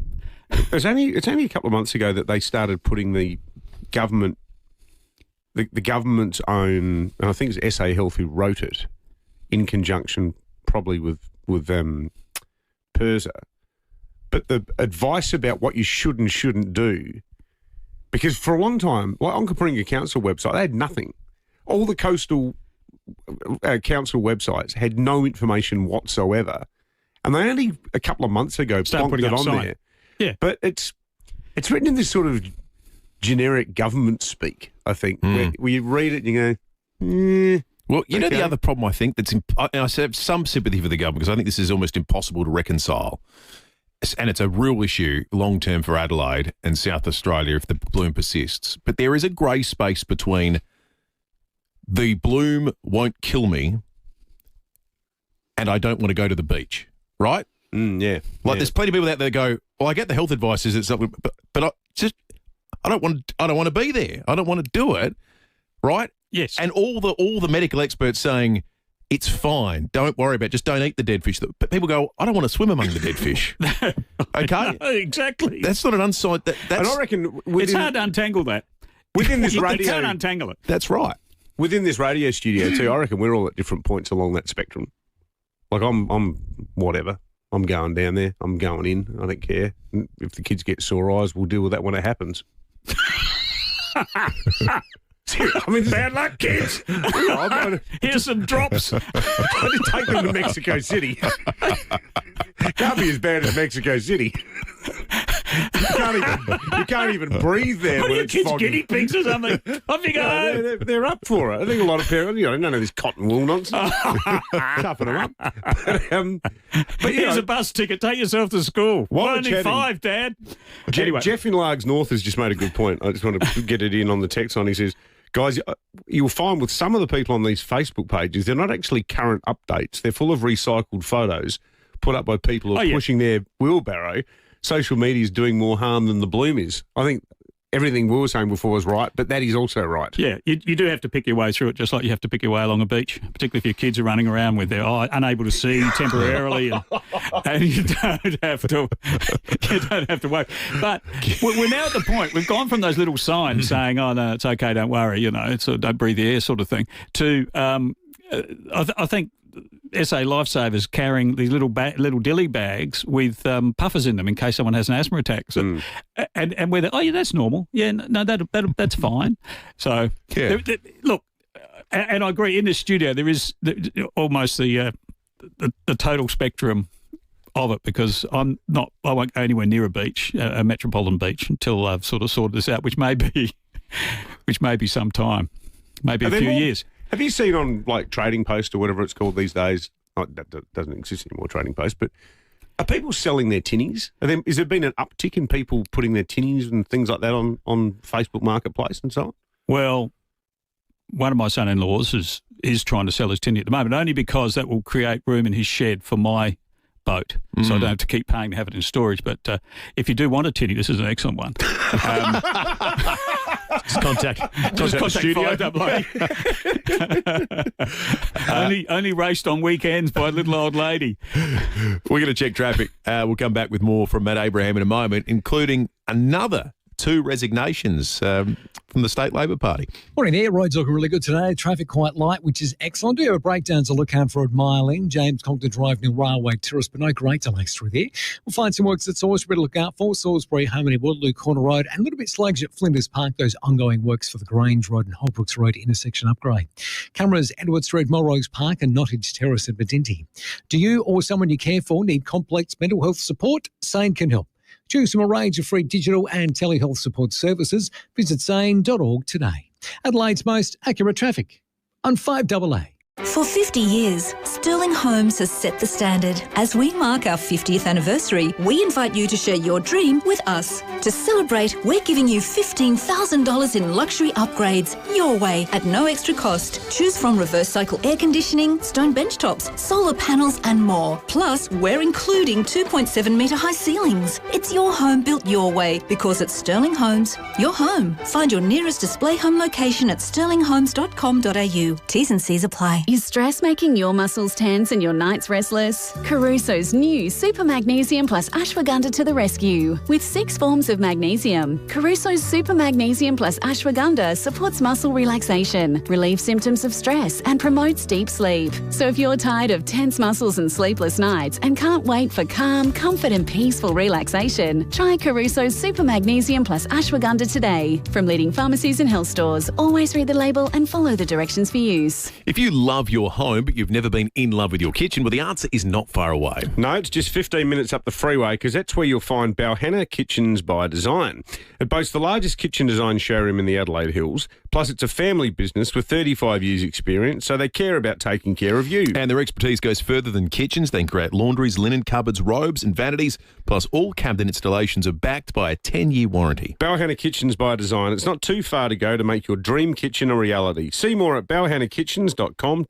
it's only a couple of months ago that they started putting the government, the government's own, and I think it's SA Health who wrote it, in conjunction probably with PIRSA. But the advice about what you should and shouldn't do, because for a long time, like on Cooperinga Council website, they had nothing. All the coastal council websites had no information whatsoever. And they only a couple of months ago plonked it on there. Yeah. But it's written in this sort of generic government speak, I think, where you read it and you go, Well, the other problem I think and I have some sympathy for the government because I think this is almost impossible to reconcile. And it's a real issue long-term for Adelaide and South Australia if the bloom persists. But there is a grey space between the bloom won't kill me and I don't want to go to the beach, right? There's plenty of people out there that go, well, I get the health advice is it's something, but I don't want to be there. I don't want to do it, right? Yes. And all the medical experts saying, it's fine. Don't worry about it. Just don't eat the dead fish. But people go, I don't want to swim among the dead fish. Okay? No, exactly. That's not an unsigned... And I reckon... It's hard to untangle that. Within this radio... You can't untangle it. That's right. Within this radio studio too, I reckon we're all at different points along that spectrum. Like I'm whatever. I'm going down there. I'm going in. I don't care. If the kids get sore eyes, we'll deal with that when it happens. I mean, bad luck, kids. Here's some drops. I did take them to Mexico City. Can't be as bad as Mexico City. You can't even breathe there. What are your kids, guinea pigs or something? Off you go. They're up for it. I think a lot of parents, none of this cotton wool nonsense. Toughen them up. But here's a bus ticket. Take yourself to school. Only $5, Dad. Anyway. Jeff in Largs North has just made a good point. I just want to get it in on the text line. He says, guys, you'll find with some of the people on these Facebook pages, they're not actually current updates. They're full of recycled photos put up by people who are pushing their wheelbarrow. Social media is doing more harm than the bloom is. I think everything we were saying before was right, but that is also right. Yeah, you do have to pick your way through it, just like you have to pick your way along a beach, particularly if your kids are running around with their eye unable to see temporarily, and you don't have to worry. But we're now at the point, we've gone from those little signs saying, oh, no, it's okay, don't worry, it's a don't breathe the air sort of thing, to I think SA Lifesavers carrying these little dilly bags with puffers in them in case someone has an asthma attack. So, and where that's normal. Yeah, no, that's fine. So, look, and I agree, in the studio there is almost the total spectrum of it, because I won't go anywhere near a beach, a metropolitan beach, until I've sort of sorted this out, which may be some time, maybe a few years. Have you seen on like Trading Post or whatever it's called these days? That doesn't exist anymore, Trading Post. But are people selling their tinnies? Has there been an uptick in people putting their tinnies and things like that on Facebook Marketplace and so on? Well, one of my son-in-laws is trying to sell his tinny at the moment, only because that will create room in his shed for my boat, so I don't have to keep paying to have it in storage. But if you do want a tinny, this is an excellent one. Just contact studio. only raced on weekends by a little old lady. We're going to check traffic. We'll come back with more from Matt Abraham in a moment, including another 2 resignations from the State Labor Party. Morning there. Roads looking really good today. Traffic quite light, which is excellent. We have a breakdown to look out for at Mile End, James Conkton Drive near Railway Terrace, but no great delays through there. We'll find some works at Salisbury to look out for, Salisbury, Harmony, Waterloo Corner Road, and a little bit sluggish at Flinders Park, those ongoing works for the Grange Road and Holbrooks Road intersection upgrade. Cameras, Edward Street, Melrose Park and Nottage Terrace at Bedinty. Do you or someone you care for need complex mental health support? Sane can help. Choose from a range of free digital and telehealth support services. Visit sane.org today. Adelaide's most accurate traffic on 5AA. For 50 years, Sterling Homes has set the standard. As we mark our 50th anniversary, we invite you to share your dream with us. To celebrate, we're giving you $15,000 in luxury upgrades your way at no extra cost. Choose from reverse cycle air conditioning, stone bench tops, solar panels and more. Plus, we're including 2.7 metre high ceilings. It's your home built your way because at Sterling Homes, your home. Find your nearest display home location at sterlinghomes.com.au. T's and C's apply. Is stress making your muscles tense and your nights restless? Caruso's new Super Magnesium Plus Ashwagandha to the rescue. With 6 forms of magnesium, Caruso's Super Magnesium Plus Ashwagandha supports muscle relaxation, relieves symptoms of stress and promotes deep sleep. So if you're tired of tense muscles and sleepless nights and can't wait for calm, comfort and peaceful relaxation, try Caruso's Super Magnesium Plus Ashwagandha today. From leading pharmacies and health stores, always read the label and follow the directions for use. If you love your home but you've never been in love with your kitchen, well, the answer is not far away. No, it's just 15 minutes up the freeway because that's where you'll find Balhanna Kitchens by Design. It boasts the largest kitchen design showroom in the Adelaide Hills, plus it's a family business with 35 years experience, so they care about taking care of you. And their expertise goes further than kitchens. They create laundries, linen cupboards, robes and vanities, plus all cabinet installations are backed by a 10-year warranty. Balhanna Kitchens by Design. It's not too far to go to make your dream kitchen a reality. See more at balhannakitchens.com.au.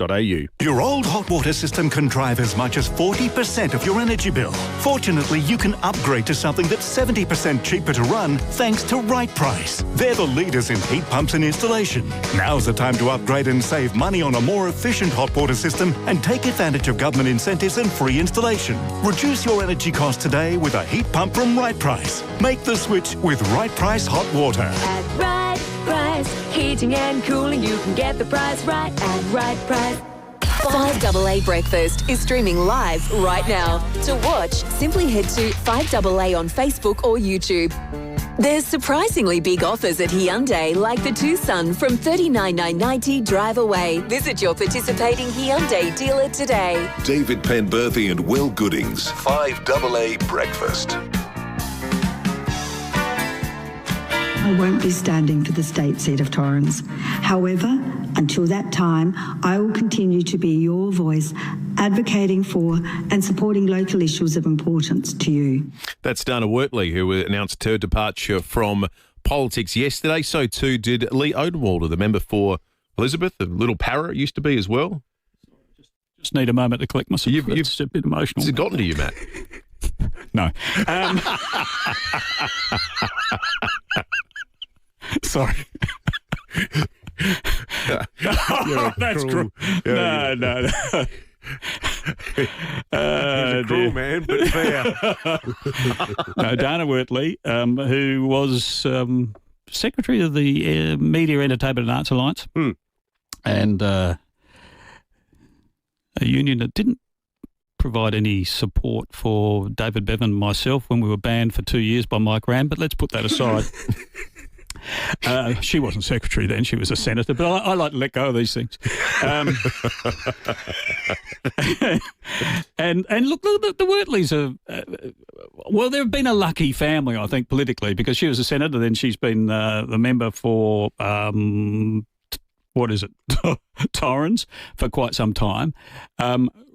Your old hot water system can drive as much as 40% of your energy bill. Fortunately, you can upgrade to something that's 70% cheaper to run thanks to Right Price. They're the leaders in heat pumps and installation. Now's the time to upgrade and save money on a more efficient hot water system and take advantage of government incentives and free installation. Reduce your energy costs today with a heat pump from Right Price. Make the switch with Right Price Hot Water. At Right Price, heating and cooling, you can get the price right at Right Price. 5AA Breakfast is streaming live right now. To watch, simply head to 5AA on Facebook or YouTube. There's surprisingly big offers at Hyundai, like the Tucson from $39,990 drive away. Visit your participating Hyundai dealer today. David Penberthy and Will Goodings, 5AA Breakfast. I won't be standing for the state seat of Torrens. However, until that time, I will continue to be your voice, advocating for and supporting local issues of importance to you. That's Dana Wortley, who announced her departure from politics yesterday. So too did Lee Odenwalder, the member for Elizabeth, the little para it used to be as well. Just need a moment to collect myself. It's a bit emotional. Has it gotten to you, Matt? No. Sorry. That's cruel. No. Cruel man, but fair. No, Dana Wortley, who was secretary of the Media, Entertainment and Arts Alliance, and a union that didn't provide any support for David Bevan and myself when we were banned for 2 years by Mike Rann, but let's put that aside. She wasn't secretary then, she was a senator, but I like to let go of these things. And look, the Wortleys are, well, they've been a lucky family, I think, politically, because she was a senator, then she's been the member for, Torrens for quite some time.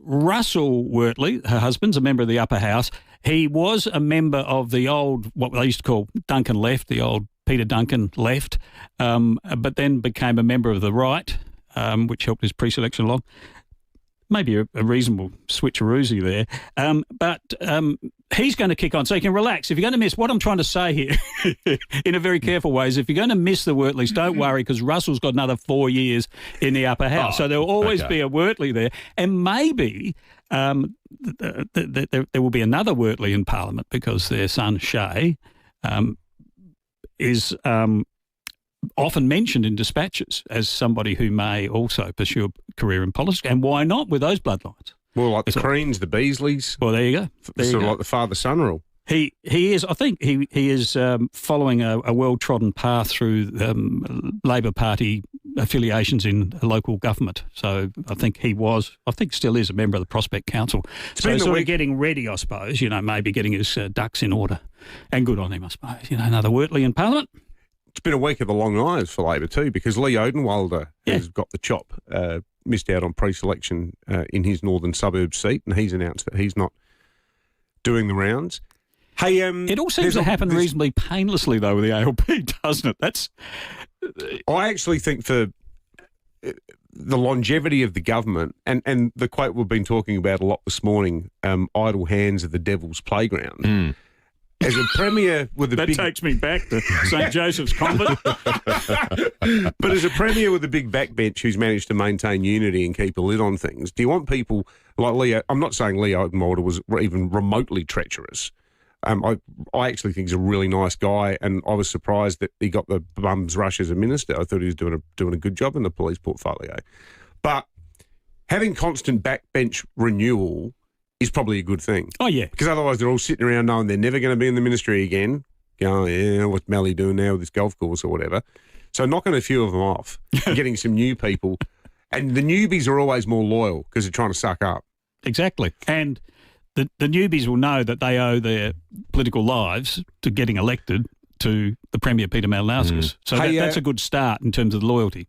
Russell Wortley, her husband's a member of the upper house. He was a member of the old, what they used to call Duncan Left, the old Peter Duncan Left, but then became a member of the Right, which helped his pre-selection along. maybe a reasonable switcheroozy there. But he's going to kick on. So you can relax. If you're going to miss, what I'm trying to say here in a very careful way is if you're going to miss the Wortleys, don't worry, because Russell's got another 4 years in the upper house. So there'll always be a Wortley there. And maybe there will be another Wortley in Parliament because their son, Shay, is often mentioned in dispatches as somebody who may also pursue a career in politics. And why not with those bloodlines? Well, like the Creans, the Beasleys. Well, there you go. Sort of like the father-son rule. He is. I think he is following a well-trodden path through Labor Party affiliations in local government. So I think still is a member of the Prospect Council. So he's sort of getting ready, I suppose. Maybe getting his ducks in order. And good on him, I suppose. Another Wortley in Parliament. It's been a week of the long eyes for Labor too, because Lee Odenwalder has got the chop. Missed out on pre-selection in his northern suburb seat, and he's announced that he's not doing the rounds. Hey, it all seems to happen reasonably painlessly, though, with the ALP, doesn't it? I actually think for the longevity of the government, and the quote we've been talking about a lot this morning, idle hands are the devil's playground. As a premier with a that takes me back to St. Joseph's Convent. But as a premier with a big backbench who's managed to maintain unity and keep a lid on things, do you want people like Leo? I'm not saying Leo Odenwalder was even remotely treacherous. I actually think he's a really nice guy, and I was surprised that he got the bum's rush as a minister. I thought he was doing a good job in the police portfolio. But having constant backbench renewal is probably a good thing. Oh, yeah. Because otherwise they're all sitting around knowing they're never going to be in the ministry again, going, what's Mally doing now with this golf course or whatever. So knocking a few of them off, getting some new people. And the newbies are always more loyal because they're trying to suck up. Exactly. And the newbies will know that they owe their political lives to getting elected to the Premier, Peter Malinauskas. So that's a good start in terms of loyalty.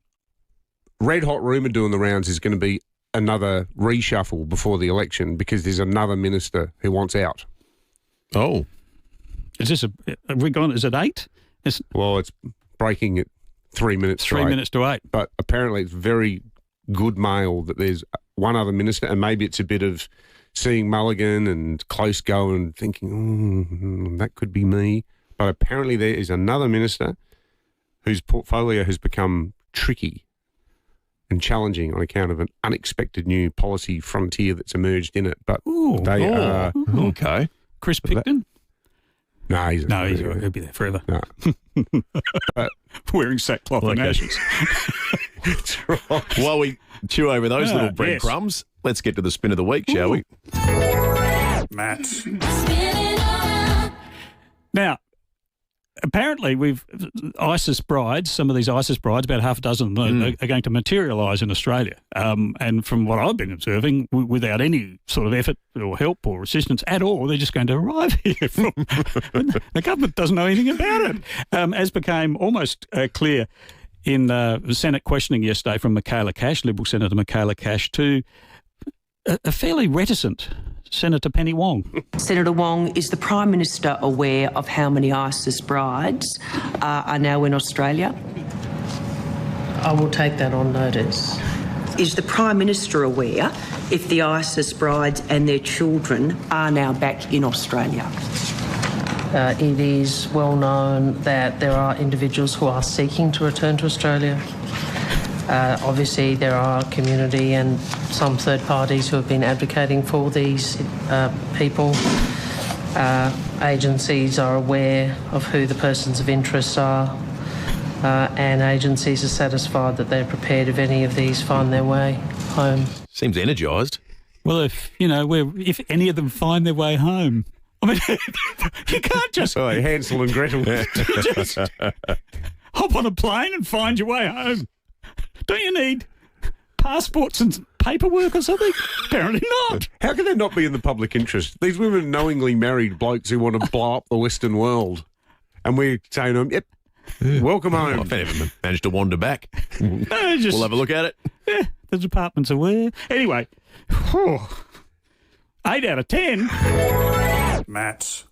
Red hot rumour doing the rounds is going to be another reshuffle before the election because there's another minister who wants out. Oh. Is this have we gone, is it 8? Well, it's breaking at 3 minutes to 8. 3 minutes to 8. But apparently it's very good mail that there's one other minister, and maybe it's a bit of seeing Mulligan and close go and thinking, that could be me. But apparently there is another minister whose portfolio has become tricky and challenging on account of an unexpected new policy frontier that's emerged in it. But they are... Okay. Chris Picton? No, he'll be there forever. No. Wearing sackcloth and ashes. That's right. While we chew over those little breadcrumbs, let's get to the spin of the week, shall we? Matt. Now, apparently ISIS brides, some of these ISIS brides, about half a dozen of them, are going to materialise in Australia. And from what I've been observing, without any sort of effort or help or assistance at all, they're just going to arrive here. The government doesn't know anything about it, as became almost clear in the Senate questioning yesterday from Michaela Cash, Liberal Senator Michaela Cash, to a fairly reticent Senator Penny Wong. Senator Wong, is the Prime Minister aware of how many ISIS brides are now in Australia? I will take that on notice. Is the Prime Minister aware if the ISIS brides and their children are now back in Australia? It is well known that there are individuals who are seeking to return to Australia. Obviously, there are community and some third parties who have been advocating for these people. Agencies are aware of who the persons of interest are, and agencies are satisfied that they're prepared if any of these find their way home. Seems energised. Well, if any of them find their way home, I mean, you can't just... Oh, Hansel and Gretel. just hop on a plane and find your way home. Don't you need passports and paperwork or something? Apparently not. How can they not be in the public interest? These women knowingly married blokes who want to blow up the Western world. And we're saying to them, yep, welcome home. I've never managed to wander back. No, We'll have a look at it. Yeah, the department's aware. Anyway, 8 out of 10. Matt.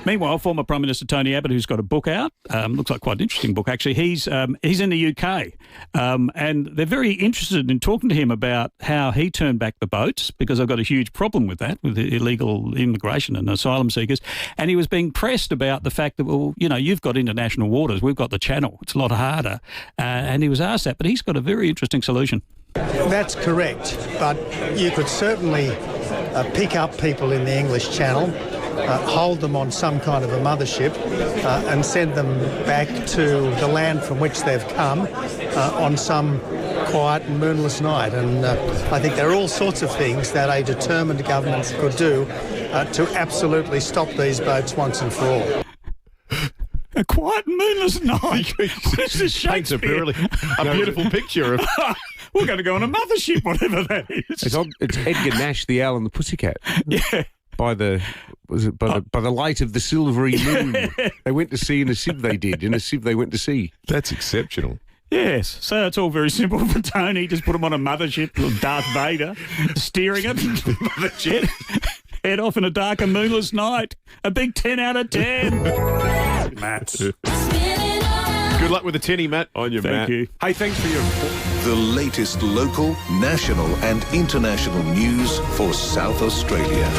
Meanwhile, former Prime Minister Tony Abbott, who's got a book out, looks like quite an interesting book actually. He's in the UK, and they're very interested in talking to him about how he turned back the boats, because I've got a huge problem with that, with illegal immigration and asylum seekers. And he was being pressed about the fact that, well, you know, you've got international waters, we've got the Channel, it's a lot harder. And he was asked that, but he's got a very interesting solution. That's correct, but you could certainly pick up people in the English Channel, hold them on some kind of a mothership and send them back to the land from which they've come on some quiet and moonless night. And I think there are all sorts of things that a determined government could do to absolutely stop these boats once and for all. A quiet and moonless night. This is paints a beautiful picture of... We're going to go on a mothership, whatever that is. It's Edgar Nash, the Owl and the Pussycat. Yeah. By the light of the silvery moon. They went to sea in a sieve, they did. In a sieve they went to sea. That's exceptional. Yes, so it's all very simple for Tony. Just put him on a mothership, little Darth Vader, steering it, the jet, head off in a dark and moonless night. A big 10 out of 10. Matt. Good luck with the tinny, Matt. On you, Matt. Thank you. Hey, thanks for your... The latest local, national and international news for South Australia.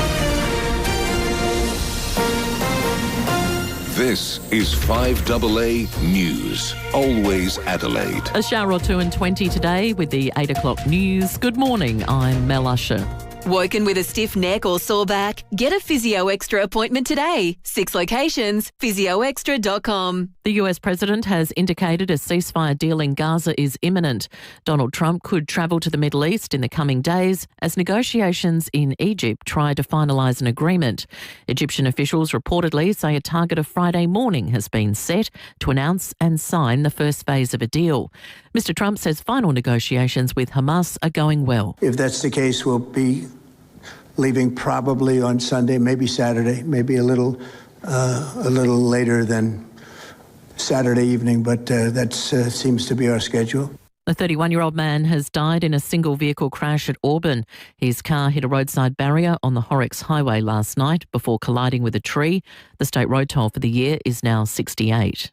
This is 5AA News, always Adelaide. A shower or two and 20 today with the 8 o'clock news. Good morning, I'm Mel Usher. Woken with a stiff neck or sore back? Get a Physio Extra appointment today. 6 locations, physioextra.com. The US president has indicated a ceasefire deal in Gaza is imminent. Donald Trump could travel to the Middle East in the coming days as negotiations in Egypt try to finalise an agreement. Egyptian officials reportedly say a target of Friday morning has been set to announce and sign the first phase of a deal. Mr. Trump says final negotiations with Hamas are going well. If that's the case, we'll be leaving probably on Sunday, maybe Saturday, maybe a little later than Saturday evening, but that seems to be our schedule. A 31-year-old man has died in a single vehicle crash at Auburn. His car hit a roadside barrier on the Horrocks Highway last night before colliding with a tree. The state road toll for the year is now 68.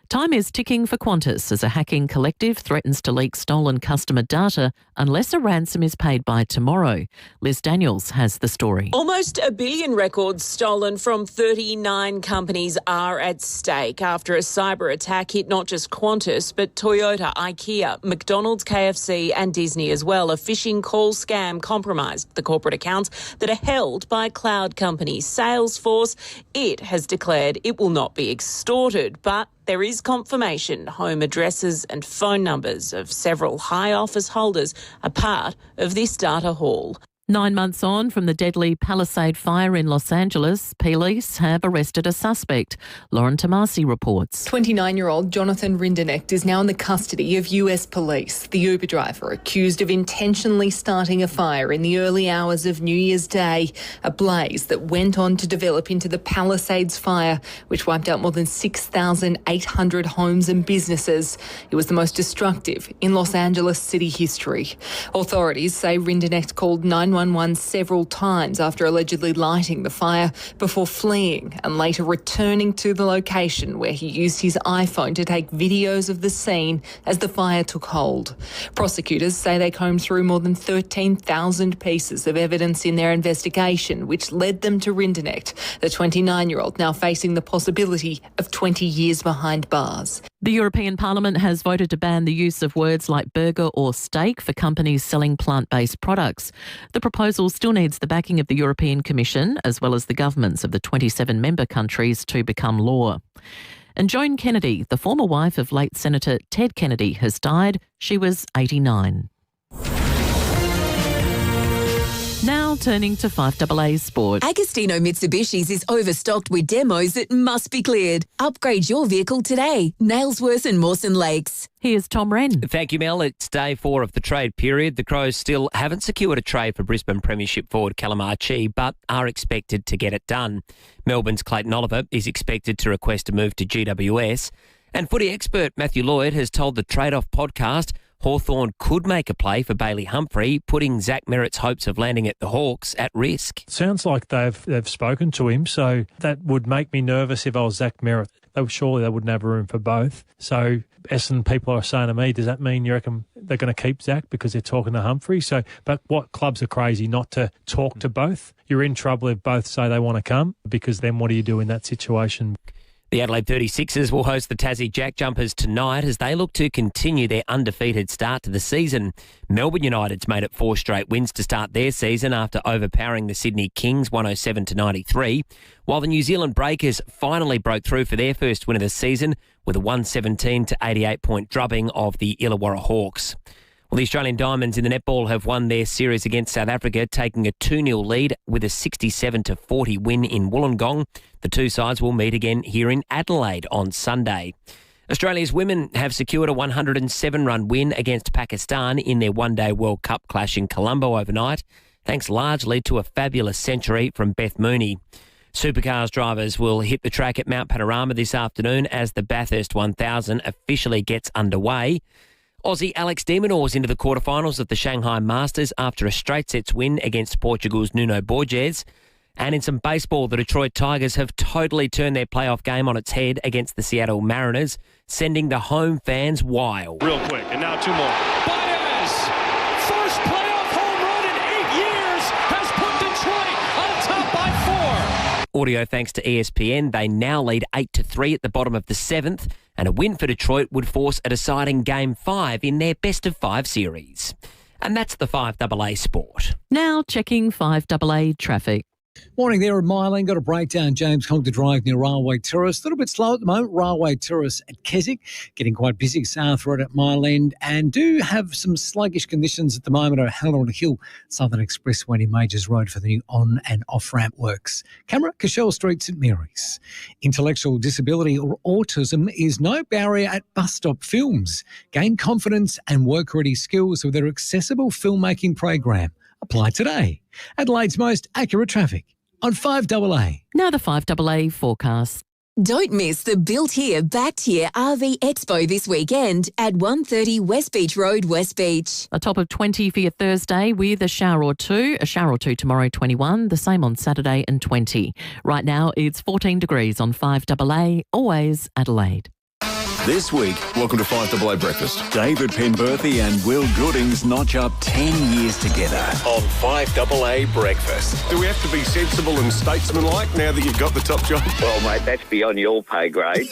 Time is ticking for Qantas as a hacking collective threatens to leak stolen customer data unless a ransom is paid by tomorrow. Liz Daniels has the story. Almost 1 billion records stolen from 39 companies are at stake after a cyber attack hit not just Qantas but Toyota, IKEA, McDonald's, KFC and Disney as well. A phishing call scam compromised the corporate accounts that are held by cloud company Salesforce. It has declared it will not be extorted, but there is confirmation home addresses and phone numbers of several high office holders are part of this data haul. 9 months on from the deadly Palisade fire in Los Angeles, police have arrested a suspect. Lauren Tomasi reports. 29-year-old Jonathan Rinderknecht is now in the custody of US police. The Uber driver accused of intentionally starting a fire in the early hours of New Year's Day, a blaze that went on to develop into the Palisades fire, which wiped out more than 6,800 homes and businesses. It was the most destructive in Los Angeles city history. Authorities say Rinderknecht called 911 several times after allegedly lighting the fire before fleeing and later returning to the location where he used his iPhone to take videos of the scene as the fire took hold. Prosecutors say they combed through more than 13,000 pieces of evidence in their investigation, which led them to Rinderknecht, the 29-year-old now facing the possibility of 20 years behind bars. The European Parliament has voted to ban the use of words like burger or steak for companies selling plant-based products. The proposal still needs the backing of the European Commission as well as the governments of the 27 member countries to become law. And Joan Kennedy, the former wife of late Senator Ted Kennedy, has died. She was 89. Now turning to 5AA Sport. Agostino Mitsubishi's is overstocked with demos that must be cleared. Upgrade your vehicle today. Nailsworth and Mawson Lakes. Here's Tom Wren. Thank you, Mel. It's day 4 of the trade period. The Crows still haven't secured a trade for Brisbane Premiership forward Callum Archie, but are expected to get it done. Melbourne's Clayton Oliver is expected to request a move to GWS. And footy expert Matthew Lloyd has told the Trade Off podcast Hawthorn could make a play for Bailey Humphrey, putting Zach Merritt's hopes of landing at the Hawks at risk. Sounds like they've spoken to him, so that would make me nervous if I was Zach Merritt. Surely they wouldn't have room for both. So Essendon people are saying to me, does that mean you reckon they're going to keep Zach because they're talking to Humphrey? But what clubs are crazy not to talk to both? You're in trouble if both say they want to come, because then what do you do in that situation? The Adelaide 36ers will host the Tassie Jack Jumpers tonight as they look to continue their undefeated start to the season. Melbourne United's made it 4 straight wins to start their season after overpowering the Sydney Kings 107-93, while the New Zealand Breakers finally broke through for their first win of the season with a 117-88 point drubbing of the Illawarra Hawks. Well, the Australian Diamonds in the netball have won their series against South Africa, taking a 2-0 lead with a 67-40 win in Wollongong. The two sides will meet again here in Adelaide on Sunday. Australia's women have secured a 107-run win against Pakistan in their one-day World Cup clash in Colombo overnight, thanks largely to a fabulous century from Beth Mooney. Supercars drivers will hit the track at Mount Panorama this afternoon as the Bathurst 1000 officially gets underway. Aussie Alex de Minaur's into the quarterfinals of the Shanghai Masters after a straight sets win against Portugal's Nuno Borges. And in some baseball, the Detroit Tigers have totally turned their playoff game on its head against the Seattle Mariners, sending the home fans wild. Real quick, and now 2 more. Baez, first playoff home run in 8 years, has put Detroit on top by 4. Audio thanks to ESPN, they now lead 8-3 at the bottom of the 7th, and a win for Detroit would force a deciding Game 5 in their best-of-5 series. And that's the 5AA Sport. Now checking 5AA traffic. Morning there at Myland. Got a breakdown, James Conkler Drive near Railway Terrace. A little bit slow at the moment. Railway Terrace at Keswick. Getting quite busy. South Road at Myland. And do have some sluggish conditions at the moment at Halloran Hill, Southern Expressway near Majors Road for the new on and off ramp works. Camera, Cashel Street, St Mary's. Intellectual disability or autism is no barrier at Bus Stop Films. Gain confidence and work-ready skills with their accessible filmmaking program. Apply today. Adelaide's most accurate traffic on 5AA. Now the 5AA forecast. Don't miss the Built Here, Backed Here RV Expo this weekend at 130 West Beach Road, West Beach. A top of 20 for your Thursday with a shower or two. A shower or two tomorrow, 21. The same on Saturday and 20. Right now, it's 14 degrees on 5AA, always Adelaide. This week, welcome to 5AA Breakfast. David Penberthy and Will Goodings notch up 10 years together on 5AA Breakfast. Do we have to be sensible and statesmanlike now that you've got the top job? Well, mate, that's beyond your pay grade.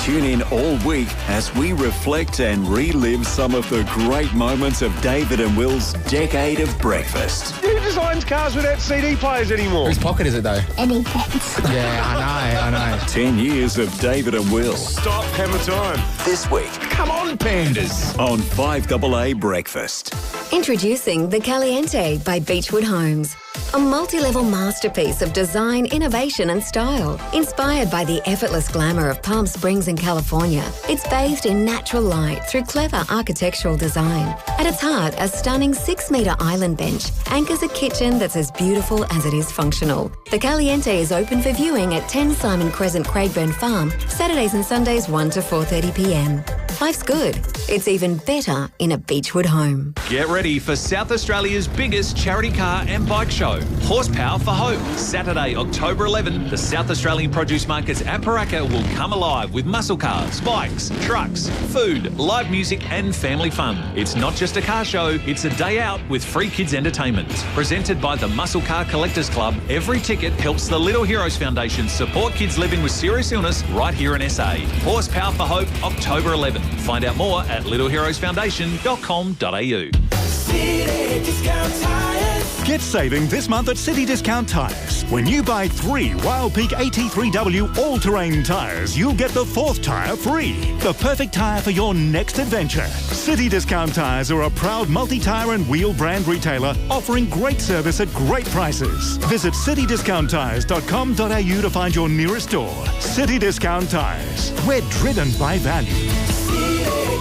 Tune in all week as we reflect and relive some of the great moments of David and Will's decade of breakfast. Who designs cars without CD players anymore? Whose pocket is it, though? Any pets. Yeah, I know. 10 years of David and Will. Stop hammer time. This week, Come on, pandas. on 5AA Breakfast. Introducing the Caliente by Beechwood Homes. A multi-level masterpiece of design, innovation and style. Inspired by the effortless glamour of Palm Springs in California, it's bathed in natural light through clever architectural design. At its heart, a stunning 6-metre island bench anchors a kitchen that's as beautiful as it is functional. The Caliente is open for viewing at 10 Simon Crescent, Craigburn Farm, Saturdays and Sundays 1 to 4:30pm. Life's good. It's even better in a Beechwood home. Get ready for South Australia's biggest charity car and bike show, Horsepower for Hope. Saturday, October 11, the South Australian Produce Markets at Paraka will come alive with muscle cars, bikes, trucks, food, live music and family fun. It's not just a car show, it's a day out with free kids entertainment. Presented by the Muscle Car Collectors Club, every ticket helps the Little Heroes Foundation support kids living with serious illness right here in SA. Horsepower for Hope, October 11. Find out more at littleheroesfoundation.com.au. City Discount Tires. Get saving this month at City Discount Tires. When you buy 3 Wild Peak AT3W all-terrain tyres, you'll get the 4th tyre free. The perfect tyre for your next adventure. City Discount Tires are a proud multi-tyre and wheel brand retailer offering great service at great prices. Visit citydiscounttires.com.au to find your nearest store. City Discount Tires. We're driven by value.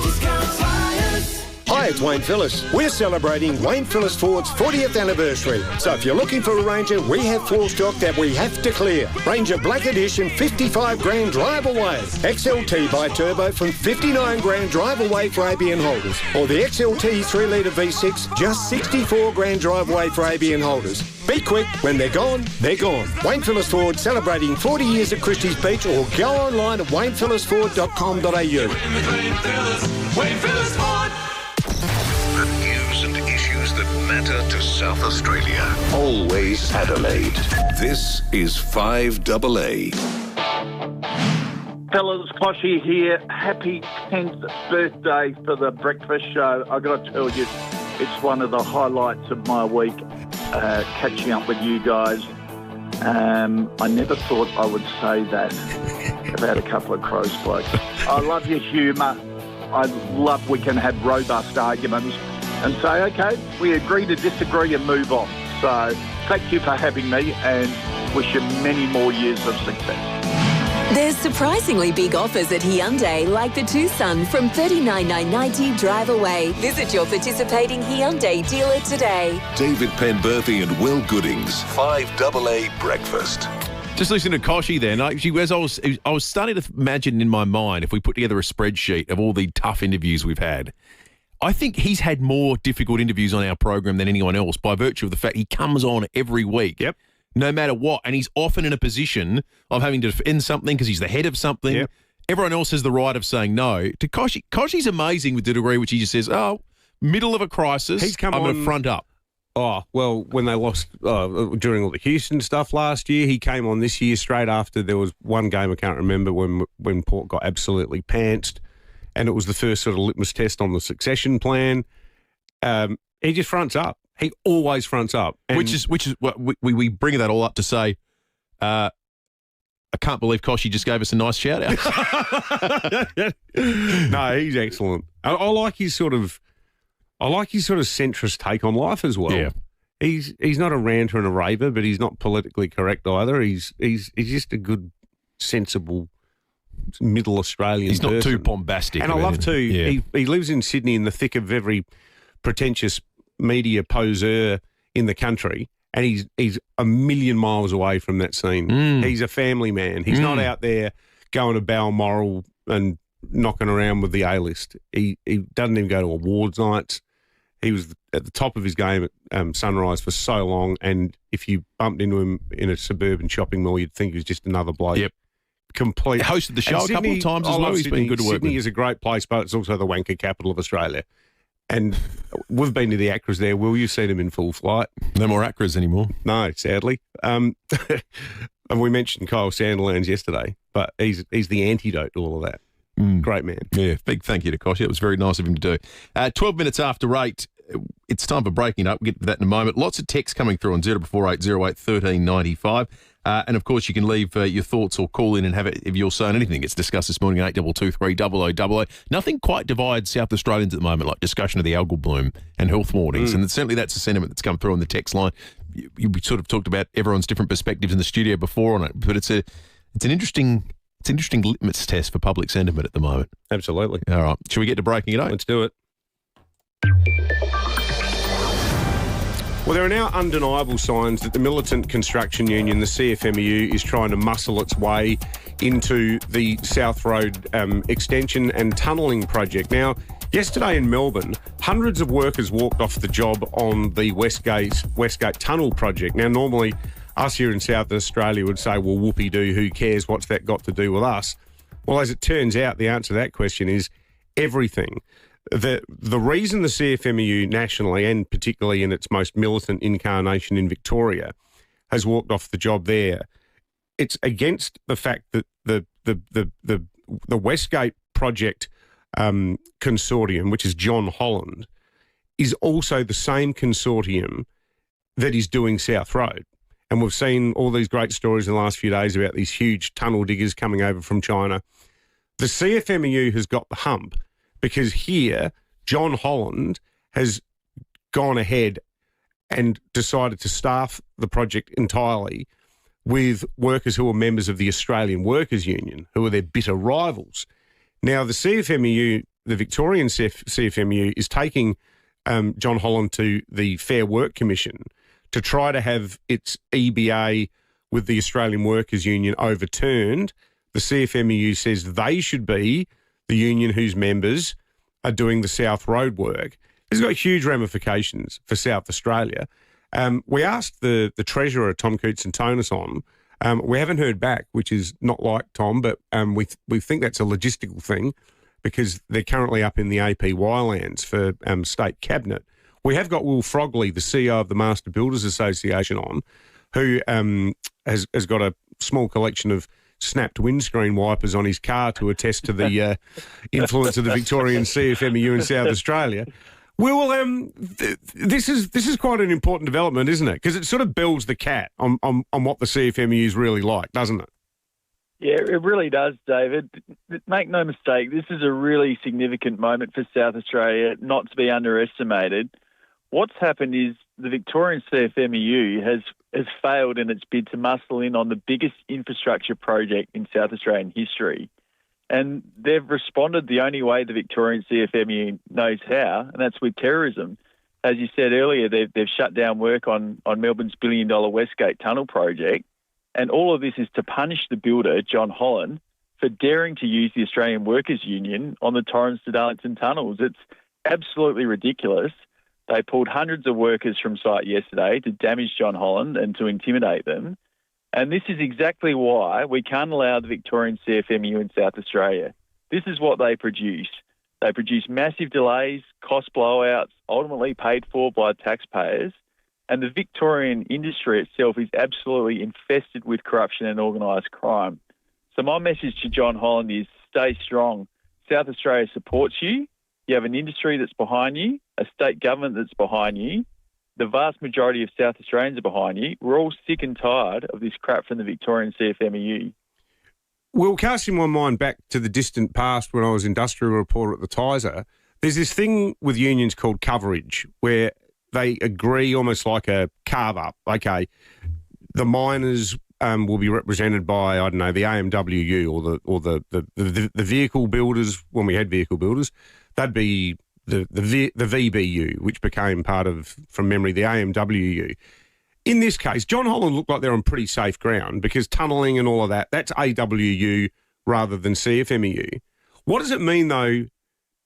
Discount Tires. Hi, Hi, it's Wayne Phillips. We're celebrating Wayne Phillips Ford's 40th anniversary. So if you're looking for a Ranger, we have full stock that we have to clear. Ranger Black Edition, 55 grand drive away. XLT bi-turbo from 59 grand drive away for ABN holders. Or the XLT 3-litre V6, just 64 grand drive away for ABN holders. Be quick, when they're gone, they're gone. Wayne Phillips Ford celebrating 40 years at Christie's Beach, or go online at waynephillipsford.com.au. Wayne Phillips Ford. The news and issues that matter to South Australia. Always Adelaide. This is 5AA. Fellas, Koshy here. Happy 10th birthday for the breakfast show. I got to tell you, it's one of the highlights of my week, catching up with you guys. I never thought I would say that about a couple of Crows blokes. I love your humour. I love we can have robust arguments and say, OK, we agree to disagree and move on. So thank you for having me and wish you many more years of success. There's surprisingly big offers at Hyundai, like the Tucson from $39,990 drive away. Visit your participating Hyundai dealer today. David Penberthy and Will Goodings, 5AA Breakfast. Just listening to Koshy then, I was starting to imagine in my mind, if we put together a spreadsheet of all the tough interviews we've had, I think he's had more difficult interviews on our program than anyone else by virtue of the fact he comes on every week. Yep. No matter what, and he's often in a position of having to defend something because he's the head of something. Yep. Everyone else has the right of saying no. To Koshy, Koshy's amazing with the degree which he just says, oh, middle of a crisis, I'm going to front up. Oh, well, when they lost during all the Houston stuff last year, he came on this year straight after there was one game I can't remember when Port got absolutely pantsed, and it was the first sort of litmus test on the succession plan. He just fronts up. He always fronts up. And Which is what we bring that all up to say, I can't believe Koshy just gave us a nice shout out. No, he's excellent. I like his sort of centrist take on life as well. Yeah. He's not a ranter and a raver, but he's not politically correct either. He's just a good, sensible, middle Australian He's not person. too bombastic. And I love too, he lives in Sydney in the thick of every pretentious media poseur in the country, and he's a million miles away from that scene. He's a family man. He's not out there going to Balmoral and knocking around with the A-list. He doesn't even go to awards nights. He was at the top of his game at Sunrise for so long, and if you bumped into him in a suburban shopping mall, you'd think he was just another bloke. Yep. Complete. He hosted the show a couple of times as well. He's been good to work with. Sydney is a great place, but it's also the wanker capital of Australia. And we've been to the Acras there. Will, you've seen him in full flight. No more Acras anymore. No, sadly. And we mentioned Kyle Sandilands yesterday, but he's the antidote to all of that. Great man. Yeah, big thank you to Koshy. It was very nice of him to do. 12 minutes after 8, it's time for breaking up. We'll get to that in a moment. Lots of texts coming through on 0448 08 1395. And, of course, you can leave your thoughts or call in and have it if you're saying anything. It's discussed this morning at 8223 0000. Nothing quite divides South Australians at the moment, like discussion of the algal bloom and health warnings. And certainly that's a sentiment that's come through on the text line. We sort of talked about everyone's different perspectives in the studio before on it, but it's an interesting litmus test for public sentiment at the moment. Absolutely. All right. Shall we get to breaking it up? Let's do it. Well, there are now undeniable signs that the militant construction union, the CFMEU, is trying to muscle its way into the South Road extension and tunnelling project. Now, yesterday in Melbourne, hundreds of workers walked off the job on the Westgate Tunnel project. Now, normally, us here in South Australia would say, well, whoopee-doo, who cares? What's that got to do with us? Well, as it turns out, the answer to that question is everything. The reason the CFMEU nationally, and particularly in its most militant incarnation in Victoria, has walked off the job there, it's against the fact that the Westgate project consortium, which is John Holland, is also the same consortium that is doing South Road. And we've seen all these great stories in the last few days about these huge tunnel diggers coming over from China. The CFMEU has got the hump, because here, John Holland has gone ahead and decided to staff the project entirely with workers who are members of the Australian Workers Union, who are their bitter rivals. Now, the CFMEU the Victorian CFMU is taking John Holland to the Fair Work Commission to try to have its EBA with the Australian Workers Union overturned. The CFMEU says they should be the union whose members are doing the South Road work. This has got huge ramifications for South Australia. We asked the Treasurer, Tom Koutsantonis, on. We haven't heard back, which is not like Tom, but we think that's a logistical thing because they're currently up in the APY lands for state cabinet. We have got Will Frogley, the CEO of the Master Builders Association, on, who has got a small collection of snapped windscreen wipers on his car to attest to the influence of the Victorian CFMEU in South Australia. Well, this is quite an important development, isn't it? Because it sort of builds the cat on what the CFMEU is really like, doesn't it? Yeah, it really does, David. Make no mistake, this is a really significant moment for South Australia, not to be underestimated. What's happened is the Victorian CFMEU has failed in its bid to muscle in on the biggest infrastructure project in South Australian history. And they've responded the only way the Victorian CFMEU knows how, and that's with terrorism. As you said earlier, they've shut down work on Melbourne's $1 billion Westgate Tunnel project, and all of this is to punish the builder, John Holland, for daring to use the Australian Workers Union on the Torrens to Darlington tunnels. It's absolutely ridiculous. They pulled hundreds of workers from site yesterday to damage John Holland and to intimidate them. And this is exactly why we can't allow the Victorian CFMEU in South Australia. This is what they produce. They produce massive delays, cost blowouts, ultimately paid for by taxpayers. And the Victorian industry itself is absolutely infested with corruption and organised crime. So my message to John Holland is stay strong. South Australia supports you. You have an industry that's behind you, a state government that's behind you. The vast majority of South Australians are behind you. We're all sick and tired of this crap from the Victorian CFMEU. Well, casting my mind back to the distant past when I was industrial reporter at the Tiser, there's this thing with unions called coverage where they agree almost like a carve-up. Okay, the miners will be represented by, I don't know, the AMWU or the vehicle builders. When we had vehicle builders, that'd be the VBU, which became part of, from memory, the AMWU. In this case, John Holland looked like they're on pretty safe ground because tunnelling and all of that, that's AWU rather than CFMEU. What does it mean, though,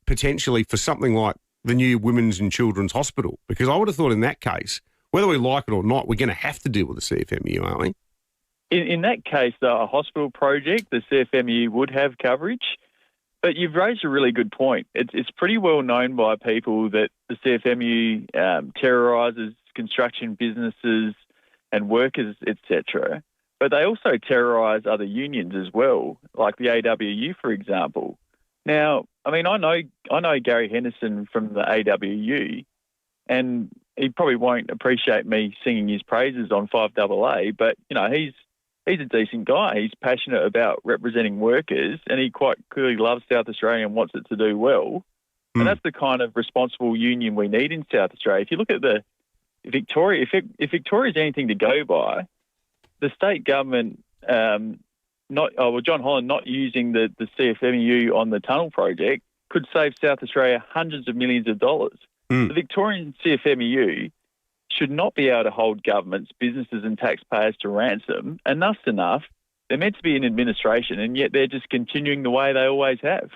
potentially for something like the new Women's and Children's Hospital? Because I would have thought in that case, whether we like it or not, we're going to have to deal with the CFMEU, aren't we? In that case, though, a hospital project, the CFMEU would have coverage. But you've raised a really good point. It's pretty well known by people that the CFMEU terrorises construction businesses and workers, etc. But they also terrorise other unions as well, like the AWU, for example. Now, I mean, I know Gary Henderson from the AWU, and he probably won't appreciate me singing his praises on 5AA, but, you know, he's a decent guy. He's passionate about representing workers, and he quite clearly loves South Australia and wants it to do well. And that's the kind of responsible union we need in South Australia. If you look at the Victoria, if Victoria is anything to go by, the state government, John Holland not using the CFMEU on the tunnel project could save South Australia hundreds of millions of dollars. The Victorian CFMEU should not be able to hold governments, businesses and taxpayers to ransom. Enough's enough. They're meant to be in administration, and yet they're just continuing the way they always have.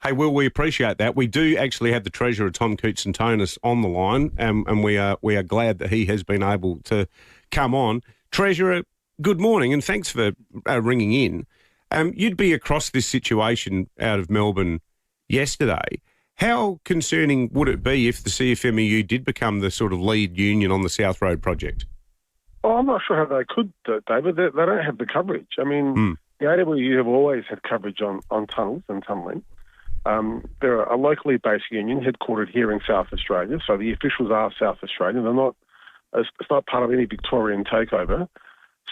Hey, Will, we appreciate that. We do actually have the Treasurer, Tom Koutsantonis, on the line, and we are glad that he has been able to come on. Treasurer, good morning, and thanks for ringing in. You'd be across this situation out of Melbourne yesterday. How concerning would it be if the CFMEU did become the sort of lead union on the South Road project? Oh, I'm not sure how they could, David. They don't have the coverage. I mean, the AWU have always had coverage on tunnels and tunnelling. They're a locally based union headquartered here in South Australia, so the officials are South Australian. It's not part of any Victorian takeover.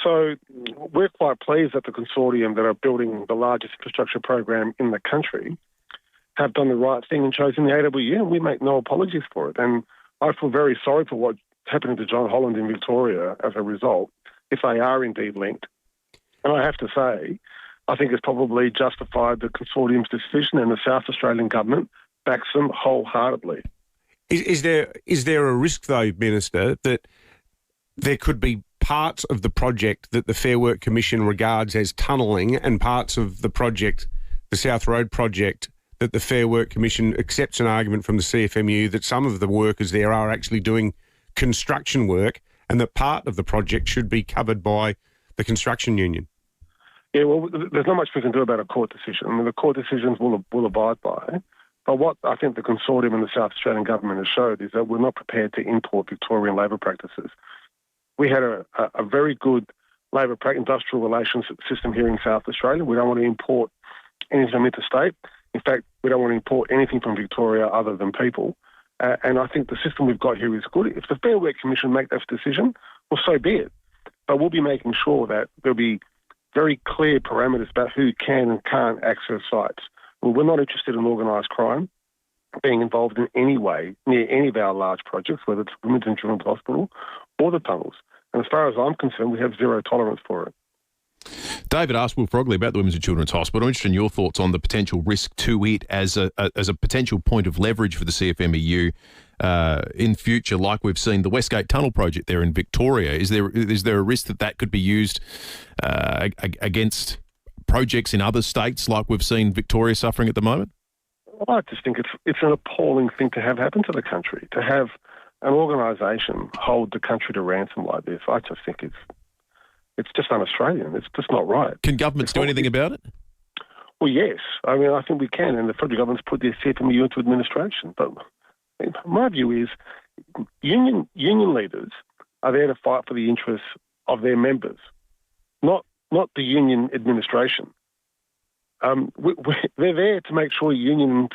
So we're quite pleased that the consortium that are building the largest infrastructure program in the country have done the right thing and chosen the AWU, and we make no apologies for it. And I feel very sorry for what's happening to John Holland in Victoria as a result, if they are indeed linked. And I have to say, I think it's probably justified the consortium's decision and the South Australian government backs them wholeheartedly. Is there a risk, though, Minister, that there could be parts of the project that the Fair Work Commission regards as tunnelling and parts of the project, the South Road project, that the Fair Work Commission accepts an argument from the CFMU that some of the workers there are actually doing construction work and that part of the project should be covered by the construction union? Yeah, well, there's not much we can do about a court decision. I mean, the court decisions will abide by. But what I think the consortium and the South Australian government has showed is that we're not prepared to import Victorian labour practices. We had a very good industrial relations system here in South Australia. We don't want to import anything from interstate. In fact, we don't want to import anything from Victoria other than people. And I think the system we've got here is good. If the Fair Work Commission make that decision, well, so be it. But we'll be making sure that there'll be very clear parameters about who can and can't access sites. Well, we're not interested in organised crime being involved in any way near any of our large projects, whether it's Women's and Children's Hospital or the tunnels. And as far as I'm concerned, we have zero tolerance for it. David asked Will Frogley about the Women's and Children's Hospital. I'm interested in your thoughts on the potential risk to it as a potential point of leverage for the CFMEU in future, like we've seen the Westgate Tunnel project there in Victoria. Is there a risk that could be used against projects in other states like we've seen Victoria suffering at the moment? I just think it's an appalling thing to have happen to the country, to have an organisation hold the country to ransom like this. I just think it's just un-Australian. It's just not right. Can governments do anything about it? Well, yes. I mean, I think we can, and the federal government's put their CFMU into administration. But my view is union leaders are there to fight for the interests of their members, not the union administration. They're there to make sure unions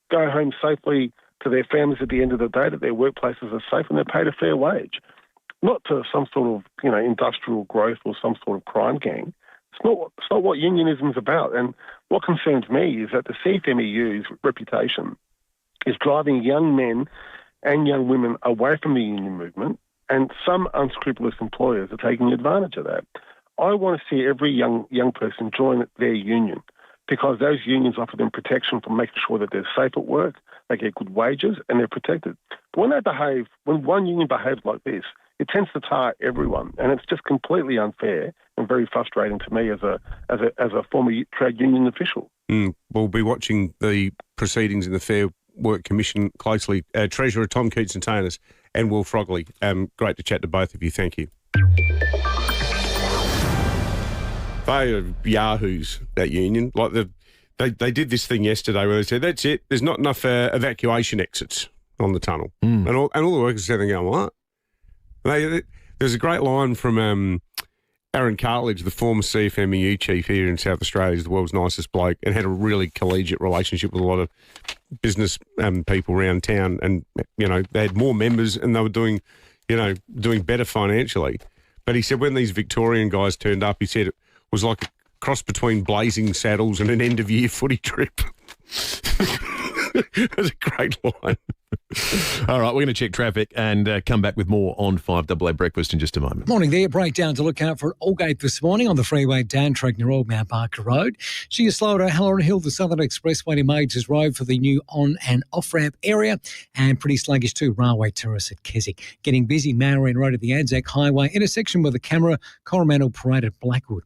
go home safely to their families at the end of the day, that their workplaces are safe and they're paid a fair wage, not to some sort of industrial growth or some sort of crime gang. It's not what unionism is about. And what concerns me is that the CFMEU's reputation is driving young men and young women away from the union movement, and some unscrupulous employers are taking advantage of that. I want to see every young person join their union, because those unions offer them protection from making sure that they're safe at work, they get good wages, and they're protected. But when one union behaves like this, it tends to tar everyone, and it's just completely unfair and very frustrating to me as a former trade union official. We'll be watching the proceedings in the Fair Work Commission closely. Treasurer Tom Keatson-Tanis and Will Frogley, great to chat to both of you. Thank you. They are yahoos, that union. Like they did this thing yesterday where they said, that's it, there's not enough evacuation exits on the tunnel. And all the workers sitting there going, what? There's a great line from Aaron Cartledge, the former CFMEU chief here in South Australia. He's the world's nicest bloke and had a really collegiate relationship with a lot of business people around town. And, they had more members and they were doing better financially. But he said when these Victorian guys turned up, he said it was like a cross between Blazing Saddles and an end-of-year footy trip. That's a great line. All right, we're going to check traffic and come back with more on 5AA Breakfast in just a moment. Morning there. Breakdown to look out for at Aldgate this morning on the freeway down track near Old Mount Barker Road. She is slow to Halloran Hill, the Southern Expressway to Majors Road for the new on and off ramp area, and pretty sluggish too, Railway Terrace at Keswick. Getting busy, Marion Road at the Anzac Highway intersection with the camera, Coromandel Parade at Blackwood.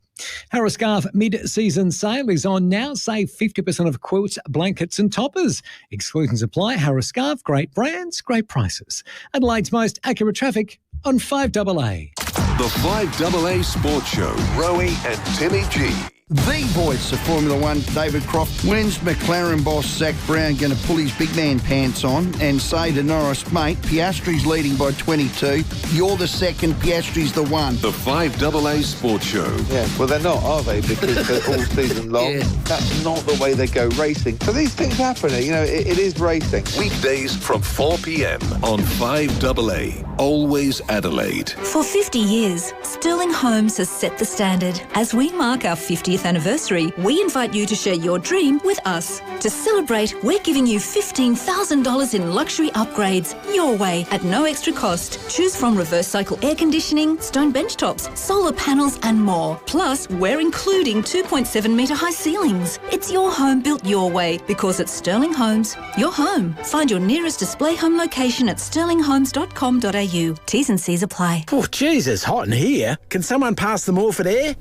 Harris Scarf mid-season sale is on now. Save 50% of quilts, blankets and toppers. Exclusions apply. Harris Scarf, great brands, great prices. Adelaide's most accurate traffic on 5AA. The 5AA Sports Show. Rowie and Timmy G. The voice of Formula One, David Croft, when's McLaren boss Zach Brown going to pull his big man pants on and say to Norris, mate, Piastri's leading by 22, you're the second, Piastri's the one. The 5AA Sports Show. Yeah, well, they're not, are they? Because they're all season long. Yeah. That's not the way they go racing. So these things happen, it is racing. Weekdays from 4 p.m. on 5AA. Always Adelaide. For 50 years, Sterling Homes has set the standard. As we mark our 50th 50th anniversary, we invite you to share your dream with us. To celebrate, we're giving you $15,000 in luxury upgrades your way at no extra cost. Choose from reverse cycle air conditioning, stone bench tops, solar panels and more. Plus, we're including 2.7 metre high ceilings. It's your home built your way because at Sterling Homes, your home. Find your nearest display home location at sterlinghomes.com.au. T's and C's apply. Oh, geez, it's hot in here. Can someone pass the Morphett air?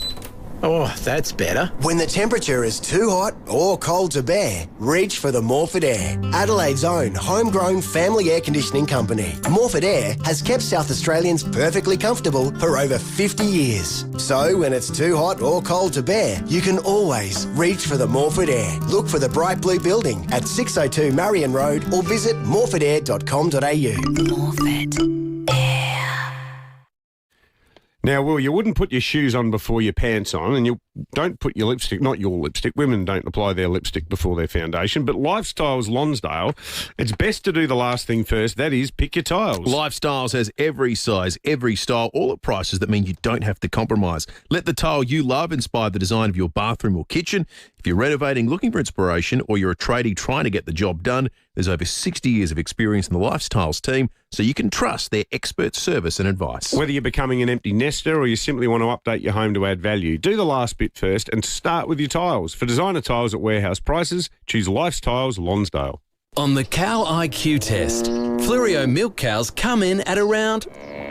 Oh, that's better. When the temperature is too hot or cold to bear, reach for the Morphett Air, Adelaide's own homegrown family air conditioning company. Morphett Air has kept South Australians perfectly comfortable for over 50 years. So when it's too hot or cold to bear, you can always reach for the Morphett Air. Look for the bright blue building at 602 Marion Road or visit morphettair.com.au. Morphett. Now, Will, you wouldn't put your shoes on before your pants on, and you don't put your lipstick, not your lipstick, women don't apply their lipstick before their foundation, but Lifestyles Lonsdale, it's best to do the last thing first, that is pick your tiles. Lifestyles has every size, every style, all at prices that mean you don't have to compromise. Let the tile you love inspire the design of your bathroom or kitchen. If you're renovating, looking for inspiration, or you're a tradie trying to get the job done, there's over 60 years of experience in the Lifestyles team, so you can trust their expert service and advice. Whether you're becoming an empty nester or you simply want to update your home to add value, do the last bit first and start with your tiles. For designer tiles at warehouse prices, choose Lifestyles Lonsdale. On the Cow IQ test, Fluorio milk cows come in at around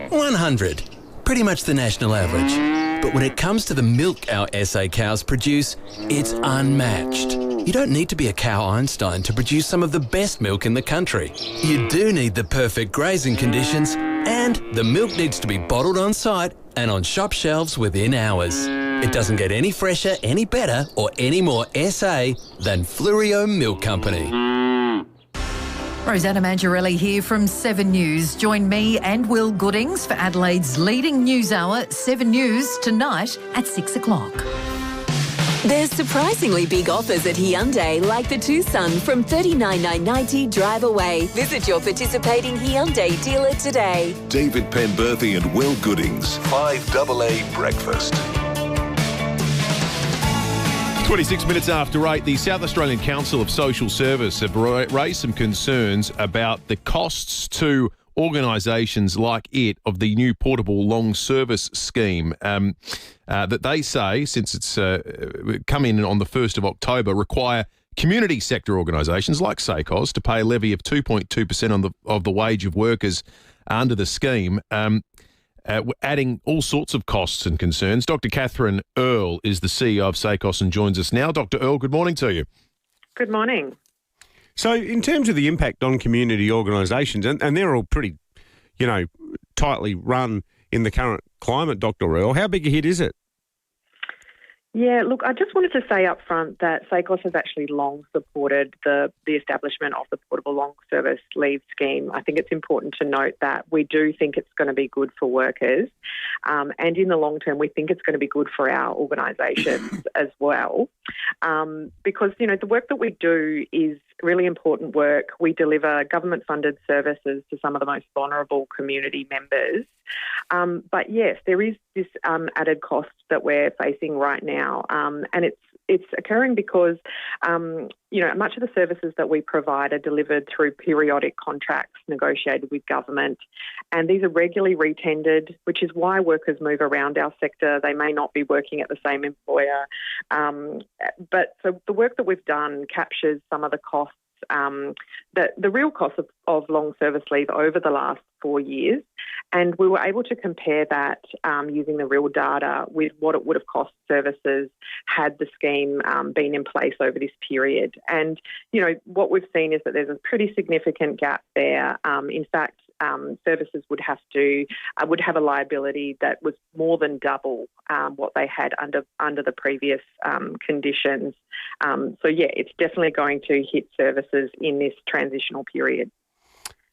100, pretty much the national average. But when it comes to the milk our SA cows produce, it's unmatched. You don't need to be a cow Einstein to produce some of the best milk in the country. You do need the perfect grazing conditions, and the milk needs to be bottled on site and on shop shelves within hours. It doesn't get any fresher, any better, or any more SA than Fluorio Milk Company. Rosanna Mangiarelli here from 7 News. Join me and Will Goodings for Adelaide's leading news hour, 7 News, tonight at 6 o'clock. There's surprisingly big offers at Hyundai, like the Tucson from $39,990 drive away. Visit your participating Hyundai dealer today. David Penberthy and Will Goodings, 5AA Breakfast. 26 minutes after 8, the South Australian Council of Social Service have raised some concerns about the costs to organisations like it of the new portable long service scheme that they say, since it's come in on the 1st of October, require community sector organisations like SACOS to pay a levy of 2.2% of the wage of workers under the scheme, adding all sorts of costs and concerns. Dr. Catherine Earle is the CEO of SACOS and joins us now. Dr. Earle, good morning to you. Good morning. So in terms of the impact on community organisations, and they're all pretty, tightly run in the current climate, Dr. Earle, how big a hit is it? Yeah, look, I just wanted to say up front that SACOS has actually long supported the establishment of the portable long service leave scheme. I think it's important to note that we do think it's going to be good for workers, and in the long term we think it's going to be good for our organisations as well, because, the work that we do is really important work. We deliver government-funded services to some of the most vulnerable community members. But yes, there is this added cost that we're facing right now, and it's occurring because much of the services that we provide are delivered through periodic contracts negotiated with government, and these are regularly retendered, which is why workers move around our sector. They may not be working at the same employer, but so the work that we've done captures some of the costs. The real cost of long service leave over the last 4 years, and we were able to compare that using the real data with what it would have cost services had the scheme been in place over this period. And, what we've seen is that there's a pretty significant gap there. In fact, services would have a liability that was more than double what they had under the previous conditions. So yeah, it's definitely going to hit services in this transitional period.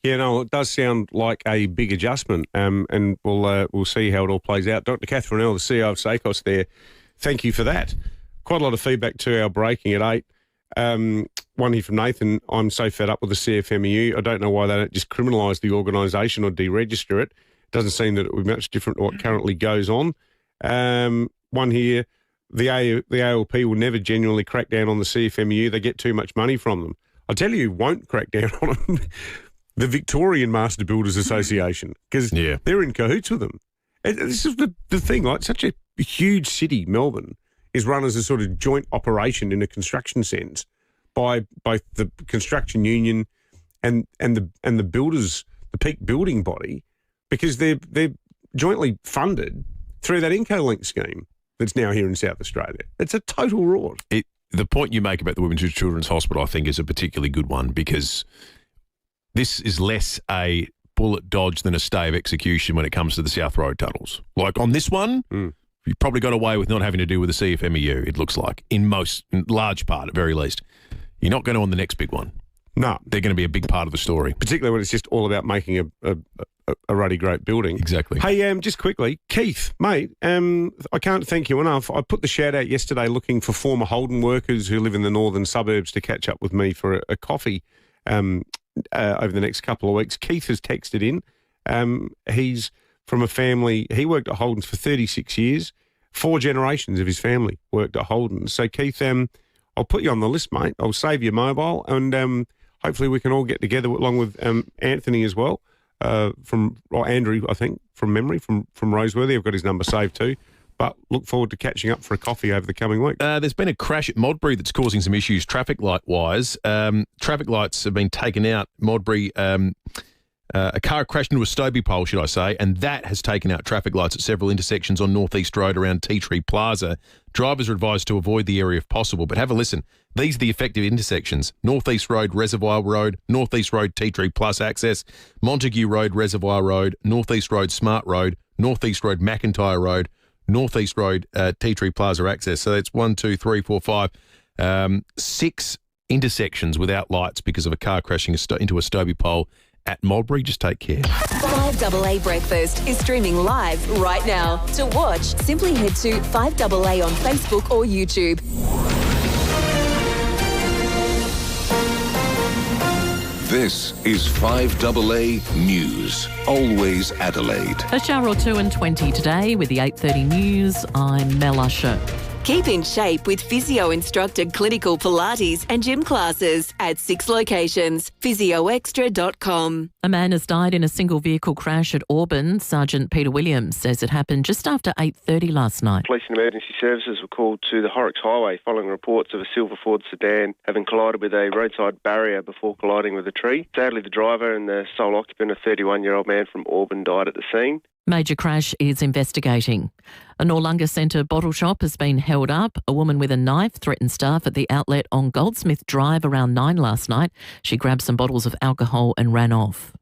Yeah, no, it does sound like a big adjustment, and we'll see how it all plays out. Dr. Catherine Earle, the CEO of SACOS there, thank you for that. Quite a lot of feedback to our breaking at 8. One here from Nathan, I'm so fed up with the CFMEU. I don't know why they don't just criminalise the organisation or deregister it. Doesn't seem that it would be much different to what currently goes on. One here, the ALP will never genuinely crack down on the CFMEU. They get too much money from them. I'll tell you who won't crack down on them. The Victorian Master Builders Association, because they're in cahoots with them. And this is the thing, like such a huge city, Melbourne, is run as a sort of joint operation in a construction sense by both the construction union and the builders, the peak building body, because they're jointly funded through that IncoLink scheme that's now here in South Australia. It's a total rort. The point you make about the Women's and Children's Hospital, I think, is a particularly good one, because this is less a bullet dodge than a stay of execution when it comes to the South Road tunnels. Like on this one, you probably got away with not having to do with the CFMEU, it looks like, in large part at very least. You're not going to on the next big one. No. They're going to be a big part of the story. Particularly when it's just all about making a ruddy great building. Exactly. Hey, just quickly, Keith, mate, I can't thank you enough. I put the shout out yesterday looking for former Holden workers who live in the northern suburbs to catch up with me for a coffee over the next couple of weeks. Keith has texted in. He's from a family, he worked at Holden's for 36 years. 4 generations of his family worked at Holden's. So, Keith, I'll put you on the list, mate. I'll save your mobile, and hopefully we can all get together along with Anthony as well, or Andrew, I think, from memory, from Roseworthy. I've got his number saved too. But look forward to catching up for a coffee over the coming week. There's been a crash at Modbury that's causing some issues traffic light-wise. Traffic lights have been taken out. Modbury, a car crashed into a Stobie pole, should I say, and that has taken out traffic lights at several intersections on North East Road around Tea Tree Plaza. Drivers are advised to avoid the area if possible, but have a listen. These are the affected intersections: North East Road, Reservoir Road, North East Road, Tea Tree Plus access, Montague Road, Reservoir Road, North East Road, Smart Road, North East Road, McIntyre Road, North East Road, Tea Tree Plaza access. So it's 1, 2, 3, 4, 5, 6 intersections without lights because of a car crashing into a Stobie pole at Mulberry. Just take care. 5AA Breakfast is streaming live right now. To watch, simply head to 5AA on Facebook or YouTube. This is 5AA News, always Adelaide. A shower or two and 20 today with the 8:30 news. I'm Mel Usher. Keep in shape with physio-instructed clinical Pilates and gym classes at 6 locations. physioextra.com. A man has died in a single vehicle crash at Auburn. Sergeant Peter Williams says it happened just after 8:30 last night. Police and emergency services were called to the Horrocks Highway following reports of a silver Ford sedan having collided with a roadside barrier before colliding with a tree. Sadly, the driver and the sole occupant, a 31-year-old man from Auburn, died at the scene. Major crash is investigating. A Noarlunga Centre bottle shop has been held up. A woman with a knife threatened staff at the outlet on Goldsmith Drive around 9 last night. She grabbed some bottles of alcohol and ran off.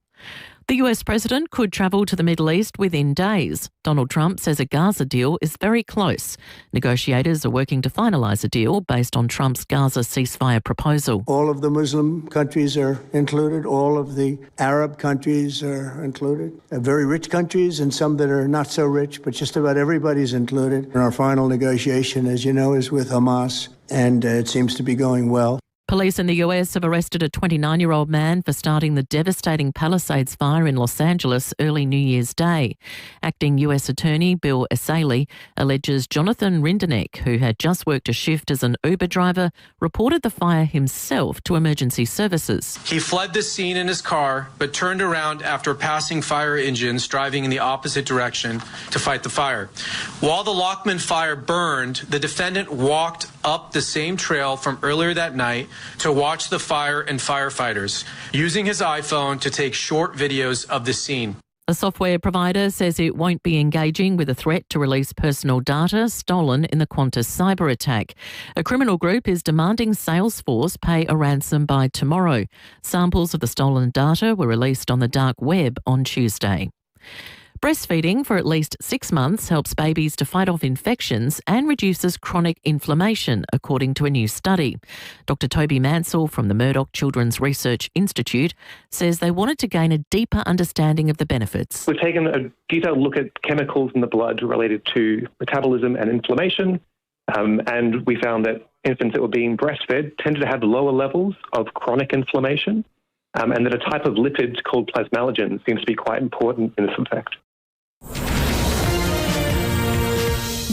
The US president could travel to the Middle East within days. Donald Trump says a Gaza deal is very close. Negotiators are working to finalise a deal based on Trump's Gaza ceasefire proposal. All of the Muslim countries are included. All of the Arab countries are included. Very rich countries and some that are not so rich, but just about everybody's included. And our final negotiation, as you know, is with Hamas, and it seems to be going well. Police in the US have arrested a 29-year-old man for starting the devastating Palisades fire in Los Angeles early New Year's Day. Acting US Attorney Bill Esaley alleges Jonathan Rindenek, who had just worked a shift as an Uber driver, reported the fire himself to emergency services. He fled the scene in his car, but turned around after passing fire engines driving in the opposite direction to fight the fire. While the Lockman fire burned, the defendant walked up the same trail from earlier that night to watch the fire and firefighters, using his iPhone to take short videos of the scene. A software provider says it won't be engaging with a threat to release personal data stolen in the Qantas cyber attack. A criminal group is demanding Salesforce pay a ransom by tomorrow. Samples of the stolen data were released on the dark web on Tuesday. Breastfeeding for at least 6 months helps babies to fight off infections and reduces chronic inflammation, according to a new study. Dr. Toby Mansell from the Murdoch Children's Research Institute says they wanted to gain a deeper understanding of the benefits. We've taken a detailed look at chemicals in the blood related to metabolism and inflammation, and we found that infants that were being breastfed tended to have lower levels of chronic inflammation, and that a type of lipid called plasmalogen seems to be quite important in this effect.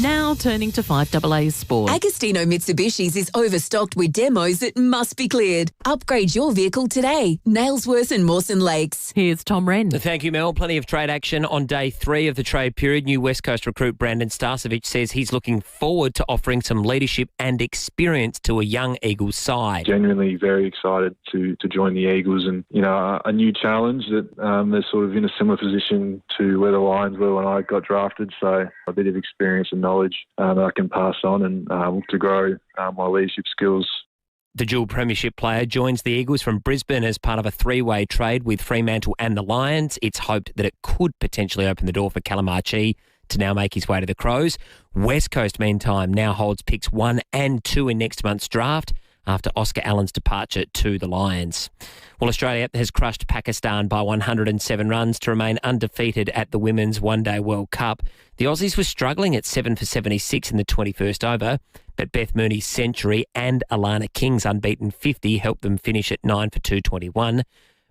Now Now turning to 5AA Sport. Agostino Mitsubishi's is overstocked with demos that must be cleared. Upgrade your vehicle today. Nailsworth and Mawson Lakes. Here's Tom Wren. Thank you, Mel. Plenty of trade action on day 3 of the trade period. New West Coast recruit Brandon Starcevic says he's looking forward to offering some leadership and experience to a young Eagles side. Genuinely very excited to join the Eagles, and a new challenge that they're sort of in a similar position to where the Lions were when I got drafted, so a bit of experience and knowledge that I can pass on and look to grow my leadership skills. The dual premiership player joins the Eagles from Brisbane as part of a 3-way trade with Fremantle and the Lions. It's hoped that it could potentially open the door for Calamachi to now make his way to the Crows. West Coast, meantime, now holds picks 1 and 2 in next month's draft after Oscar Allen's departure to the Lions. Well, Australia has crushed Pakistan by 107 runs to remain undefeated at the Women's One-Day World Cup. The Aussies were struggling at 7 for 76 in the 21st over, but Beth Mooney's century and Alana King's unbeaten 50 helped them finish at 9 for 221.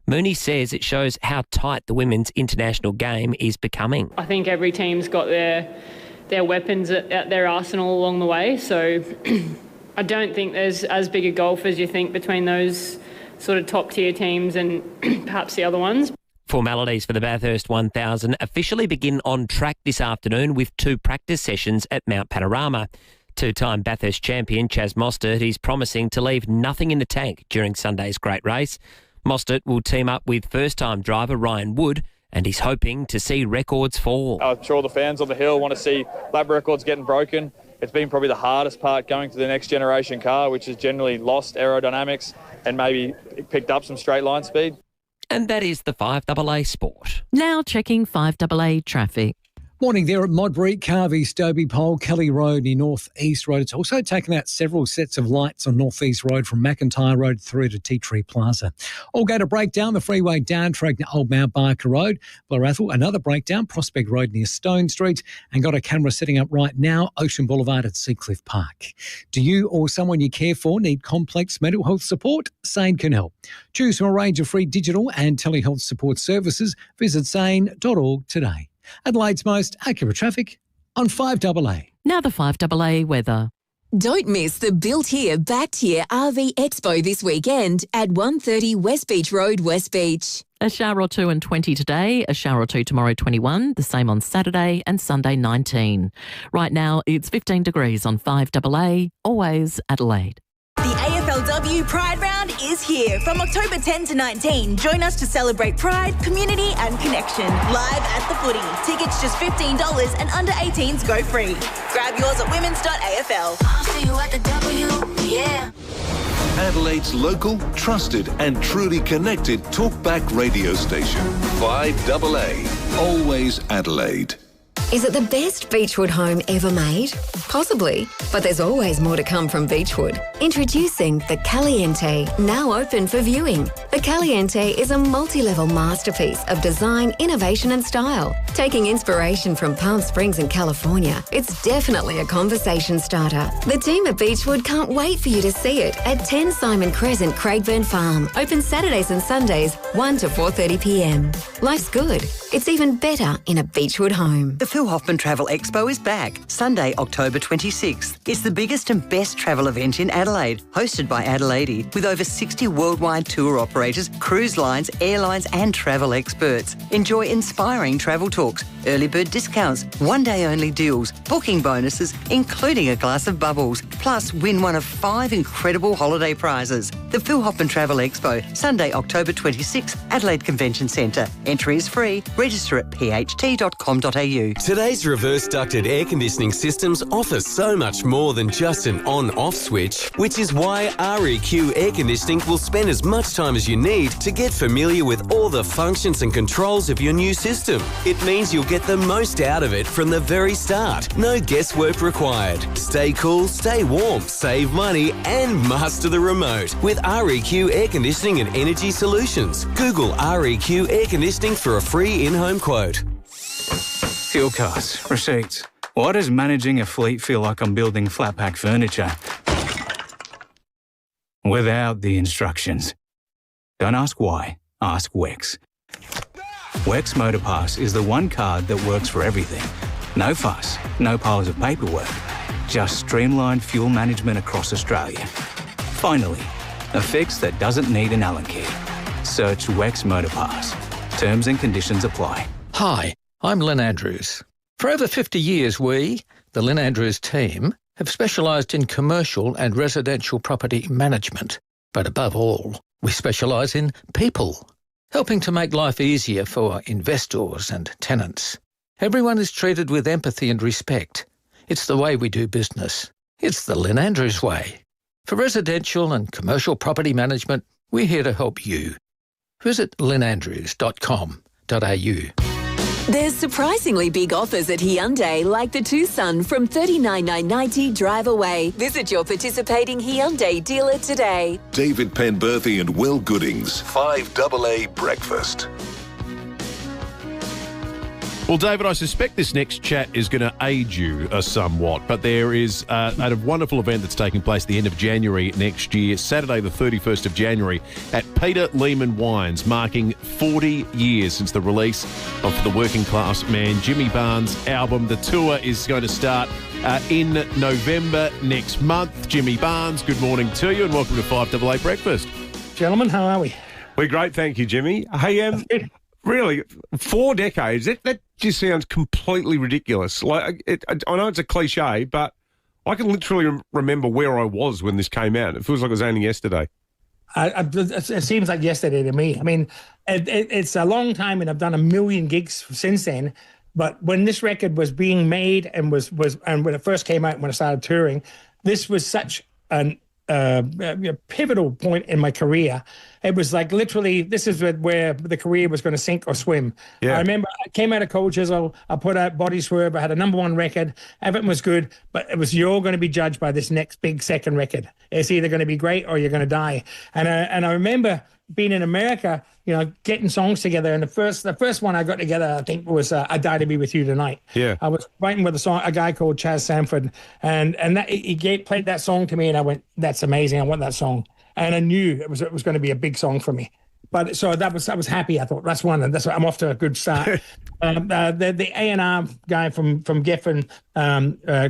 Mooney says it shows how tight the women's international game is becoming. I think every team's got their weapons at their arsenal along the way, so I don't think there's as big a gulf as you think between those sort of top-tier teams and perhaps the other ones. Formalities for the Bathurst 1000 officially begin on track this afternoon with 2 practice sessions at Mount Panorama. 2-time Bathurst champion Chaz Mostert is promising to leave nothing in the tank during Sunday's great race. Mostert will team up with first-time driver Ryan Wood, and he's hoping to see records fall. I'm sure the fans on the hill want to see lap records getting broken. It's been probably the hardest part going to the next generation car, which has generally lost aerodynamics and maybe picked up some straight line speed. And that is the 5AA Sport. Now checking 5AA traffic. Morning there at Modbury, Carvey, Stobie Pole, Kelly Road near North East Road. It's also taken out several sets of lights on North East Road from McIntyre Road through to Tea Tree Plaza. All go to breakdown the freeway down track to Old Mount Barker Road. Blairathal, another breakdown, Prospect Road near Stone Street, and got a camera setting up right now, Ocean Boulevard at Seacliff Park. Do you or someone you care for need complex mental health support? Sane can help. Choose from a range of free digital and telehealth support services. Visit sane.org today. Adelaide's most accurate traffic on 5AA. Now the 5AA weather. Don't miss the Built Here, Backed Here RV Expo this weekend at 130 West Beach Road, West Beach. A shower or 2 and 20 today, a shower or 2 tomorrow 21, the same on Saturday and Sunday 19. Right now it's 15 degrees on 5AA, always Adelaide. The AFLW Pride Round is here from October 10 to 19. Join us to celebrate pride, community and connection. Live at the footy. Tickets just $15 and under 18s go free. Grab yours at women's.afl. I'll see you at the W, yeah. Adelaide's local, trusted and truly connected talkback radio station. 5AA, always Adelaide. Is it the best Beechwood home ever made? Possibly, but there's always more to come from Beechwood. Introducing the Caliente, now open for viewing. The Caliente is a multi-level masterpiece of design, innovation and style. Taking inspiration from Palm Springs in California, it's definitely a conversation starter. The team at Beechwood can't wait for you to see it at 10 Simon Crescent, Craigburn Farm. Open Saturdays and Sundays, 1 to 4:30 p.m. Life's good. It's even better in a Beechwood home. The Phil Hoffman Travel Expo is back, Sunday, October 26th. It's the biggest and best travel event in Adelaide, hosted by Adelaide, with over 60 worldwide tour operators, cruise lines, airlines and travel experts. Enjoy inspiring travel talks, early bird discounts, one-day-only deals, booking bonuses, including a glass of bubbles, plus win one of 5 incredible holiday prizes. The Phil Hoffman Travel Expo, Sunday, October 26th, Adelaide Convention Centre. Entry is free. Register at pht.com.au. Today's reverse ducted air conditioning systems offer so much more than just an on-off switch, which is why REQ Air Conditioning will spend as much time as you need to get familiar with all the functions and controls of your new system. It means you'll get the most out of it from the very start. No guesswork required. Stay cool, stay warm, save money and master the remote with REQ Air Conditioning and Energy Solutions. Google REQ Air Conditioning for a free in-home quote. Fuel costs, receipts. Why does managing a fleet feel like I'm building flat pack furniture? Without the instructions. Don't ask why, ask Wex. Wex Motor Pass is the one card that works for everything. No fuss, no piles of paperwork, just streamlined fuel management across Australia. Finally, a fix that doesn't need an Allen key. Search Wex Motor Pass. Terms and conditions apply. Hi, I'm Lynn Andrews. For over 50 years, we, the Lynn Andrews team, have specialised in commercial and residential property management. But above all, we specialise in people, helping to make life easier for investors and tenants. Everyone is treated with empathy and respect. It's the way we do business. It's the Lynn Andrews way. For residential and commercial property management, we're here to help you. Visit lynnandrews.com.au. There's surprisingly big offers at Hyundai, like the Tucson from $39,990 drive away. Visit your participating Hyundai dealer today. David Penberthy and Will Goodings, 5AA Breakfast. Well, David, I suspect this next chat is going to age you somewhat, but there is a wonderful event that's taking place at the end of January next year, Saturday the 31st of January, at Peter Lehman Wines, marking 40 years since the release of the working class man Jimmy Barnes' album. The tour is going to start in November next month. Jimmy Barnes, good morning to you and welcome to 5AA Breakfast. Gentlemen, how are we? We're great, thank you, Jimmy. Hey, really, 4 decades, that just sounds completely ridiculous. I know it's a cliche, but I can literally remember where I was when this came out. It feels like it was only yesterday. It seems like yesterday to me. I mean, it's a long time, and I've done a million gigs since then. But when this record was being made and and when it first came out, when I started touring, this was such a pivotal point in my career. It was like literally, this is where the career was going to sink or swim. Yeah. I remember I came out of Cold Chisel, I put out Body Swerve, I had a #1 record, everything was good, but it was, you're going to be judged by this next big second record. It's either going to be great or you're going to die. And I remember being in America, getting songs together. And the first one I got together, I think, was "I Die to Be With You Tonight." Yeah, I was writing with a guy called Chaz Sanford, and that he played that song to me, and I went, "That's amazing! I want that song." And I knew it was going to be a big song for me. But so I was happy. I thought that's one, and that's I'm off to a good start. The A&R guy from Geffen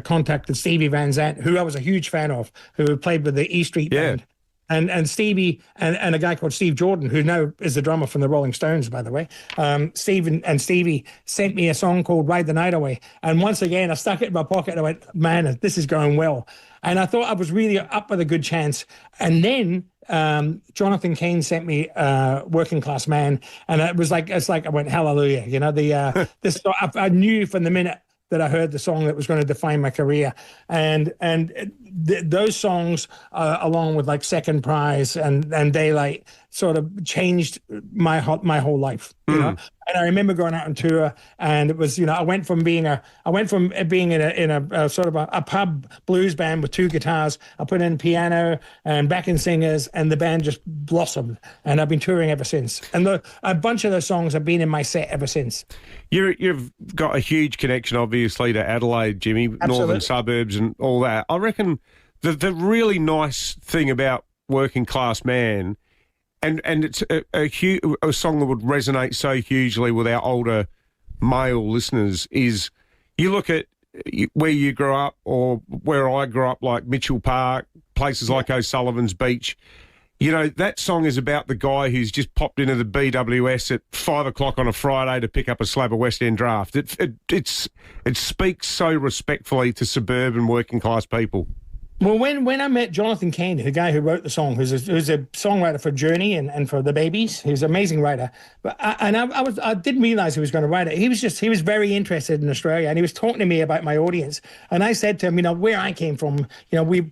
contacted Stevie Van Zandt, who I was a huge fan of, who played with the E Street Band. And Stevie and a guy called Steve Jordan, who now is the drummer from the Rolling Stones, by the way. Steve and Stevie sent me a song called "Ride the Night Away." And once again, I stuck it in my pocket and I went, man, this is going well. And I thought I was really up with a good chance. And then Jonathan Cain sent me "Working Class Man." And it's like I went, hallelujah. This I knew from the minute that I heard the song that was going to define my career. And those songs, along with like Second Prize and Daylight, sort of changed my whole life, you know. And I remember going out on tour, and it was, I went from being in a sort of a pub blues band with 2 guitars. I put in piano and backing singers, and the band just blossomed. And I've been touring ever since. And a bunch of those songs have been in my set ever since. You've got a huge connection, obviously, to Adelaide, Jimmy, Absolutely. Northern suburbs and all that. I reckon the really nice thing about Working Class Man, and it's a song that would resonate so hugely with our older male listeners, is you look at where you grew up or where I grew up, like Mitchell Park, places like O'Sullivan's Beach. That song is about the guy who's just popped into the BWS at 5 o'clock on a Friday to pick up a slab of West End draft. It speaks so respectfully to suburban working class people. Well, when I met Jonathan Cain, the guy who wrote the song, who's a songwriter for Journey and for the Babies, he's an amazing writer. But I didn't realize he was going to write it. He was very interested in Australia, and he was talking to me about my audience. And I said to him, where I came from,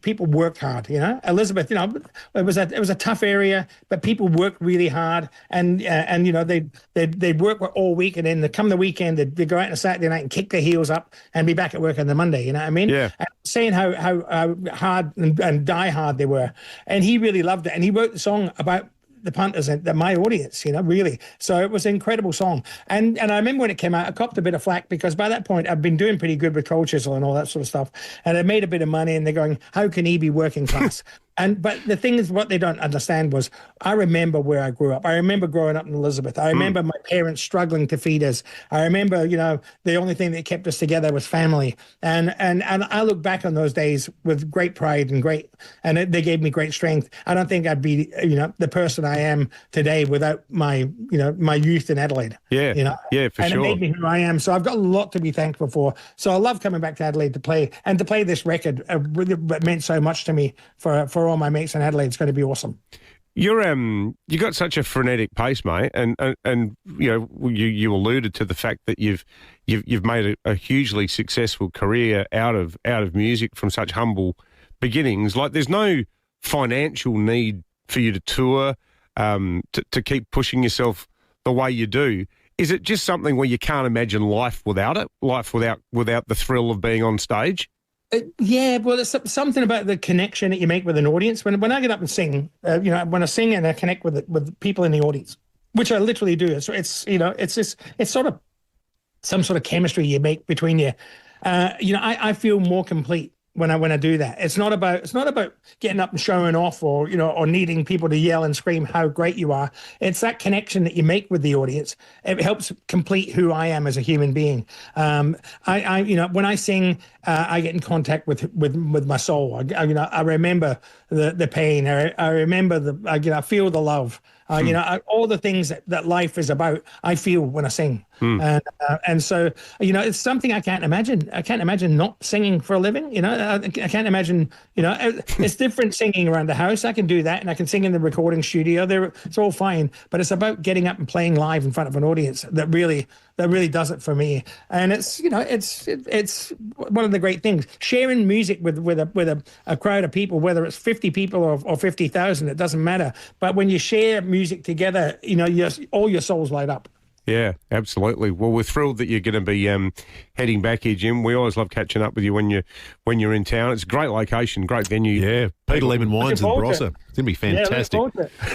people work hard. Elizabeth, it was a tough area, but people work really hard, and they'd work all week, and then come the weekend, they'd go out on a Saturday night and kick their heels up and be back at work on the Monday. You know what I mean? Yeah. And saying how hard and die hard they were, and he really loved it, and he wrote the song about the punters and my audience, really. So it was an incredible song, and I remember when it came out, I copped a bit of flack because by that point I've been doing pretty good with Cold Chisel and all that sort of stuff, and I made a bit of money, and they're going, how can he be working class? But the thing is, what they don't understand was, I remember where I grew up. I remember growing up in Elizabeth. I remember my parents struggling to feed us. I remember, the only thing that kept us together was family. And I look back on those days with great pride and they gave me great strength. I don't think I'd be, the person I am today without my youth in Adelaide. Yeah, for and sure. It made me who I am. So I've got a lot to be thankful for. So I love coming back to Adelaide to play this record. That meant so much to me for all my mates in Adelaide. It's going to be awesome. You got such a frenetic pace, mate, and you alluded to the fact that you've made a hugely successful career out of music from such humble beginnings. Like, there's no financial need for you to tour, to keep pushing yourself the way you do. Is it just something where you can't imagine life without it? Life without the thrill of being on stage? Yeah, well, it's something about the connection that you make with an audience. When I get up and sing, when I sing and I connect with people in the audience, which I literally do. It's sort of some sort of chemistry you make between you. I feel more complete when I do that. It's not about getting up and showing off or needing people to yell and scream how great you are. It's that connection that you make with the audience. It helps complete who I am as a human being. When I sing, I get in contact with my soul. I remember the pain. I remember I feel the love. All the things that life is about, I feel when I sing. And so, it's something I can't imagine. I can't imagine not singing for a living. I can't imagine, it's different singing around the house. I can do that, and I can sing in the recording studio. It's all fine, but it's about getting up and playing live in front of an audience that really does it for me. And it's one of the great things. Sharing music with a crowd of people, whether it's 50 people or 50,000, it doesn't matter. But when you share music together, all your souls light up. Yeah, absolutely. Well, we're thrilled that you're going to be heading back here, Jim. We always love catching up with you when you're in town. It's a great location, great venue. Yeah, Peter Lehman Wines in Barossa. It's going to be fantastic.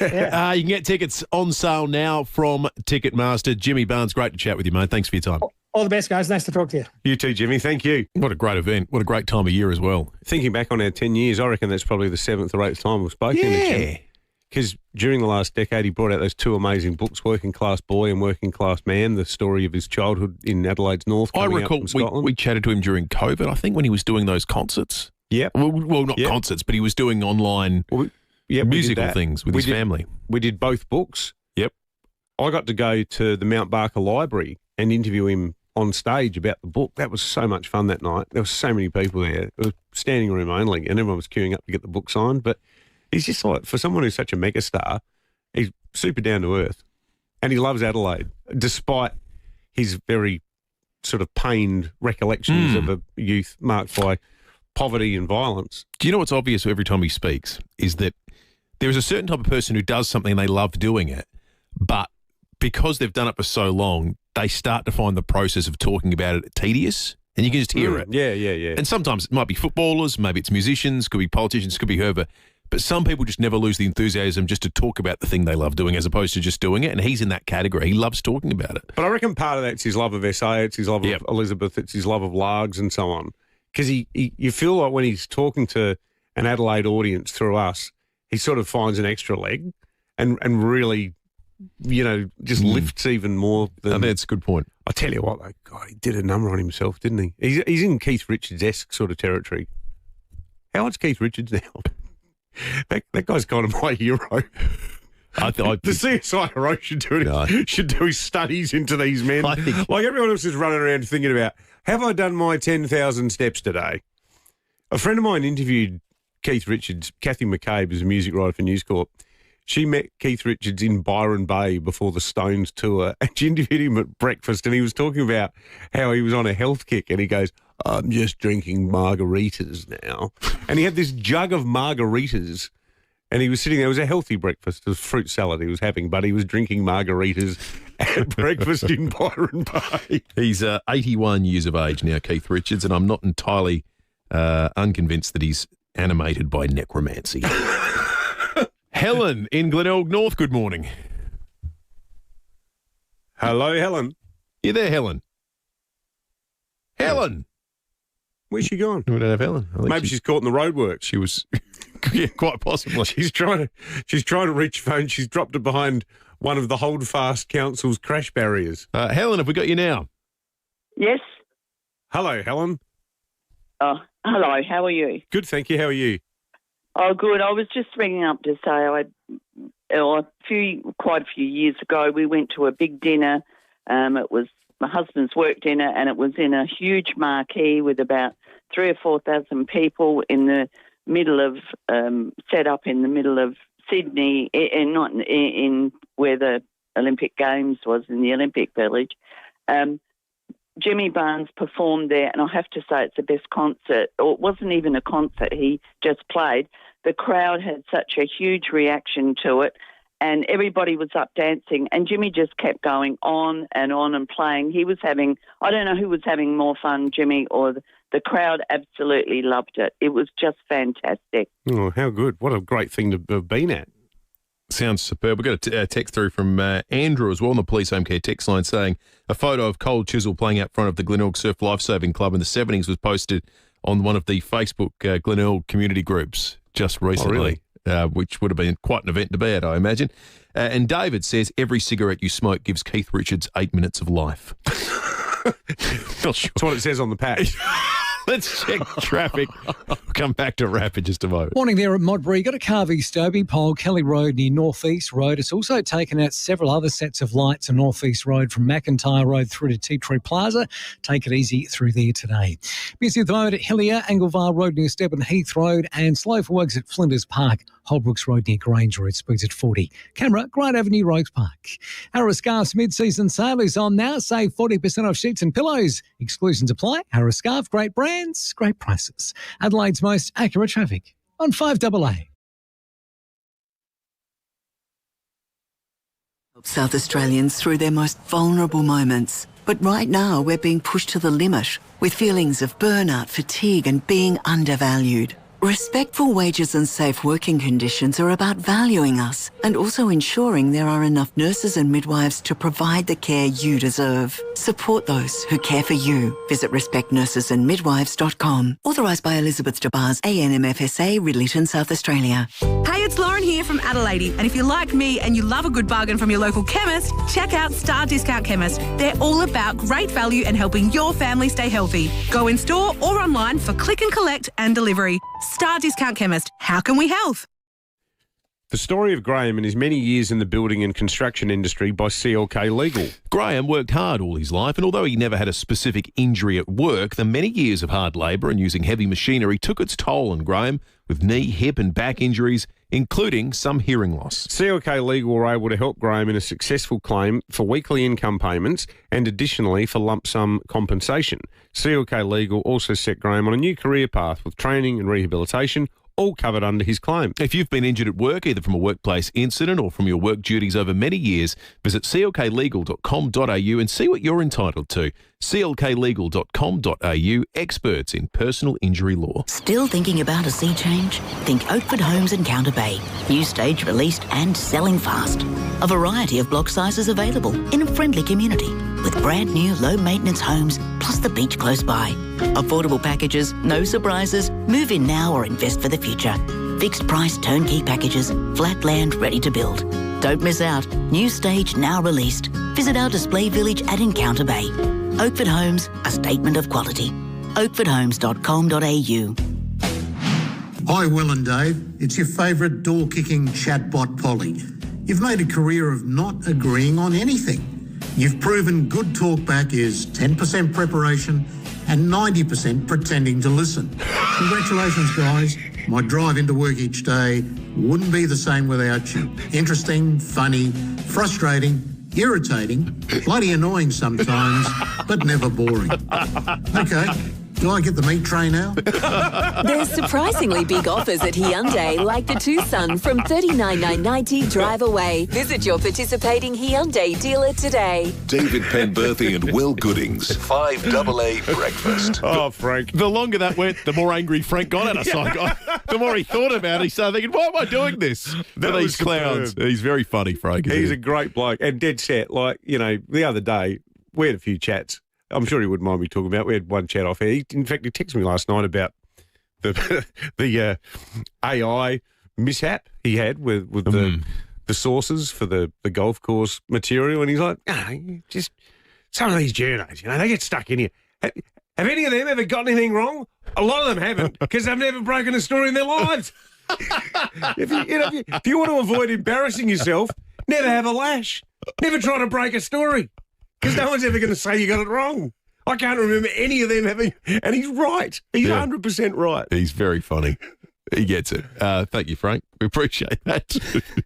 Yeah, you can get tickets on sale now from Ticketmaster. Jimmy Barnes, great to chat with you, mate. Thanks for your time. All the best, guys. Nice to talk to you. You too, Jimmy. Thank you. What a great event. What a great time of year as well. Thinking back on our 10 years, I reckon that's probably the 7th or 8th time we've spoken to Jim. Because during the last decade, he brought out those two amazing books, Working Class Boy and Working Class Man, the story of his childhood in Adelaide's North. I recall we chatted to him during COVID, I think, when he was doing those concerts. Yeah. Well, not concerts, but he was doing online musical things with his family. We did both books. Yep. I got to go to the Mount Barker Library and interview him on stage about the book. That was so much fun that night. There were so many people there. It was standing room only, and everyone was queuing up to get the book signed. But he's just like, for someone who's such a megastar, he's super down to earth. And he loves Adelaide, despite his very sort of pained recollections of a youth marked by poverty and violence. Do you know what's obvious every time he speaks is that there is a certain type of person who does something and they love doing it, but because they've done it for so long, they start to find the process of talking about it tedious, and you can just hear it. Yeah. And sometimes it might be footballers, maybe it's musicians, could be politicians, could be whoever. But some people just never lose the enthusiasm just to talk about the thing they love doing as opposed to just doing it. And he's in that category. He loves talking about it. But I reckon part of that's his love of SA, it's his love of Elizabeth, it's his love of Largs and so on. Because you feel like when he's talking to an Adelaide audience through us, he sort of finds an extra leg and really, just lifts even more than... I think that's a good point. I tell you what, though, God, he did a number on himself, didn't he? He's in Keith Richards-esque sort of territory. How old's Keith Richards now? That guy's kind of my hero. The CSI hero should do his studies into these men. Like everyone else is running around thinking about, have I done my 10,000 steps today? A friend of mine interviewed Keith Richards. Kathy McCabe is a music writer for News Corp. She met Keith Richards in Byron Bay before the Stones tour, and she interviewed him at breakfast, and he was talking about how he was on a health kick, and he goes, I'm just drinking margaritas now. And he had this jug of margaritas, and he was sitting there. It was a healthy breakfast. It was fruit salad he was having, but he was drinking margaritas at breakfast in Byron Bay. He's 81 years of age now, Keith Richards, and I'm not entirely unconvinced that he's animated by necromancy. Helen in Glenelg North, good morning. Hello, Helen. You there, Helen? Helen! Where's she gone? We don't have Helen. Maybe she's caught in the roadworks. She was Yeah, quite possibly. She's trying to reach your phone. She's dropped it behind one of the Holdfast Council's crash barriers. Helen, have we got you now? Yes. Hello, Helen. Oh, hello. How are you? Good, thank you. How are you? Oh, good. I was just ringing up to say quite a few years ago, we went to a big dinner. It was my husband's work dinner, and it was in a huge marquee with about 3,000 or 4,000 people in the middle of set up in the middle of Sydney, and not in where the Olympic Games was in the Olympic Village. Jimmy Barnes performed there, and I have to say it's the best concert. Or it wasn't even a concert; he just played. The crowd had such a huge reaction to it, and everybody was up dancing. And Jimmy just kept going on and playing. He was I don't know who was having more fun, Jimmy or the crowd. Absolutely loved it. It was just fantastic. Oh, how good. What a great thing to have been at. Sounds superb. We've got a text through from Andrew as well on the Police Home Care text line saying a photo of Cold Chisel playing out front of the Glenelg Surf Lifesaving Club in the 70s was posted on one of the Facebook Glenelg community groups just recently, which would have been quite an event to be at, I imagine. And David says every cigarette you smoke gives Keith Richards 8 minutes of life. Not sure. That's what it says on the pack. Let's check traffic. We'll come back to wrap in just a moment. Morning there at Modbury. Got a Carvey, Stobie, Pole, Kelly Road near North East Road. It's also taken out several other sets of lights on North East Road from McIntyre Road through to Tea Tree Plaza. Take it easy through there today. Busy at the moment at Hillier, Anglevar Road near Stebbin Heath Road, and slow for works at Flinders Park. Holbrooks Road near Granger at speeds at 40. Camera, Grant Avenue, Rogues Park. Harris Scarf's mid-season sale is on now. Save 40% off sheets and pillows. Exclusions apply. Harris Scarf, great brands, great prices. Adelaide's most accurate traffic on 5AA. South Australians through their most vulnerable moments. But right now we're being pushed to the limit with feelings of burnout, fatigue and being undervalued. Respectful wages and safe working conditions are about valuing us and also ensuring there are enough nurses and midwives to provide the care you deserve. Support those who care for you. Visit respectnursesandmidwives.com. Authorised by Elizabeth DeBars, ANMFSA, Ridleyton, South Australia. Hey, it's Lauren here from Adelaide. And if you're like me and you love a good bargain from your local chemist, check out Star Discount Chemist. They're all about great value and helping your family stay healthy. Go in store or online for click and collect and delivery. Star Discount Chemist. How can we help? The story of Graham and his many years in the building and construction industry by CLK Legal. Graham worked hard all his life, and although he never had a specific injury at work, the many years of hard labour and using heavy machinery took its toll on Graham, with knee, hip and back injuries, including some hearing loss. CLK Legal were able to help Graham in a successful claim for weekly income payments and additionally for lump sum compensation. CLK Legal also set Graham on a new career path with training and rehabilitation, all covered under his claim. If you've been injured at work, either from a workplace incident or from your work duties over many years, visit clklegal.com.au and see what you're entitled to. clklegal.com.au, experts in personal injury law. Still thinking about a sea change? Think Oakford Homes in Counter Bay. New stage released and selling fast. A variety of block sizes available in a friendly community with brand new low maintenance homes plus the beach close by. Affordable packages, no surprises. Move in now or invest for the future. Fixed price turnkey packages, flat land ready to build. Don't miss out. New stage now released. Visit our display village at Encounter Bay. Oakford Homes, a statement of quality. oakfordhomes.com.au. Hi, Will and Dave. It's your favourite door-kicking chatbot, Polly. You've made a career of not agreeing on anything. You've proven good talkback is 10% preparation and 90% pretending to listen. Congratulations, guys. My drive into work each day wouldn't be the same without you. Interesting, funny, frustrating, irritating, bloody annoying sometimes, but never boring. Okay. Do I get the meat tray now? There's surprisingly big offers at Hyundai, like the Tucson from $39,990 drive away. Visit your participating Hyundai dealer today. David Penberthy and Will Goodings, 5AA Breakfast. Oh, Frank. The longer that went, the more angry Frank got at us. The more he thought about it, he started thinking, why am I doing this for these clowns? Superb. He's very funny, Frank. He's a great bloke and dead set. Like, you know, the other day, we had a few chats. I'm sure he wouldn't mind me talking about. We had one chat off here. In fact, he texted me last night about the AI mishap he had with the sources for the golf course material, and he's like, just some of these journos, they get stuck in here. Have any of them ever got anything wrong? A lot of them haven't, because they've never broken a story in their lives. If you want to avoid embarrassing yourself, never have a lash. Never try to break a story, because no one's ever going to say you got it wrong. I can't remember any of them having, and he's right. He's 100% right. He's very funny. He gets it. Thank you, Frank. We appreciate that.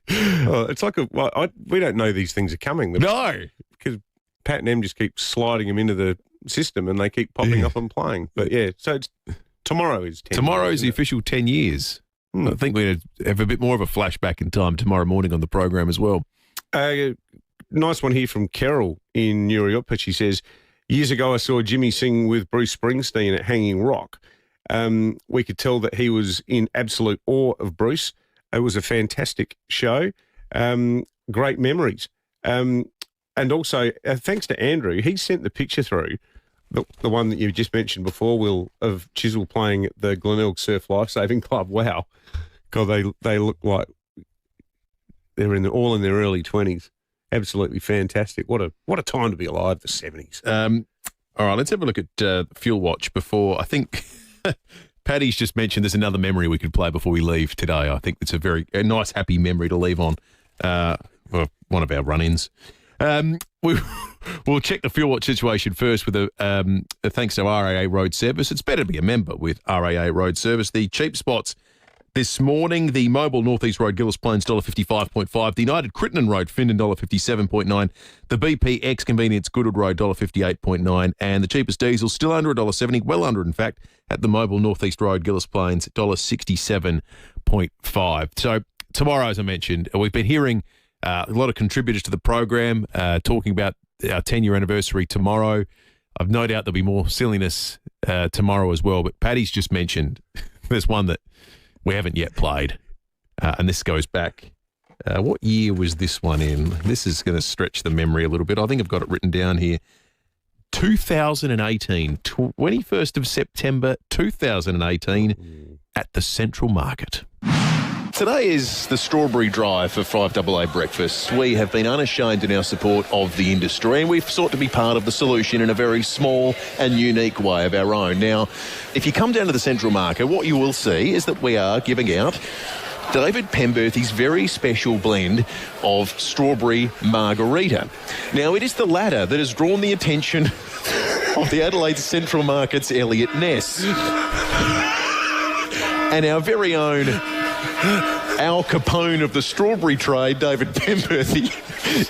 It's like we don't know these things are coming. No, because Pat and Em just keep sliding them into the system, and they keep popping up and playing. But so tomorrow is 10 Tomorrow's the official 10 years. I think we're going to have a bit more of a flashback in time tomorrow morning on the program as well. Nice one here from Carol in New York. She says, years ago I saw Jimmy sing with Bruce Springsteen at Hanging Rock. We could tell that he was in absolute awe of Bruce. It was a fantastic show. Great memories. And also, thanks to Andrew, he sent the picture through, the one that you just mentioned before, Will, of Chisel playing at the Glenelg Surf Lifesaving Club. Wow. God, they look like they're all in their early 20s. Absolutely fantastic. What a time to be alive, the 70s. All right, let's have a look at Fuel Watch before. I think Paddy's just mentioned there's another memory we could play before we leave today. I think it's a nice, happy memory to leave on one of our run-ins. We'll check the Fuel Watch situation first with a thanks to RAA Road Service. It's better to be a member with RAA Road Service. The cheap spots this morning, the Mobile North East Road, Gillis Plains, $1.55.5. The United Crittenden Road, Findon, $1.57.9. The BPX Convenience Goodwood Road, $1.58.9. And the cheapest diesel, still under $1.70, well under, in fact, at the Mobile North East Road, Gillis Plains, $1.67.5. So tomorrow, as I mentioned, we've been hearing a lot of contributors to the program talking about our 10-year anniversary tomorrow. I've no doubt there'll be more silliness tomorrow as well. But Paddy's just mentioned there's one that we haven't yet played, and this goes back. What year was this one in? This is going to stretch the memory a little bit. I think I've got it written down here. 2018, 21st of September 2018 at the Central Market. Today is the strawberry drive for 5AA Breakfast. We have been unashamed in our support of the industry, and we've sought to be part of the solution in a very small and unique way of our own. Now, if you come down to the Central Market, what you will see is that we are giving out David Penberthy's very special blend of strawberry margarita. Now, it is the latter that has drawn the attention of the Adelaide Central Market's Elliot Ness and our very own Al Capone of the strawberry trade, David Penberthy,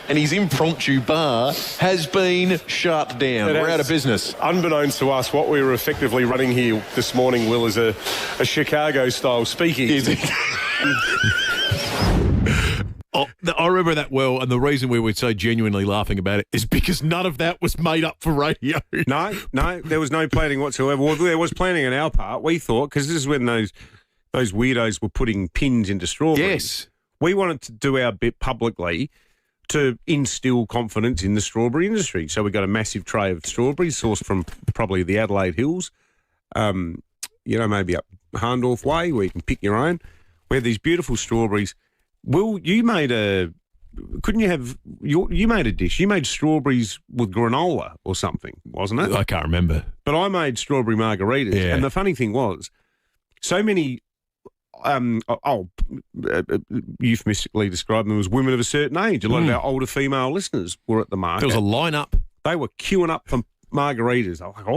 and his impromptu bar has been shut down. We're out of business. Unbeknownst to us, what we were effectively running here this morning, Will, is a Chicago-style speakeasy. I remember that well, and the reason we were so genuinely laughing about it is because none of that was made up for radio. No, there was no planning whatsoever. Well, there was planning on our part. We thought, because this is when those weirdos were putting pins into strawberries. Yes. We wanted to do our bit publicly to instill confidence in the strawberry industry. So we got a massive tray of strawberries sourced from probably the Adelaide Hills, maybe up Harndorf Way, where you can pick your own. We had these beautiful strawberries. Will, you made a dish. You made strawberries with granola or something, wasn't it? I can't remember. But I made strawberry margaritas. Yeah. And the funny thing was, so many, euphemistically describe them as women of a certain age. A lot of our older female listeners were at the market. There was a lineup. They were queuing up for margaritas. I was like,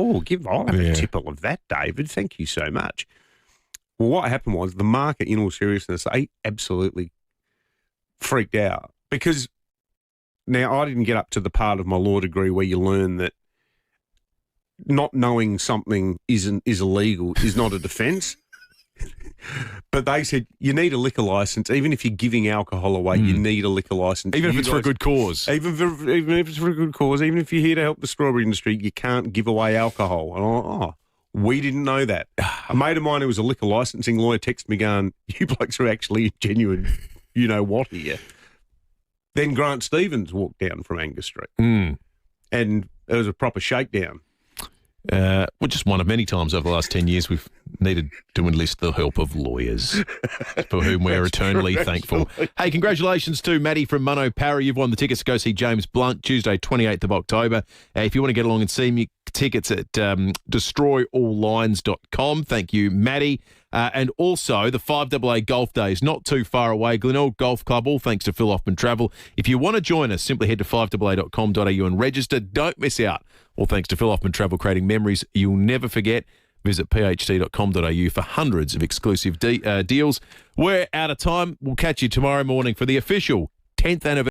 I'll have a tipple of that, David. Thank you so much. Well, what happened was the market, in all seriousness, they absolutely freaked out, because now I didn't get up to the part of my law degree where you learn that not knowing something is illegal is not a defence. But they said you need a liquor licence. Even if you're giving alcohol away, you need a liquor licence. Even if it's for a good cause. Even if it's for a good cause. Even if you're here to help the strawberry industry, you can't give away alcohol. And I'm like, we didn't know that. A mate of mine who was a liquor licensing lawyer texted me going, you blokes are actually genuine, you know what here. Then Grant Stevens walked down from Angus Street. And it was a proper shakedown. Well, just one of many times over the last 10 years we've needed to enlist the help of lawyers, for whom we're eternally thankful. Hey, congratulations to Maddie from Munno Parry. You've won the tickets to go see James Blunt Tuesday, 28th of October. If you want to get along and see me, tickets at destroyalllines.com. Thank you, Maddie. And also, the 5AA Golf Days, not too far away. Glenelg Golf Club, all thanks to Phil Hoffman Travel. If you want to join us, simply head to 5AA.com.au and register. Don't miss out. All thanks to Phil Hoffman Travel, creating memories you'll never forget. Visit pht.com.au for hundreds of exclusive deals. We're out of time. We'll catch you tomorrow morning for the official 10th anniversary.